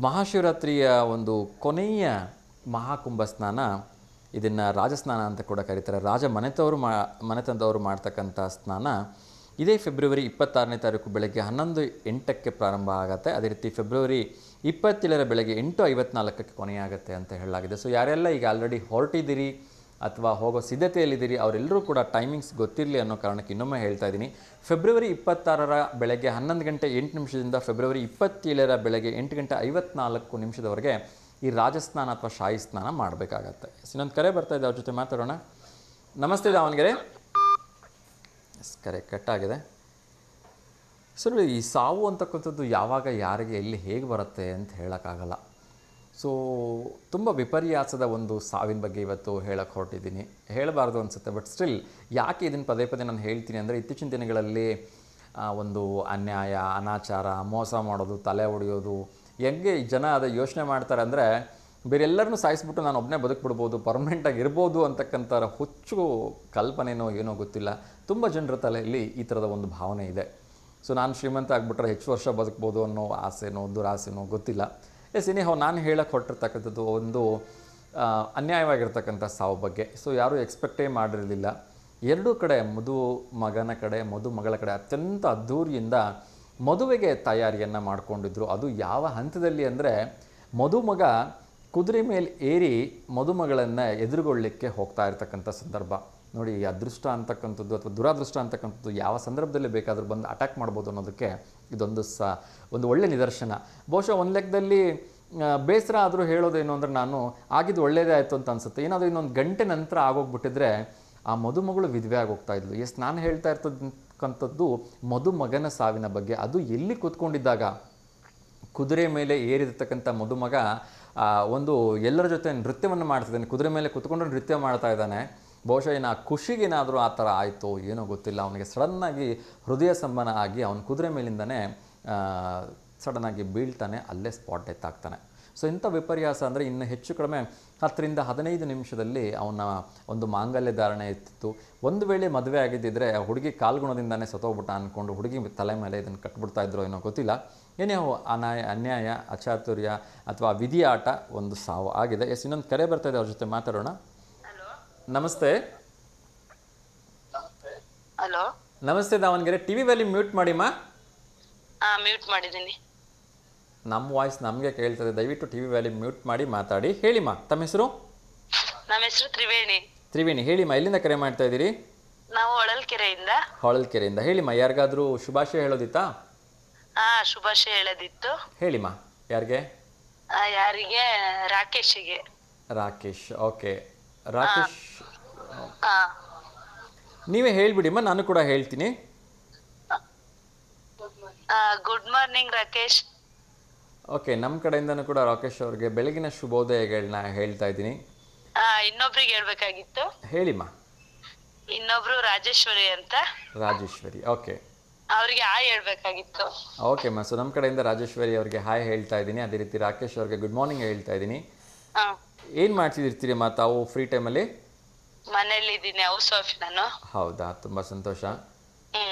ಮಹಾಶಿವರಾತ್ರಿಯ ಒಂದು ಕೊನೆಯ ಮಹಾಕುಂಭ ಸ್ನಾನ, ಇದನ್ನು ರಾಜಸ್ನಾನ ಅಂತ ಕೂಡ ಕರೀತಾರೆ. ಮನೆತನದವರು ಮಾಡ್ತಕ್ಕಂಥ ಸ್ನಾನ ಇದೇ ಫೆಬ್ರವರಿ 26ನೇ ತಾರೀಕು ಬೆಳಗ್ಗೆ 11:08ಕ್ಕೆ ಪ್ರಾರಂಭ ಆಗುತ್ತೆ. ಅದೇ ರೀತಿ ಫೆಬ್ರವರಿ 27ರ ಬೆಳಗ್ಗೆ 8:54ಕ್ಕೆ ಕೊನೆಯಾಗುತ್ತೆ ಅಂತ ಹೇಳಲಾಗಿದೆ. ಸೊ ಯಾರೆಲ್ಲ ಈಗ ಆಲ್ರೆಡಿ ಹೊರಟಿದ್ದೀರಿ ಅಥವಾ ಹೋಗೋ ಸಿದ್ಧತೆಯಲ್ಲಿದ್ದೀರಿ ಅವರೆಲ್ಲರೂ ಕೂಡ ಟೈಮಿಂಗ್ಸ್ ಗೊತ್ತಿರಲಿ ಅನ್ನೋ ಕಾರಣಕ್ಕೆ ಇನ್ನೊಮ್ಮೆ ಹೇಳ್ತಾ ಇದ್ದೀನಿ. ಫೆಬ್ರವರಿ 26ರ ಬೆಳಗ್ಗೆ 11:08 ಫೆಬ್ರವರಿ 27ರ ಬೆಳಗ್ಗೆ 8:54 ಈ ರಾಜಸ್ನಾನ ಅಥವಾ ಶಾಹಿ ಸ್ನಾನ ಮಾಡಬೇಕಾಗತ್ತೆ. ಇನ್ನೊಂದು ಕರೆ ಬರ್ತಾ ಇದೆ, ಅವ್ರ ಜೊತೆ ಮಾತಾಡೋಣ. ನಮಸ್ತೆ ದಾವಣಗೆರೆ. ಎಸ್, ಕರೆ ಕಟ್ಟಾಗಿದೆ. ಸರ್, ಈ ಸಾವು ಅಂತಕ್ಕಂಥದ್ದು ಯಾವಾಗ, ಯಾರಿಗೆ, ಎಲ್ಲಿ, ಹೇಗೆ ಬರುತ್ತೆ ಅಂತ ಹೇಳೋಕ್ಕಾಗಲ್ಲ. ಸೊ ತುಂಬ ವಿಪರ್ಯಾಸದ ಒಂದು ಸಾವಿನ ಬಗ್ಗೆ ಇವತ್ತು ಹೇಳಕ್ಕೆ ಹೊರಟಿದ್ದೀನಿ. ಹೇಳಬಾರ್ದು ಅನಿಸುತ್ತೆ, ಬಟ್ ಸ್ಟಿಲ್ ಯಾಕೆ ಇದನ್ನು ಪದೇ ಪದೇ ನಾನು ಹೇಳ್ತೀನಿ ಅಂದರೆ, ಇತ್ತೀಚಿನ ದಿನಗಳಲ್ಲಿ ಒಂದು ಅನ್ಯಾಯ, ಅನಾಚಾರ, ಮೋಸ ಮಾಡೋದು, ತಲೆ ಹೊಡೆಯೋದು, ಹೆಂಗೆ ಜನ ಅದು ಯೋಚನೆ ಮಾಡ್ತಾರೆ ಅಂದರೆ, ಬೇರೆಲ್ಲರನ್ನೂ ಸಾಯಿಸ್ಬಿಟ್ಟು ನಾನು ಒಬ್ಬನೇ ಬದುಕ್ಬಿಡ್ಬೋದು, ಪರ್ಮನೆಂಟಾಗಿ ಇರ್ಬೋದು ಅಂತಕ್ಕಂಥ ಹುಚ್ಚು ಕಲ್ಪನೆನೋ ಏನೋ ಗೊತ್ತಿಲ್ಲ. ತುಂಬ ಜನರ ತಲೆಯಲ್ಲಿ ಈ ಥರದ ಒಂದು ಭಾವನೆ ಇದೆ. ಸೊ ನಾನು ಶ್ರೀಮಂತ ಆಗಿಬಿಟ್ರೆ ಹೆಚ್ಚು ವರ್ಷ ಬದುಕ್ಬೋದು ಅನ್ನೋ ಆಸೆನೋ ದುರಾಸೆನೋ ಗೊತ್ತಿಲ್ಲ. ಎನಿಹೌ ನಾನು ಹೇಳಕ್ಕೆ ಹೊರಟಿರ್ತಕ್ಕಂಥದ್ದು ಒಂದು ಅನ್ಯಾಯವಾಗಿರ್ತಕ್ಕಂಥ ಸಾವು ಬಗ್ಗೆ. ಸೊ ಯಾರೂ ಎಕ್ಸ್ಪೆಕ್ಟೇ ಮಾಡಿರಲಿಲ್ಲ. ಎರಡೂ ಕಡೆ ಮಗನ ಕಡೆ ಮಗಳ ಕಡೆ ಅತ್ಯಂತ ಅದ್ಧೂರಿಯಿಂದ ಮದುವೆಗೆ ತಯಾರಿಯನ್ನು ಮಾಡಿಕೊಂಡಿದ್ರು. ಅದು ಯಾವ ಹಂತದಲ್ಲಿ ಅಂದರೆ ಮಗ ಕುದುರೆ ಮೇಲೆ ಏರಿ ಮದುಮಗಳನ್ನು ಎದುರುಗೊಳ್ಳಲಿಕ್ಕೆ ಹೋಗ್ತಾ ಇರ್ತಕ್ಕಂಥ ಸಂದರ್ಭ ನೋಡಿ. ಈ ಅದೃಷ್ಟ ಅಂತಕ್ಕಂಥದ್ದು ಅಥವಾ ದುರಾದೃಷ್ಟ ಅಂತಕ್ಕಂಥದ್ದು ಯಾವ ಸಂದರ್ಭದಲ್ಲಿ ಬೇಕಾದರೂ ಬಂದು ಅಟ್ಯಾಕ್ ಮಾಡ್ಬೋದು ಅನ್ನೋದಕ್ಕೆ ಇದೊಂದು ಒಂದು ಒಳ್ಳೆ ನಿದರ್ಶನ. ಬಹುಶಃ ಒಂದು ಲೆಕ್ಕದಲ್ಲಿ ಬೇಸರ ಆದರೂ ಹೇಳೋದೇನು ಅಂದರೆ ನಾನು ಆಗಿದ್ದು ಒಳ್ಳೆಯದೇ ಆಯಿತು ಅಂತ ಅನಿಸುತ್ತೆ. ಏನಾದರೂ ಇನ್ನೊಂದು ಗಂಟೆ ನಂತರ ಆಗೋಗ್ಬಿಟ್ಟಿದ್ರೆ ಆ ಮದುಮಗಳು ವಿಧವೆ ಆಗೋಗ್ತಾಯಿದ್ಲು. ನಾನು ಹೇಳ್ತಾ ಇರ್ತಕ್ಕಂಥದ್ದು ಮಗನ ಸಾವಿನ ಬಗ್ಗೆ. ಅದು ಎಲ್ಲಿ ಕೂತ್ಕೊಂಡಿದ್ದಾಗ ಕುದುರೆ ಮೇಲೆ ಏರಿರ್ತಕ್ಕಂಥ ಮದುಮಗ ಒಂದು ಎಲ್ಲರ ಜೊತೆ ನೃತ್ಯವನ್ನು ಮಾಡ್ತಿದ್ದಾನೆ. ಕುದುರೆ ಮೇಲೆ ಕೂತ್ಕೊಂಡು ನೃತ್ಯ ಮಾಡ್ತಾ ಇದ್ದಾನೆ. ಬಹುಶಃ ಆ ಖುಷಿಗೇನಾದರೂ ಆ ಥರ ಆಯಿತು ಏನೋ ಗೊತ್ತಿಲ್ಲ. ಅವನಿಗೆ ಸಡನ್ನಾಗಿ ಹೃದಯ ಸಂಬಂಧ ಆಗಿ ಅವನ ಕುದುರೆ ಮೇಲಿಂದನೇ ಸಡನ್ನಾಗಿ ಬೀಳ್ತಾನೆ, ಅಲ್ಲೇ ಸ್ಪಾಟ್ ಡೆತ್ ಆಗ್ತಾನೆ. ಸೊ ಇಂಥ ವಿಪರ್ಯಾಸ ಅಂದರೆ ಇನ್ನು ಹೆಚ್ಚು ಕಡಿಮೆ 10 ರಿಂದ 15 ನಿಮಿಷದಲ್ಲಿ ಅವನ ಒಂದು ಮಾಂಗಲ್ಯ ಧಾರಣೆ ಇರ್ತಿತ್ತು. ಒಂದು ವೇಳೆ ಮದುವೆ ಆಗಿದ್ದಿದ್ರೆ ಹುಡುಗಿ ಕಾಲ್ಗುಣದಿಂದನೇ ಸತ್ತೋಗ್ಬಿಟ್ಟ ಅಂದ್ಕೊಂಡು ಹುಡುಗಿ ತಲೆ ಮೇಲೆ ಇದನ್ನು ಕಟ್ಬಿಡ್ತಾ ಇದ್ರು ಏನೋ ಗೊತ್ತಿಲ್ಲ. ಏನೇ ಅನ್ಯಾಯ, ಅಚಾತುರ್ಯ ಅಥವಾ ವಿಧಿ ಆಟ ಒಂದು ಸಾವು ಆಗಿದೆ. ಇನ್ನೊಂದು ಕರೆ ಬರ್ತಾ ಇದೆ, ಅವ್ರ ಜೊತೆ ಮಾತಾಡೋಣ. ನಮಸ್ತೆ. ಹಲೋ ನಮಸ್ತೆ ದಾವಣಗೆರೆ. ಟಿವಿ ವ್ಯಾಲ್ಯೂಮ್ ಮ್ಯೂಟ್ ಮಾಡಿಮ್ಮ. ಮ್ಯೂಟ್ ಮಾಡಿದ್ದೀನಿ. ನಮ್ಮ ವಾಯ್ಸ್ ನಮಗೆ ಕೇಳ್ತದೆ, ದಯವಿಟ್ಟು ಟಿವಿ ವ್ಯಾಲ್ಯೂಮ್ ಮ್ಯೂಟ್ ಮಾಡಿ ಮಾತಾಡಿ. ಹೇಳಿಮ್ಮ, ತಮ್ಮ ಹೆಸರು? ನಮ್ಮ ಹೆಸರು ತ್ರಿವೇಣಿ. ತ್ರಿವೇಣಿ, ಹೇಳಿಮ್ಮ, ಎಲ್ಲಿಂದ ಕರೆ ಮಾಡ್ತಾ ಇದ್ದೀರಿ? ನಾವು ಹೊಳಲ್ಕೆರೆಯಿಂದ. ಹೊಳಲ್ಕೆರೆಯಿಂದ. ಹೇಳಿಮ್ಮ, ಯಾರಿಗಾದ್ರೂ ಶುಭಾಶಯ ಹೇಳೋದಿತ್ತಾ? ಶುಭಾಶಯ ಹೇಳೋದಿತ್ತು. ಹೇಳಿಮ್ಮ, ಯಾರಿಗೆ? ಯಾರಿಗೆ? ರಾಕೇಶಿಗೆ. ರಾಕೇಶ್. ಓಕೆ ರಾಕೇಶ್, ನೀವೇ ಹೇಳ್ಬಿಡಿಮ್ಮ, ನಾನು ಕೂಡ ಹೇಳ್ತೀನಿ. Good morning Rakesh. ಓಕೆ, ನಮ್ಮ ಕಡೆಯಿಂದನೂ ಕೂಡ ರಾಕೇಶ್ ಅವ್ರಿಗೆ ಬೆಳಗಿನ ಶುಭೋದಯಗಳನ್ನ ಹೇಳ್ತಾ ಇದ್ದೀನಿ. ಇನ್ನೊಬ್ರಿಗೆ ಹೇಳ್ಬೇಕಾಗಿತ್ತು. ಹೇಳಿಮ್ಮ. ಇನ್ನೊಬ್ರು ರಾಜೇಶ್ವರಿ ಅಂತ. ರಾಜೇಶ್ವರಿ, ಓಕೆ. ಅವ್ರಿಗೆ ಹಾಯ್ ಹೇಳ್ಬೇಕಾಗಿತ್ತು. ಓಕೆ ಮಾ, ಸೊ ನಮ್ಮ ಕಡೆಯಿಂದ ರಾಜೇಶ್ವರಿ ಅವ್ರಿಗೆ ಹಾಯ್ ಹೇಳ್ತಾ ಇದ್ದೀನಿ. ಅದೇ ರೀತಿ ರಾಕೇಶ್ ಅವ್ರಿಗೆ ಗುಡ್ ಮಾರ್ನಿಂಗ್ ಹೇಳ್ತಾ ಇದ್ದೀನಿ. ಏನು ಮಾಡ್ತಿರ್ತೀರಿ ಮಾ ತಾವು ಫ್ರೀ ಟೈಮಲ್ಲಿ? ಮನೇಲಿ ಇದ್ದೀನಿ, ಹೌಸ್ ವೈಫ್ ನಾನು. ಹೌದಾ, ತುಂಬ ಸಂತೋಷ.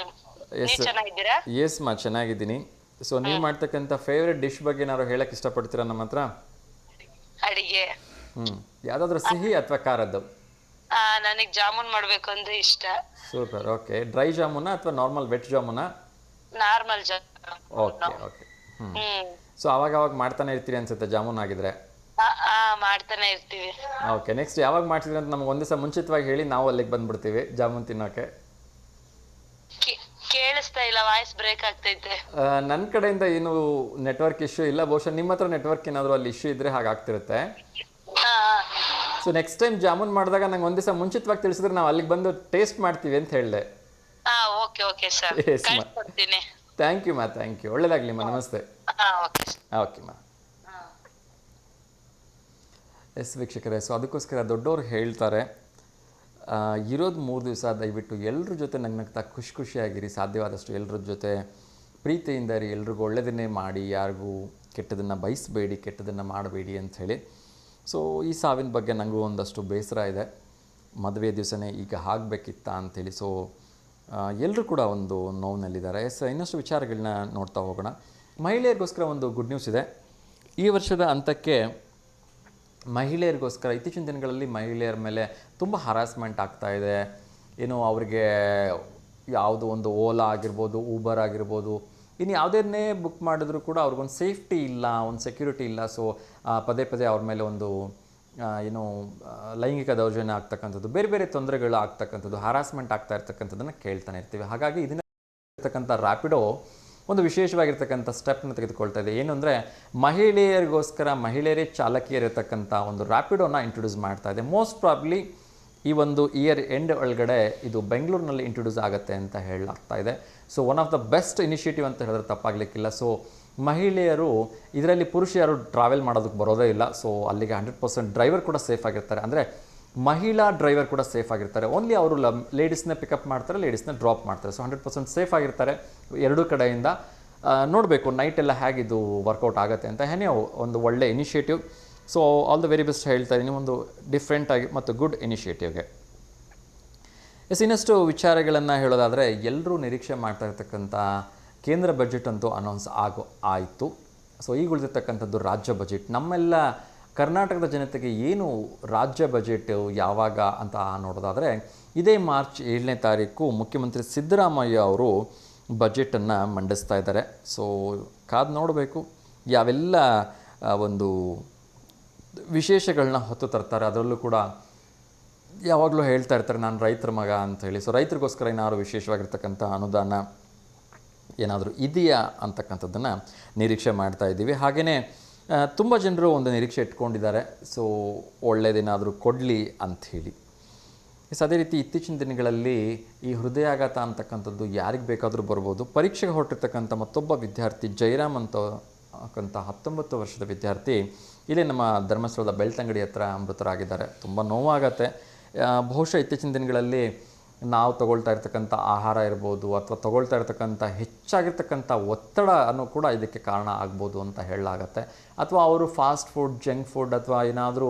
ಚೆನ್ನಾಗಿದ್ದೀರಾ? ಎಸ್ ಮಾ, ಚೆನ್ನಾಗಿದ್ದೀನಿ. ಸೊ ನೀವು ಮಾಡ್ತಕ್ಕಂಥ ಫೇವ್ರೆಟ್ ಡಿಶ್ ಬಗ್ಗೆ ಏನಾದ್ರು ಹೇಳಕ್ ಇಷ್ಟಪಡ್ತೀರಾ ನಮ್ಮ ಹತ್ರ? ಅಡಿಗೆ ಯಾವುದಾದ್ರೂ ಸಿಹಿ ಅಥವಾ ಖಾರದ್ದು? ನನಗೆ ಜಾಮೂನ್ ಮಾಡ್ಬೇಕು ಅಂದ್ರೆ ಇಷ್ಟ. ಸೂಪರ್. ಓಕೆ, ಡ್ರೈ ಜಾಮೂನಾ ಅಥವಾ ನಾರ್ಮಲ್ ವೆಟ್ ಜಾಮೂನಾ? Normal jamun. Okay okay. So ಅವಾಗ ಮಾಡ್ತಾನೆ ಇರ್ತೀರಿ ಅನ್ಸುತ್ತೆ ಜಾಮೂನ್ ಆಗಿದ್ರೆ? ಮಾಡ್ತಾನೆ ಇರ್ತೀವಿ. ಓಕೆ, ನೆಕ್ಸ್ಟ್ ಯಾವಾಗ ಮಾಡ್ತಿದ್ರಿ ಅಂತ ನಮ್ಗೆ ಒಂದ್ ದಿವಸ ಮುಂಚಿತವಾಗಿ ಹೇಳಿ, ನಾವು ಅಲ್ಲಿಗೆ ಬಂದ್ಬಿಡ್ತೀವಿ ಜಾಮೂನ್ ತಿನ್ನೋಕೆ. ಕೇಳಿಸ್ತಾ ಇಲ್ಲ, ವಾಯ್ಸ್ ಬ್ರೇಕ್ ಆಗ್ತೈತೆ. ನನ್ನ ಕಡೆಯಿಂದ ಏನು ನೆಟ್ವರ್ಕ್ ಇಶ್ಯೂ ಇಲ್ಲ. ಬಹುಶಃ ನಿಮ್ಮ ಹತ್ರ ನೆಟ್ವರ್ಕ್ ಏನಾದರೂ ಅಲ್ಲಿ ಇಶ್ಯೂ ಇದ್ರೆ ಹಾಗಾಗ್ತಿರುತ್ತೆ. ಸೊ ನೆಕ್ಸ್ಟ್ ಟೈಮ್ ಜಾಮೂನ್ ಮಾಡಿದಾಗ ನಂಗೆ ಒಂದ್ ದಿವಸ ಮುಂಚಿತವಾಗಿ ತಿಳಿಸಿದ್ರೆ ನಾವು ಅಲ್ಲಿಗೆ ಬಂದು ಟೇಸ್ಟ್ ಮಾಡ್ತೀವಿ ಅಂತ ಹೇಳಿದೆ. ಓಕೆ ಓಕೆ ಸರ್, ಕಳಿಸ್ಕೊಡ್ತೀನಿ. ಥ್ಯಾಂಕ್ ಯು ಮಾ, ಥ್ಯಾಂಕ್ ಯು. ಒಳ್ಳೇದಾಗ್ಲಿ ಮಾ, ನಮಸ್ತೆ. ಓಕೆ ಮಾ. ಎಸ್ ವೀಕ್ಷಕರೇ, ಸೊ ಅದಕ್ಕೋಸ್ಕರ ದೊಡ್ಡವ್ರು ಹೇಳ್ತಾರೆ, ಇರೋದು 3 ದಿವಸ, ದಯವಿಟ್ಟು ಎಲ್ಲರ ಜೊತೆ ನಗ್ನಗ್ತಾ ಖುಷಿಯಾಗಿರಿ. ಸಾಧ್ಯವಾದಷ್ಟು ಎಲ್ಲರ ಜೊತೆ ಪ್ರೀತಿಯಿಂದ ಇರಿ. ಎಲ್ರಿಗೂ ಒಳ್ಳೆಯದನ್ನೇ ಮಾಡಿ, ಯಾರಿಗೂ ಕೆಟ್ಟದನ್ನು ಬಯಸಬೇಡಿ, ಕೆಟ್ಟದನ್ನು ಮಾಡಬೇಡಿ ಅಂಥೇಳಿ. ಸೊ ಈ ಸಾವಿನ ಬಗ್ಗೆ ನನಗೂ ಒಂದಷ್ಟು ಬೇಸರ ಇದೆ. ಮದುವೆ ದಿವಸನೇ ಈಗ ಆಗಬೇಕಿತ್ತ ಅಂಥೇಳಿ. ಸೊ ಎಲ್ಲರೂ ಕೂಡ ಒಂದು ನೋವಿನಲ್ಲಿದ್ದಾರೆ. ಇನ್ನಷ್ಟು ವಿಚಾರಗಳನ್ನ ನೋಡ್ತಾ ಹೋಗೋಣ. ಮಹಿಳೆಯರಿಗೋಸ್ಕರ ಒಂದು ಗುಡ್ ನ್ಯೂಸ್ ಇದೆ. ಈ ವರ್ಷದ ಅಂತ್ಯಕ್ಕೆ ಮಹಿಳೆಯರಿಗೋಸ್ಕರ ಇತ್ತೀಚಿನ ದಿನಗಳಲ್ಲಿ ಮಹಿಳೆಯರ ಮೇಲೆ ತುಂಬ ಹರಾಸ್ಮೆಂಟ್ ಆಗ್ತಾಯಿದೆ. ಏನು ಅವರಿಗೆ ಯಾವುದೋ ಒಂದು ಓಲಾ ಆಗಿರ್ಬೋದು, ಊಬರ್ ಆಗಿರ್ಬೋದು, ಇನ್ನು ಯಾವುದನ್ನೇ ಬುಕ್ ಮಾಡಿದ್ರು ಕೂಡ ಅವ್ರಿಗೊಂದು ಸೇಫ್ಟಿ ಇಲ್ಲ, ಒಂದು ಸೆಕ್ಯೂರಿಟಿ ಇಲ್ಲ. ಸೊ ಪದೇ ಪದೇ ಅವ್ರ ಮೇಲೆ ಒಂದು ಏನು ಲೈಂಗಿಕ ದೌರ್ಜನ್ಯ ಆಗ್ತಕ್ಕಂಥದ್ದು, ಬೇರೆ ಬೇರೆ ತೊಂದರೆಗಳು ಆಗ್ತಕ್ಕಂಥದ್ದು, ಹರಾಸ್ಮೆಂಟ್ ಆಗ್ತಾ ಇರ್ತಕ್ಕಂಥದ್ದನ್ನು ಕೇಳ್ತಾನೆ ಇರ್ತೀವಿ. ಹಾಗಾಗಿ ಇದನ್ನ ಇರ್ತಕ್ಕಂಥ ರ್ಯಾಪಿಡೋ ಒಂದು ವಿಶೇಷವಾಗಿರ್ತಕ್ಕಂಥ ಸ್ಟೆಪ್ನ ತೆಗೆದುಕೊಳ್ತಾ ಇದೆ. ಏನು ಅಂದರೆ ಮಹಿಳೆಯರಿಗೋಸ್ಕರ ಮಹಿಳೆಯರೇ ಚಾಲಕಿಯರಿರ್ತಕ್ಕಂಥ ಒಂದು ರ್ಯಾಪಿಡೋನ ಇಂಟ್ರೊಡ್ಯೂಸ್ ಮಾಡ್ತಾ ಇದೆ. ಮೋಸ್ಟ್ ಪ್ರಾಬ್ಲಿ ಈ ಒಂದು ಇಯರ್ ಎಂಡ್ ಒಳಗಡೆ ಇದು ಬೆಂಗಳೂರಿನಲ್ಲಿ ಇಂಟ್ರೊಡ್ಯೂಸ್ ಆಗುತ್ತೆ ಅಂತ ಹೇಳಲಾಗ್ತಾ ಇದೆ. So one of the best initiative ಅಂತ ಹೇಳಿದ್ರೆ ತಪ್ಪಾಗಲಿಕ್ಕಿಲ್ಲ. ಸೊ ಮಹಿಳೆಯರು ಇದರಲ್ಲಿ ಪುರುಷರು ಟ್ರಾವೆಲ್ ಮಾಡೋದಕ್ಕೆ ಬರೋದೇ ಇಲ್ಲ. ಸೊ ಅಲ್ಲಿಗೆ 100% ಡ್ರೈವರ್ ಕೂಡ ಸೇಫ್ ಆಗಿರ್ತಾರೆ. ಅಂದರೆ ಮಹಿಳಾ ಡ್ರೈವರ್ ಕೂಡ ಸೇಫ್ ಆಗಿರ್ತಾರೆ. ಓನ್ಲಿ ಅವರು ಲೇಡೀಸ್ನ ಪಿಕಪ್ ಮಾಡ್ತಾರೆ, ಲೇಡೀಸ್ನ ಡ್ರಾಪ್ ಮಾಡ್ತಾರೆ. ಸೊ 100% ಸೇಫ್ ಆಗಿರ್ತಾರೆ ಎರಡೂ ಕಡೆಯಿಂದ. ನೋಡಬೇಕು ನೈಟೆಲ್ಲ ಹೇಗಿದು ವರ್ಕೌಟ್ ಆಗುತ್ತೆ ಅಂತ. ಏನೇ ಒಂದು ಒಳ್ಳೆ initiative. So all the very best ಹೇಳ್ತಾ ಇದ್ದೀನಿ ಒಂದು ಡಿಫ್ರೆಂಟಾಗಿ ಮತ್ತು ಗುಡ್ ಇನಿಷಿಯೇಟಿವ್ಗೆ. ಇನ್ನಷ್ಟು ವಿಚಾರಗಳನ್ನು ಹೇಳೋದಾದರೆ ಎಲ್ಲರೂ ನಿರೀಕ್ಷೆ ಮಾಡ್ತಾ ಇರ್ತಕ್ಕಂಥ ಕೇಂದ್ರ ಬಜೆಟ್ ಅಂತೂ ಅನೌನ್ಸ್ ಆಯಿತು. ಸೊ ಈಗ ಉಳಿದಿರ್ತಕ್ಕಂಥದ್ದು ರಾಜ್ಯ ಬಜೆಟ್. ನಮ್ಮೆಲ್ಲ ಕರ್ನಾಟಕದ ಜನತೆಗೆ ಏನು ರಾಜ್ಯ ಬಜೆಟ್ ಯಾವಾಗ ಅಂತ ನೋಡೋದಾದರೆ ಇದೇ ಮಾರ್ಚ್ 7ನೇ ತಾರೀಕು ಮುಖ್ಯಮಂತ್ರಿ ಸಿದ್ದರಾಮಯ್ಯ ಅವರು ಬಜೆಟನ್ನು ಮಂಡಿಸ್ತಾ ಇದ್ದಾರೆ. ಸೊ ಕಾದು ನೋಡಬೇಕು ಯಾವೆಲ್ಲ ಒಂದು ವಿಶೇಷಗಳನ್ನ ಹೊತ್ತು ತರ್ತಾರೆ. ಅದರಲ್ಲೂ ಕೂಡ ಯಾವಾಗಲೂ ಹೇಳ್ತಾ ಇರ್ತಾರೆ ನಾನು ರೈತರ ಮಗ ಅಂಥೇಳಿ. ಸೊ ರೈತರಿಗೋಸ್ಕರ ಏನಾದರೂ ವಿಶೇಷವಾಗಿರ್ತಕ್ಕಂಥ ಅನುದಾನ ಏನಾದರೂ ಇದೆಯಾ ಅಂತಕ್ಕಂಥದ್ದನ್ನು ನಿರೀಕ್ಷೆ ಮಾಡ್ತಾ ಇದ್ದೀವಿ. ಹಾಗೆಯೇ ತುಂಬ ಜನರು ಒಂದು ನಿರೀಕ್ಷೆ ಇಟ್ಕೊಂಡಿದ್ದಾರೆ. ಸೊ ಒಳ್ಳೆಯದೇನಾದರೂ ಕೊಡಲಿ ಅಂಥೇಳಿ. ಅದೇ ರೀತಿ ಇತ್ತೀಚಿನ ದಿನಗಳಲ್ಲಿ ಈ ಹೃದಯಾಘಾತ ಅಂತಕ್ಕಂಥದ್ದು ಯಾರಿಗೆ ಬೇಕಾದರೂ ಬರ್ಬೋದು. ಪರೀಕ್ಷೆಗೆ ಹೊರಟಿರ್ತಕ್ಕಂಥ ಮತ್ತೊಬ್ಬ ವಿದ್ಯಾರ್ಥಿ ಜಯರಾಮ್ ಅಂತಕ್ಕಂಥ 19 ವರ್ಷದ ವಿದ್ಯಾರ್ಥಿ ಇಲ್ಲೇ ನಮ್ಮ ಧರ್ಮಸ್ಥಳದ ಬೆಳ್ತಂಗಡಿ ಹತ್ರ ಮೃತರಾಗಿದ್ದಾರೆ. ತುಂಬ ನೋವಾಗತ್ತೆ. ಬಹುಶಃ ಇತ್ತೀಚಿನ ದಿನಗಳಲ್ಲಿ ನಾವು ತಗೊಳ್ತಾ ಇರ್ತಕ್ಕಂಥ ಆಹಾರ ಇರ್ಬೋದು ಅಥವಾ ತಗೊಳ್ತಾ ಇರ್ತಕ್ಕಂಥ ಹೆಚ್ಚಾಗಿರ್ತಕ್ಕಂಥ ಒತ್ತಡನೂ ಕೂಡ ಇದಕ್ಕೆ ಕಾರಣ ಆಗ್ಬೋದು ಅಂತ ಹೇಳಲಾಗತ್ತೆ. ಅಥವಾ ಅವರು ಫಾಸ್ಟ್ ಫುಡ್, ಜಂಕ್ ಫುಡ್ ಅಥವಾ ಏನಾದರೂ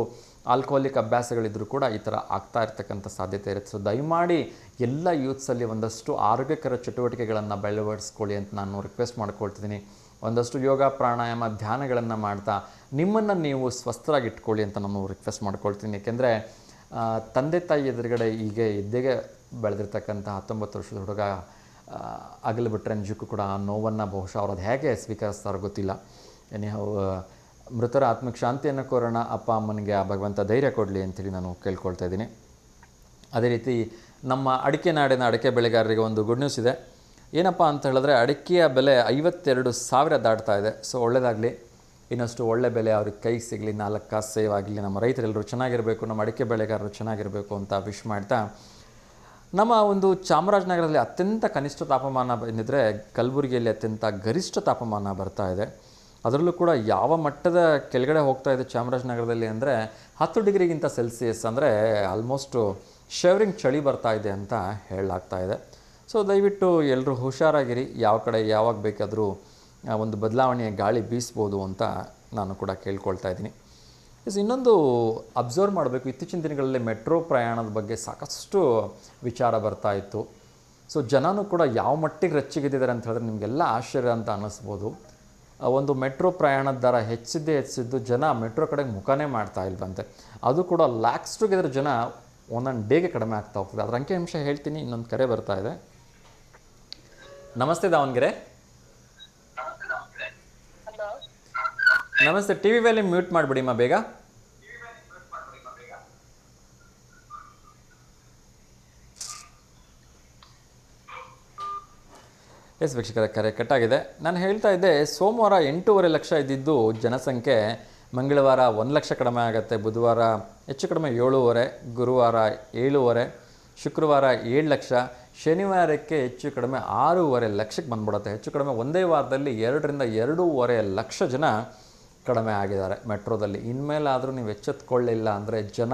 ಆಲ್ಕೋಹಾಲಿಕ್ ಅಭ್ಯಾಸಗಳಿದ್ರೂ ಕೂಡ ಈ ಥರ ಆಗ್ತಾ ಇರ್ತಕ್ಕಂಥ ಸಾಧ್ಯತೆ ಇರುತ್ತೆ. ಸೊ ದಯಮಾಡಿ ಎಲ್ಲ ಯೂತ್ಸಲ್ಲಿ ಒಂದಷ್ಟು ಆರೋಗ್ಯಕರ ಚಟುವಟಿಕೆಗಳನ್ನು ಬೆಳವಡಿಸ್ಕೊಳ್ಳಿ ಅಂತ ನಾನು ರಿಕ್ವೆಸ್ಟ್ ಮಾಡ್ಕೊಳ್ತಿದ್ದೀನಿ. ಒಂದಷ್ಟು ಯೋಗ, ಪ್ರಾಣಾಯಾಮ, ಧ್ಯಾನಗಳನ್ನು ಮಾಡ್ತಾ ನಿಮ್ಮನ್ನು ನೀವು ಸ್ವಸ್ಥರಾಗಿಟ್ಕೊಳ್ಳಿ ಅಂತ ನಾನು ರಿಕ್ವೆಸ್ಟ್ ಮಾಡ್ಕೊಳ್ತೀನಿ. ಏಕೆಂದರೆ ತಂದೆ ತಾಯಿ ಎದುರುಗಡೆ ಎದ್ದೆಗೆ ಬೆಳೆದಿರ್ತಕ್ಕಂಥ 19 ವರ್ಷದ ಹುಡುಗ ಅಗಲಿಬಿಟ್ರೆ ನಿಜಕ್ಕೂ ಕೂಡ ಆ ನೋವನ್ನು ಬಹುಶಃ ಅವ್ರು ಅದು ಹೇಗೆ ಸ್ವೀಕರಿಸ್ತಾರೋ ಗೊತ್ತಿಲ್ಲ. ಮೃತರ ಆತ್ಮಕ್ಕೆ ಶಾಂತಿಯನ್ನು ಕೋರೋಣ. ಅಪ್ಪ ಅಮ್ಮನಿಗೆ ಆ ಭಗವಂತ ಧೈರ್ಯ ಕೊಡಲಿ ಅಂತೇಳಿ ನಾನು ಕೇಳ್ಕೊಳ್ತಾ ಇದ್ದೀನಿ. ಅದೇ ರೀತಿ ನಮ್ಮ ಅಡಿಕೆ ನಾಡಿನ ಅಡಿಕೆ ಬೆಳೆಗಾರರಿಗೆ ಒಂದು ಗುಡ್ ನ್ಯೂಸ್ ಇದೆ. ಏನಪ್ಪ ಅಂತ ಹೇಳಿದ್ರೆ ಅಡಿಕೆಯ ಬೆಲೆ 52,000 ದಾಟ್ತಾ ಇದೆ. ಸೊ ಒಳ್ಳೆಯದಾಗಲಿ, ಇನ್ನಷ್ಟು ಒಳ್ಳೆ ಬೆಲೆ ಅವ್ರಿಗೆ ಕೈಗೆ ಸಿಗಲಿ, 4 ಕಾಸು ಸೇವ್ ಆಗಲಿ, ನಮ್ಮ ರೈತರೆಲ್ಲರೂ ಚೆನ್ನಾಗಿರಬೇಕು, ನಮ್ಮ ಅಡಿಕೆ ಬೆಳೆಗಾರರು ಚೆನ್ನಾಗಿರಬೇಕು ಅಂತ ವಿಶ್ ಮಾಡ್ತಾ, ನಮ್ಮ ಒಂದು ಚಾಮರಾಜನಗರದಲ್ಲಿ ಅತ್ಯಂತ ಕನಿಷ್ಠ ತಾಪಮಾನ ಬಂದಿದ್ದರೆ ಕಲಬುರಗಿಯಲ್ಲಿ ಅತ್ಯಂತ ಗರಿಷ್ಠ ತಾಪಮಾನ ಬರ್ತಾ ಇದೆ. ಅದರಲ್ಲೂ ಕೂಡ ಯಾವ ಮಟ್ಟದ ಕೆಳಗಡೆ ಹೋಗ್ತಾ ಇದೆ ಚಾಮರಾಜನಗರದಲ್ಲಿ ಅಂದರೆ 10 ಡಿಗ್ರಿಗಿಂತ ಸೆಲ್ಸಿಯಸ್, ಅಂದರೆ ಆಲ್ಮೋಸ್ಟು ಶೇವರಿಂಗ್ ಚಳಿ ಬರ್ತಾ ಇದೆ ಅಂತ ಹೇಳಲಾಗ್ತಾ ಇದೆ. ಸೊ ದಯವಿಟ್ಟು ಎಲ್ಲರೂ ಹುಷಾರಾಗಿರಿ. ಯಾವ ಕಡೆ ಯಾವಾಗ ಬೇಕಾದರೂ ಒಂದು ಬದಲಾವಣೆಯ ಗಾಳಿ ಬೀಸ್ಬೋದು ಅಂತ ನಾನು ಕೂಡ ಕೇಳ್ಕೊಳ್ತಾ ಇದ್ದೀನಿ. ಇನ್ನೊಂದು ಅಬ್ಸರ್ವ್ ಮಾಡಬೇಕು, ಇತ್ತೀಚಿನ ದಿನಗಳಲ್ಲಿ ಮೆಟ್ರೋ ಪ್ರಯಾಣದ ಬಗ್ಗೆ ಸಾಕಷ್ಟು ವಿಚಾರ ಬರ್ತಾ ಇತ್ತು. ಸೊ ಜನನೂ ಕೂಡ ಯಾವ ಮಟ್ಟಿಗೆ ರಚ್ಚಿಗೆದ್ದಿದ್ದಾರೆ ಅಂತ ಹೇಳಿದ್ರೆ ನಿಮಗೆಲ್ಲ ಆಶ್ಚರ್ಯ ಅಂತ ಅನ್ನಿಸ್ಬೋದು. ಒಂದು ಮೆಟ್ರೋ ಪ್ರಯಾಣದ ದರ ಹೆಚ್ಚಿದ್ದು ಜನ ಮೆಟ್ರೋ ಕಡೆಗೆ ಮುಖನೇ ಮಾಡ್ತಾ ಇಲ್ವಂತೆ. ಅದು ಕೂಡ ಲ್ಯಾಕ್ಸ್ ಟುಗೆದರ್ ಜನ ಒಂದೊಂದು ಡೇಗೆ ಕಡಿಮೆ ಆಗ್ತಾ ಹೋಗ್ತದೆ. ಅದರ ಅಂಕಿಅಂಶ ಹೇಳ್ತೀನಿ. ಇನ್ನೊಂದು ಕರೆ ಬರ್ತಾ ಇದೆ. ನಮಸ್ತೆ ದಾವಣಗೆರೆ. ನಮಸ್ತೆ. ಟಿ ವಿ ವ್ಯಾಲ್ಯೂಮ್ ಮ್ಯೂಟ್ ಮಾಡಿಬಿಡಿಮ್ಮ ಬೇಗ. ಎಸ್ ವೀಕ್ಷಕರ, ಕರೆ ಕಟ್ಟಾಗಿದೆ. ನಾನು ಹೇಳ್ತಾ ಇದ್ದೆ, ಸೋಮವಾರ 8.5 ಲಕ್ಷ ಇದ್ದಿದ್ದು ಜನಸಂಖ್ಯೆ ಮಂಗಳವಾರ 1 ಲಕ್ಷ ಕಡಿಮೆ ಆಗುತ್ತೆ, ಬುಧವಾರ ಹೆಚ್ಚು ಕಡಿಮೆ 7.5, ಗುರುವಾರ 7.5, ಶುಕ್ರವಾರ 7 ಲಕ್ಷ, ಶನಿವಾರಕ್ಕೆ ಹೆಚ್ಚು ಕಡಿಮೆ 6.5 ಲಕ್ಷಕ್ಕೆ ಬಂದ್ಬಿಡುತ್ತೆ. ಹೆಚ್ಚು ಕಡಿಮೆ ಒಂದೇ ವಾರದಲ್ಲಿ 2ರಿಂದ 2.5 ಲಕ್ಷ ಜನ ಕಡಿಮೆ ಆಗಿದ್ದಾರೆ ಮೆಟ್ರೋದಲ್ಲಿ. ಇನ್ಮೇಲಾದರೂ ನೀವು ಎಚ್ಚೆತ್ಕೊಳ್ಳಿಲ್ಲ ಅಂದರೆ ಜನ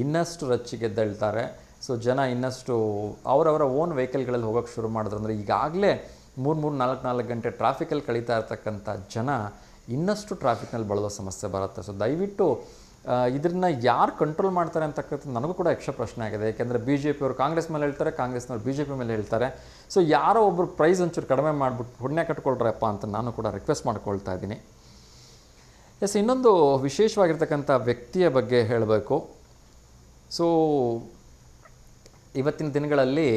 ಇನ್ನಷ್ಟು ರಚ್ಚಿಗೆದ್ದೇಳ್ತಾರೆ. ಸೊ ಜನ ಇನ್ನಷ್ಟು ಅವರವರ ಓನ್ ವೆಹಿಕಲ್ಗಳಲ್ಲಿ ಹೋಗೋಕ್ಕೆ ಶುರು ಮಾಡಿದ್ರು ಅಂದರೆ ಈಗಾಗಲೇ 3-4 ಗಂಟೆ ಟ್ರಾಫಿಕಲ್ಲಿ ಕಳೀತಾ ಇರ್ತಕ್ಕಂಥ ಜನ ಇನ್ನಷ್ಟು ಟ್ರಾಫಿಕ್ನಲ್ಲಿ ಬಳಲೋ ಸಮಸ್ಯೆ ಬರುತ್ತೆ. ಸೊ ದಯವಿಟ್ಟು ಇದನ್ನು ಯಾರು ಕಂಟ್ರೋಲ್ ಮಾಡ್ತಾರೆ ಅಂತಕ್ಕಂಥದ್ದು ನನಗೂ ಕೂಡ ಯಕ್ಷ ಪ್ರಶ್ನೆ ಆಗಿದೆ. ಯಾಕೆಂದರೆ BJP ಅವರು ಕಾಂಗ್ರೆಸ್ ಮೇಲೆ ಹೇಳ್ತಾರೆ, ಕಾಂಗ್ರೆಸ್ನವ್ರು BJP ಮೇಲೆ ಹೇಳ್ತಾರೆ. ಸೊ ಯಾರೋ ಒಬ್ಬರು ಪ್ರೈಸ್ ಒಂಚೂರು ಕಡಿಮೆ ಮಾಡಿಬಿಟ್ಟು ಪುಣ್ಯ ಕಟ್ಕೊಳ್ರಪ್ಪ ಅಂತ ನಾನು ಕೂಡ ರಿಕ್ವೆಸ್ಟ್ ಮಾಡ್ಕೊಳ್ತಾ ಇದ್ದೀನಿ. ಎಸ್, ಇನ್ನೊಂದು ವಿಶೇಷವಾಗಿರ್ತಕ್ಕಂಥ ವ್ಯಕ್ತಿಯ ಬಗ್ಗೆ ಹೇಳಬೇಕು. ಸೊ ಇವತ್ತಿನ ದಿನಗಳಲ್ಲಿ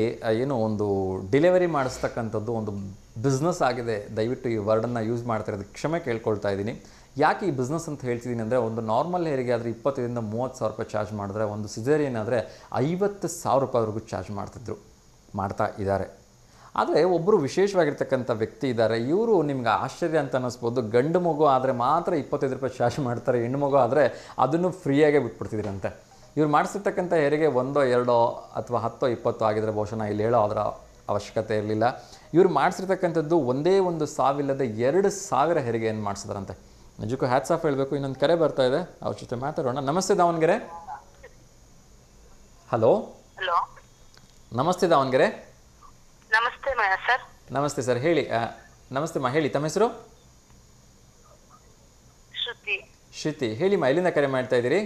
ಏನು ಒಂದು ಡೆಲಿವರಿ ಮಾಡಿಸ್ತಕ್ಕಂಥದ್ದು ಒಂದು ಬಿಸ್ನೆಸ್ ಆಗಿದೆ. ದಯವಿಟ್ಟು ಈ ವರ್ಡನ್ನು ಯೂಸ್ ಮಾಡ್ತಾ ಇರೋದು ಕ್ಷಮೆ ಕೇಳ್ಕೊಳ್ತಾ ಇದ್ದೀನಿ. ಯಾಕೆ ಈ ಬಿಸ್ನೆಸ್ ಅಂತ ಹೇಳ್ತಿದ್ದೀನಿ ಅಂದರೆ, ಒಂದು ನಾರ್ಮಲ್ ಹೆರಿಗೆ ಆದರೆ 25ರಿಂದ 30,000 ರೂಪಾಯಿ ಚಾರ್ಜ್ ಮಾಡಿದ್ರೆ, ಒಂದು ಸಿಸೇರಿಯನ್ ಆದರೆ 50,000 ರೂಪಾಯಿವರೆಗೂ ಚಾರ್ಜ್ ಮಾಡ್ತಾ ಇದ್ದಾರೆ. ಆದರೆ ಒಬ್ಬರು ವಿಶೇಷವಾಗಿರ್ತಕ್ಕಂಥ ವ್ಯಕ್ತಿ ಇದ್ದಾರೆ. ಇವರು ನಿಮ್ಗೆ ಆಶ್ಚರ್ಯ ಅಂತ ಅನ್ನಿಸ್ಬೋದು. ಗಂಡು ಮಗು ಆದರೆ ಮಾತ್ರ 25 ರೂಪಾಯಿ ಚಾರ್ಜ್ ಮಾಡ್ತಾರೆ, ಹೆಣ್ಣು ಮಗು ಆದರೆ ಅದನ್ನು ಫ್ರೀಯಾಗೇ ಬಿಟ್ಬಿಡ್ತಿದ್ದೀರಂತೆ. ಇವ್ರು ಮಾಡಿಸಿರ್ತಕ್ಕಂಥ ಹೆರಿಗೆ 1, 2 ಅಥವಾ 10, 20 ಆಗಿದ್ರೆ ಬಹುಶಃ ನಾ ಇಲ್ಲಿ ಹೇಳೋ ಅದರ ಅವಶ್ಯಕತೆ ಇರಲಿಲ್ಲ. ಇವ್ರು ಮಾಡಿಸಿರ್ತಕ್ಕಂಥದ್ದು ಒಂದೇ ಒಂದು ಸಾವಿಲ್ಲದೆ 2,000 ಹೆರಿಗೆಯನ್ನು ಮಾಡಿಸಿದ್ರಂತೆ. ನಿಜಕ್ಕೂ ಹ್ಯಾಟ್ಸ್ ಆಫ್ ಹೇಳಬೇಕು. ಇನ್ನೊಂದು ಕರೆ ಬರ್ತಾ ಇದೆ, ಅವ್ರ ಜೊತೆ ಮಾತಾಡೋಣ. ನಮಸ್ತೆ ದಾವಣಗೆರೆ. ಹಲೋ. ನಮಸ್ತೆ ದಾವಣಗೆರೆ. ನಮಸ್ತೆ ಸರ್. ನಮಸ್ತೆ ಸರ್, ಹೇಳಿ. ನಮಸ್ತೆ ಹೇಳಿ, ತಮ್ಮ ಹೆಸರು? ಶ್ರುತಿ, ಹೇಳಿಮ್ಮ, ಎಲ್ಲಿಂದ ಕರೆ ಮಾಡ್ತಾ ಇದ್ದೀರಿ?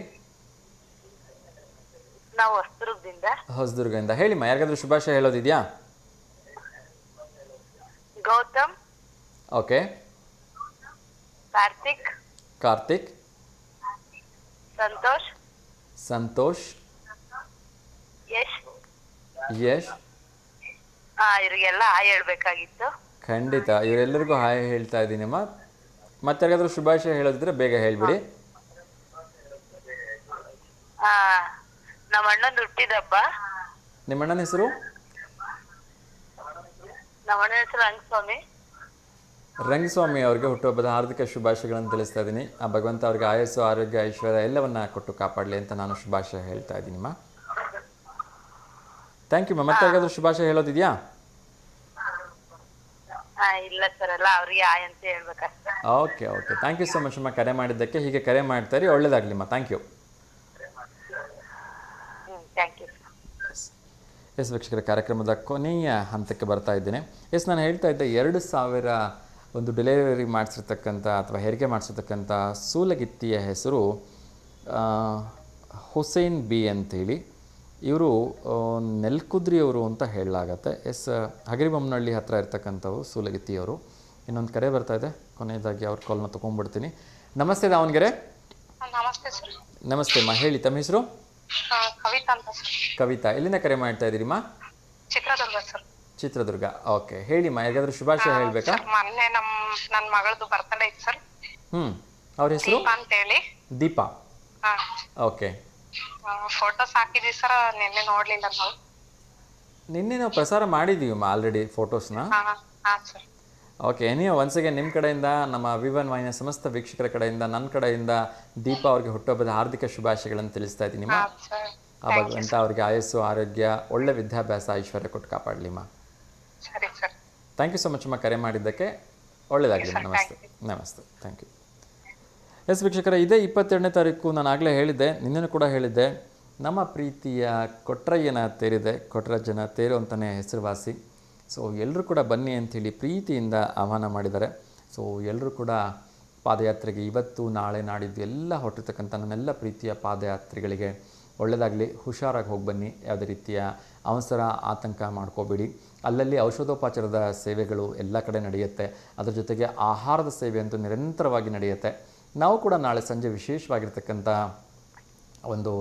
ನಾವು ಹೊಸದುರ್ಗದಿಂದ. ಹೊಸದುರ್ಗದಿಂದ. ಹೇಳಿಮ್ಮ, ಯಾರಿಗಾದ್ರೂ ಶುಭಾಶಯ ಹೇಳೋದಿದೆಯಾ? ಗೌತಮ್, ಓಕೆ. ಕಾರ್ತಿಕ್, ಕಾರ್ತಿಕ್, ಸಂತೋಷ್, ಸಂತೋಷ್, ಯಶ್. ಯಶ್. ಇವ್ರಿಗೆಲ್ಲ ಹಾಯ್ ಹೇಳ್ಬೇಕಾಗಿತ್ತು. ಖಂಡಿತ, ಇವರೆಲ್ಲರಿಗೂ ಹಾಯ್ ಹೇಳ್ತಾ ಇದ್ದೀನಮ್ಮ. ಮತ್ತೆ ಯಾರಿಗಾದ್ರೂ ಶುಭಾಶಯ ಹೇಳೋದಿದ್ರೆ ಬೇಗ ಹೇಳ್ಬಿಡಿ. ನಮ್ಮ ಅಣ್ಣಂದು ಹುಟ್ಟಿದಬ್ಬ. ನಿಮ್ಮ ಅಣ್ಣನ ಹೆಸರು? ನಮ್ಮ ಅಣ್ಣನ ಹೆಸರು ರಂಗಸ್ವಾಮಿ. ರಂಗಸ್ವಾಮಿ ಅವ್ರಿಗೆ ಹುಟ್ಟುಹಬ್ಬದ ಹಾರ್ದಿಕ ಶುಭಾಶಯಗಳನ್ನು ತಿಳಿಸ್ತಾ ಇದ್ದೀನಿ. ಆ ಭಗವಂತ ಅವ್ರಿಗೆ ಆಯಸ್ಸು, ಆರೋಗ್ಯ, ಐಶ್ವರ್ಯ ಎಲ್ಲವನ್ನ ಕೊಟ್ಟು ಕಾಪಾಡಲಿ ಅಂತ ನಾನು ಶುಭಾಶಯ ಹೇಳ್ತಾ ಇದ್ದೀನಿಮ್ಮ. Thank you. ಮತ್ತೆ ಯಾರಿಗಾದ್ರೂ ಶುಭಾಶಯ ಹೇಳೋದಿದೆಯಾ? ಇಲ್ಲ ಸರ್, ಎಲ್ಲ ಅವ್ರಿಗೆ ಹಾಯ್ ಅಂತ ಹೇಳ್ಬೇಕಷ್ಟೇ. Okay okay, thank you so much ಅಮ್ಮ ಕರೆ ಮಾಡಿದ್ದಕ್ಕೆ. ಹೀಗೆ ಕರೆ ಮಾಡ್ತಾರೆ, ಒಳ್ಳೇದಾಗ್ಲಿಮ್ಮ. Thank you. Thank you. Yes ವೀಕ್ಷಕರ, ಕಾರ್ಯಕ್ರಮದ ಕೊನೆಯ ಹಂತಕ್ಕೆ ಬರ್ತಾ ಇದ್ದೇನೆ. ಎಸ್, ನಾನು ಹೇಳ್ತಾ ಇದ್ದೆ 2000 ಒಂದು ಡೆಲಿವರಿ ಮಾಡಿಸಿರ್ತಕ್ಕಂಥ ಅಥವಾ ಹೆರಿಗೆ ಮಾಡಿಸಿರ್ತಕ್ಕಂಥ ಸೂಲಗಿತ್ತಿಯ ಹೆಸರು ಹುಸೇನ್ ಬಿ ಅಂತೇಳಿ. ಇವರು ನೆಲ್ಕುದ್ರಿಯವರು ಅಂತ ಹೇಳಲಾಗತ್ತೆ. ಎಸ್, ಹಗರಿಬೊಮ್ಮನಹಳ್ಳಿ ಹತ್ತಿರ ಇರ್ತಕ್ಕಂಥವು ಸೂಲಗಿತ್ತಿಯವರು. ಇನ್ನೊಂದು ಕರೆ ಬರ್ತಾ ಇದೆ, ಕೊನೆಯದಾಗಿ ಅವ್ರ ಕಾಲ್ನ ತೊಗೊಂಡ್ಬಿಡ್ತೀನಿ. ನಮಸ್ತೆ ದಾವಣಗೆರೆ. ನಮಸ್ತೆ ಸರ್. ನಮಸ್ತೆ ಅಮ್ಮ, ಹೇಳಿ ತಮ್ಮ ಹೆಸರು? ಕವಿತಾ ಅಂತ ಸರ್. ಕವಿತಾ, ಎಲ್ಲಿಂದ ಕರೆ ಮಾಡ್ತಾ ಇದ್ದೀರಿಮ್ಮ? ಚಿತ್ರದುರ್ಗ ಸರ್. ಚಿತ್ರದುರ್ಗ. ಓಕೆ, ಹೇಳಿಮ್ಮ, ಯಾರಿಗಾದ್ರೂ ಶುಭಾಶಯ ಹೇಳಬೇಕಾ? ಮೊನ್ನೆ ನನ್ನ ಮಗಳದು ಬರ್ತಡೇ ಇತ್ತು ಸರ್. ಅವ್ರ ಹೆಸರು? ದೀಪಾ ಅಂತೇಳಿ. ದೀಪಾ. ಓಕೆ. ಫೋಟೋಸ್ ಹಾಕಿದ್ವಿ ಸರ್, ನಿನ್ನೆ ನೋಡ್ಲಿಲ್ಲ ನಾವು. ನಿನ್ನೆ ನಾವು ಪ್ರಸಾರ ಮಾಡಿದ್ದೀವಮ್ಮ ಆಲ್ರೆಡಿ ಫೋಟೋಸ್ನ. ಸರ್. ಓಕೆ, ನೀವು ಒನ್ಸಿಗೆ ನಿಮ್ಮ ಕಡೆಯಿಂದ, ನಮ್ಮ ವಿವನ್ ವಾಹಿನಿಯ ಸಮಸ್ತ ವೀಕ್ಷಕರ ಕಡೆಯಿಂದ, ನನ್ನ ಕಡೆಯಿಂದ ದೀಪಾ ಅವ್ರಿಗೆ ಹುಟ್ಟುಹಬ್ಬದ ಹಾರ್ದಿಕ ಶುಭಾಶಯಗಳನ್ನು ತಿಳಿಸ್ತಾ ಇದ್ದೀನಿಮ್ಮ. ಆ ಭಗವಂತ ಅವ್ರಿಗೆ ಆಯಸ್ಸು, ಆರೋಗ್ಯ, ಒಳ್ಳೆ ವಿದ್ಯಾಭ್ಯಾಸ, ಐಶ್ವರ್ಯ ಕೊಟ್ಟು ಕಾಪಾಡಲಿಮ್ಮ. ಸರಿ sir. Thank you so much ಅಮ್ಮ ಕರೆ ಮಾಡಿದ್ದಕ್ಕೆ. ಒಳ್ಳೆಯದಾಗಲಿ. ನಮಸ್ತೆ. ನಮಸ್ತೆ. Thank you. ಎಸ್ ವೀಕ್ಷಕರ, ಇದೇ 22ನೇ ತಾರೀಕು ನಾನು ಆಗಲೇ ಹೇಳಿದ್ದೆ, ನಿನ್ನೆನೂ ಕೂಡ ಹೇಳಿದ್ದೆ, ನಮ್ಮ ಪ್ರೀತಿಯ ಕೊಟ್ರಯ್ಯನ ತೇರಿದೆ. ಕೊಟ್ರಜ್ಜನ ತೇರು ಅಂತಲೇ ಹೆಸರುವಾಸಿ. ಸೊ ಎಲ್ಲರೂ ಕೂಡ ಬನ್ನಿ ಅಂಥೇಳಿ ಪ್ರೀತಿಯಿಂದ ಆಹ್ವಾನ ಮಾಡಿದ್ದಾರೆ. ಸೊ ಎಲ್ಲರೂ ಕೂಡ ಪಾದಯಾತ್ರೆಗೆ ಇವತ್ತು, ನಾಳೆ, ನಾಡಿದ್ದು ಎಲ್ಲ ಹೊರಟಿರ್ತಕ್ಕಂಥ ನನ್ನೆಲ್ಲ ಪ್ರೀತಿಯ ಪಾದಯಾತ್ರಿಗಳಿಗೆ ಒಳ್ಳೆಯದಾಗಲಿ. ಹುಷಾರಾಗಿ ಹೋಗಿ ಬನ್ನಿ. ಯಾವುದೇ ರೀತಿಯ ಅವಸರ, ಆತಂಕ ಮಾಡ್ಕೋಬೇಡಿ. ಅಲ್ಲಲ್ಲಿ ಔಷಧೋಪಚಾರದ ಸೇವೆಗಳು ಎಲ್ಲ ಕಡೆ ನಡೆಯುತ್ತೆ. ಅದರ ಜೊತೆಗೆ ಆಹಾರದ ಸೇವೆ ಅಂತೂ ನಿರಂತರವಾಗಿ ನಡೆಯುತ್ತೆ. ನಾವು ಕೂಡ ನಾಳೆ ಸಂಜೆ ವಿಶೇಷವಾಗಿರ್ತಕ್ಕಂಥ ಒಂದು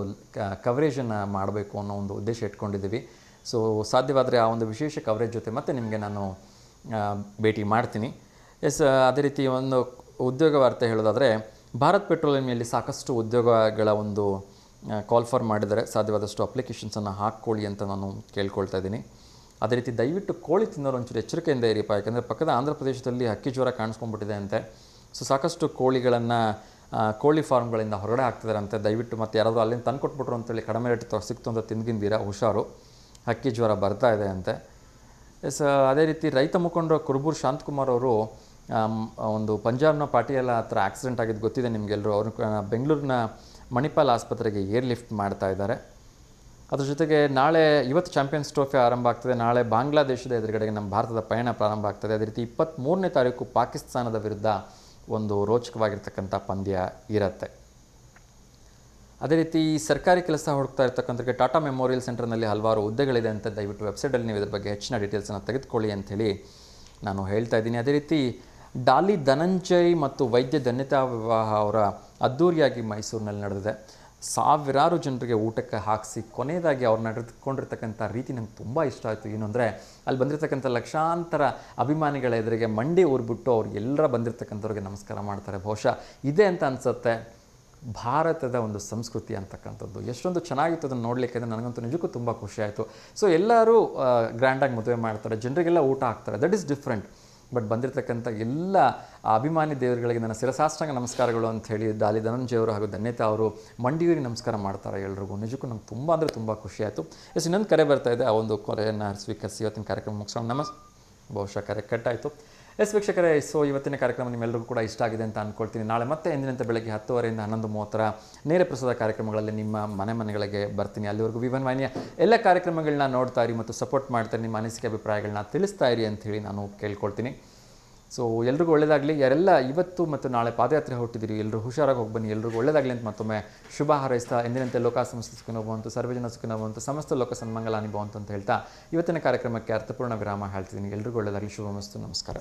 ಕವರೇಜನ್ನು ಮಾಡಬೇಕು ಅನ್ನೋ ಒಂದು ಉದ್ದೇಶ ಇಟ್ಕೊಂಡಿದ್ದೀವಿ. ಸೊ ಸಾಧ್ಯವಾದರೆ ಆ ಒಂದು ವಿಶೇಷ ಕವರೇಜ್ ಜೊತೆ ಮತ್ತೆ ನಿಮಗೆ ನಾನು ಭೇಟಿ ಮಾಡ್ತೀನಿ. ಎಸ್, ಅದೇ ರೀತಿ ಒಂದು ಉದ್ಯೋಗ ವಾರ್ತೆ ಹೇಳೋದಾದರೆ, ಭಾರತ್ ಪೆಟ್ರೋಲಿಯಂನಲ್ಲಿ ಸಾಕಷ್ಟು ಉದ್ಯೋಗಗಳ ಒಂದು ಕಾಲ್ ಫಾರ್ ಮಾಡಿದ್ದಾರೆ. ಸಾಧ್ಯವಾದಷ್ಟು ಅಪ್ಲಿಕೇಶನ್ಸನ್ನು ಹಾಕ್ಕೊಳ್ಳಿ ಅಂತ ನಾನು ಕೇಳ್ಕೊಳ್ತಾ ಇದ್ದೀನಿ. ಅದೇ ರೀತಿ ದಯವಿಟ್ಟು ಕೋಳಿ ತಿನ್ನೋರು ಒಂಚೂರು ಎಚ್ಚರಿಕೆಯಿಂದ ಇರಿಪ್ಪ. ಯಾಕಂದರೆ ಪಕ್ಕದ ಆಂಧ್ರ ಪ್ರದೇಶದಲ್ಲಿ ಹಕ್ಕಿ ಜ್ವರ ಕಾಣಿಸ್ಕೊಂಡ್ಬಿಟ್ಟಿದೆ ಅಂತೆ. ಸೊ ಸಾಕಷ್ಟು ಕೋಳಿಗಳನ್ನು ಕೋಳಿ ಫಾರ್ಮ್ಗಳಿಂದ ಹೊರಗಡೆ ಹಾಕ್ತಿದ್ದಾರೆ ಅಂತೆ. ದಯವಿಟ್ಟು ಮತ್ತೆ ಯಾರಾದರೂ ಅಲ್ಲಿಂದ ತಂದು ಕೊಟ್ಬಿಟ್ರು ಅಂತೇಳಿ ಕಡಿಮೆ ರೇಟ್ ಸಿಕ್ತು ಅಂತ ತಿಂದಿದ್ದೀರಾ, ಹುಷಾರು. ಹಕ್ಕಿ ಜ್ವರ ಬರ್ತಾ ಇದೆ ಅಂತೆ. ಎಸ್, ಅದೇ ರೀತಿ ರೈತ ಮುಖಂಡರು ಕುರುಬೂರು ಶಾಂತಕುಮಾರ್ ಅವರು ಒಂದು ಪಂಜಾಬ್ನ ಪಾಟಿಯಾಲ ಹತ್ರ ಆಕ್ಸಿಡೆಂಟ್ ಆಗಿದ್ದು ಗೊತ್ತಿದೆ ನಿಮಗೆಲ್ಲರೂ. ಅವರು ಬೆಂಗಳೂರಿನ ಮಣಿಪಾಲ್ ಆಸ್ಪತ್ರೆಗೆ ಏರ್ ಲಿಫ್ಟ್ ಮಾಡ್ತಾ ಇದ್ದಾರೆ. ಅದ್ರ ಜೊತೆಗೆ ಇವತ್ತು ಚಾಂಪಿಯನ್ಸ್ ಟ್ರೋಫಿ ಆರಂಭ ಆಗ್ತದೆ. ನಾಳೆ ಬಾಂಗ್ಲಾದೇಶದ ಎದುರುಗಡೆಗೆ ನಮ್ಮ ಭಾರತದ ಪಯಣ ಪ್ರಾರಂಭ ಆಗ್ತದೆ. ಅದೇ ರೀತಿ 23ನೇ ತಾರೀಕು ಪಾಕಿಸ್ತಾನದ ವಿರುದ್ಧ ಒಂದು ರೋಚಕವಾಗಿರ್ತಕ್ಕಂಥ ಪಂದ್ಯ ಇರುತ್ತೆ. ಅದೇ ರೀತಿ ಸರ್ಕಾರಿ ಕೆಲಸ ಹುಡುಕ್ತಾ ಇರ್ತಕ್ಕಂಥವ್ರಿಗೆ ಟಾಟಾ ಮೆಮೋರಿಯಲ್ ಸೆಂಟರ್ನಲ್ಲಿ ಹಲವಾರು ಹುದ್ದೆಗಳಿದೆ ಅಂತ. ದಯವಿಟ್ಟು ವೆಬ್ಸೈಟಲ್ಲಿ ನೀವು ಇದ್ರ ಬಗ್ಗೆ ಹೆಚ್ಚಿನ ಡೀಟೇಲ್ಸನ್ನು ತೆಗೆದುಕೊಳ್ಳಿ ಅಂಥೇಳಿ ನಾನು ಹೇಳ್ತಾ ಇದ್ದೀನಿ. ಅದೇ ರೀತಿ ಡಾಲಿ ಧನಂಜಯ್ ಮತ್ತು ವೈದ್ಯ ಧನ್ಯತಾ ವಿವಾಹ ಅವರ ಅದ್ಧೂರಿಯಾಗಿ ಮೈಸೂರಿನಲ್ಲಿ ನಡೆದಿದೆ. ಸಾವಿರಾರು ಜನರಿಗೆ ಊಟಕ್ಕೆ ಹಾಕಿಸಿ ಕೊನೆಯದಾಗಿ ಅವ್ರು ನಡೆದುಕೊಂಡಿರ್ತಕ್ಕಂಥ ರೀತಿ ನಂಗೆ ತುಂಬ ಇಷ್ಟ ಆಯಿತು. ಏನು ಅಂದರೆ, ಅಲ್ಲಿ ಬಂದಿರತಕ್ಕಂಥ ಲಕ್ಷಾಂತರ ಅಭಿಮಾನಿಗಳ ಎದುರಿಗೆ ಮಂಡಿ ಊರ್ಬಿಟ್ಟು ಅವ್ರು ಎಲ್ಲರ ಬಂದಿರತಕ್ಕಂಥವ್ರಿಗೆ ನಮಸ್ಕಾರ ಮಾಡ್ತಾರೆ. ಬಹುಶಃ ಇದೆ ಅಂತ ಅನಿಸುತ್ತೆ ಭಾರತದ ಒಂದು ಸಂಸ್ಕೃತಿ ಅಂತಕ್ಕಂಥದ್ದು. ಎಷ್ಟೊಂದು ಚೆನ್ನಾಗಿತ್ತು ಅದನ್ನು ನೋಡಲಿಕ್ಕೆ. ನನಗಂತೂ ನಿಜಕ್ಕೂ ತುಂಬ ಖುಷಿಯಾಯಿತು. ಸೊ ಎಲ್ಲರೂ ಗ್ರ್ಯಾಂಡಾಗಿ ಮದುವೆ ಮಾಡ್ತಾರೆ, ಜನರಿಗೆಲ್ಲ ಊಟ ಹಾಕ್ತಾರೆ, ದಟ್ ಈಸ್ ಡಿಫ್ರೆಂಟ್. ಬಟ್ ಬಂದಿರತಕ್ಕಂಥ ಎಲ್ಲ ಅಭಿಮಾನಿ ದೇವರುಗಳಿಗೆ ನನ್ನ ಶಿರಸಾಷ್ಟಾಂಗ ನಮಸ್ಕಾರಗಳು ಅಂಥೇಳಿ ಡಾಲಿ ಧನಂಜಯ ಅವರು ಹಾಗೂ ಧನ್ಯತಾ ಅವರು ಮಂಡಿಯೂರಿ ನಮಸ್ಕಾರ ಮಾಡ್ತಾರೆ ಎಲ್ರಿಗೂ. ನಿಜಕ್ಕೂ ನಮ್ಗೆ ತುಂಬ ಅಂದರೆ ತುಂಬ ಖುಷಿಯಾಯಿತು. ಎಸ್, ಇನ್ನೊಂದು ಕರೆ ಬರ್ತಾ ಇದೆ, ಆ ಒಂದು ಕರೆಯನ್ನು ಸ್ವೀಕರಿಸಿ ಇವತ್ತಿನ ಕಾರ್ಯಕ್ರಮ ಮುಗಿಸೋಣ. ಬಹುಶಃ ಕರೆ ಕಟ್ಟಾಯಿತು. ಎಸ್ ವೀಕ್ಷಕರೇ, ಸೊ ಇವತ್ತಿನ ಕಾರ್ಯಕ್ರಮ ನಿಮ್ಮೆಲ್ಲರಿಗೂ ಕೂಡ ಇಷ್ಟ ಆಗಿದೆ ಅಂತ ಅಂದ್ಕೊಳ್ತೀನಿ. ನಾಳೆ ಮತ್ತೆ ಎಂದಿನಂತೆ ಬೆಳಗ್ಗೆ 10:30ರಿಂದ 11:30 ನೇರ ಪ್ರಸಾದ ಕಾರ್ಯಕ್ರಮಗಳಲ್ಲಿ ನಿಮ್ಮ ಮನೆಗಳಿಗೆ ಬರ್ತೀನಿ. ಅಲ್ಲಿವರೆಗೂ ವಿವನ್ ವಾಹಿನಿಯ ಎಲ್ಲ ಕಾರ್ಯಕ್ರಮಗಳನ್ನ ನೋಡ್ತಾ ಇರಿ ಮತ್ತು ಸಪೋರ್ಟ್ ಮಾಡ್ತಾ ನಿಮ್ಮ ಅನಿಸಿಕೆ ಅಭಿಪ್ರಾಯಗಳನ್ನ ತಿಳಿಸ್ತಾ ಇರಿ ಅಂಥೇಳಿ ನಾನು ಕೇಳ್ಕೊಳ್ತೀನಿ. ಸೊ ಎಲ್ರಿಗೂ ಒಳ್ಳೆಯದಾಗಲಿ. ಯಾರೆಲ್ಲ ಇವತ್ತು ಮತ್ತು ನಾಳೆ ಪಾದಯಾತ್ರೆ ಹೊರಟಿದ್ದೀರಿ ಎಲ್ಲರೂ ಹುಷಾರಾಗಿ ಹೋಗಿ ಬನ್ನಿ. ಎಲ್ರಿಗೂ ಒಳ್ಳೆಯದಾಗಲಿ ಅಂತ ಮತ್ತೊಮ್ಮೆ ಶುಭ ಹಾರೈಸ್ತಾ ಎಂದಿನಂತೆ ಲೋಕ ಸಮಸ್ತ ಸುಖಿನೋ ಭವಂತು, ಸರ್ವಜನ ಸುಖಿನೋ ಭವಂತು, ಸಮಸ್ತ ಲೋಕ ಸನ್ಮಂಗಲಾನಿ ಭವಂತು ಅಂತ ಹೇಳ್ತಾ ಇವತ್ತಿನ ಕಾರ್ಯಕ್ರಮಕ್ಕೆ ಅರ್ಥಪೂರ್ಣ ವಿರಾಮ ಹೇಳ್ತಿದ್ದೀನಿ. ಎಲ್ರಿಗೂ ಒಳ್ಳೆಯದಾಗಲಿ. ಶುಭಮಸ್ತು. ನಮಸ್ಕಾರ.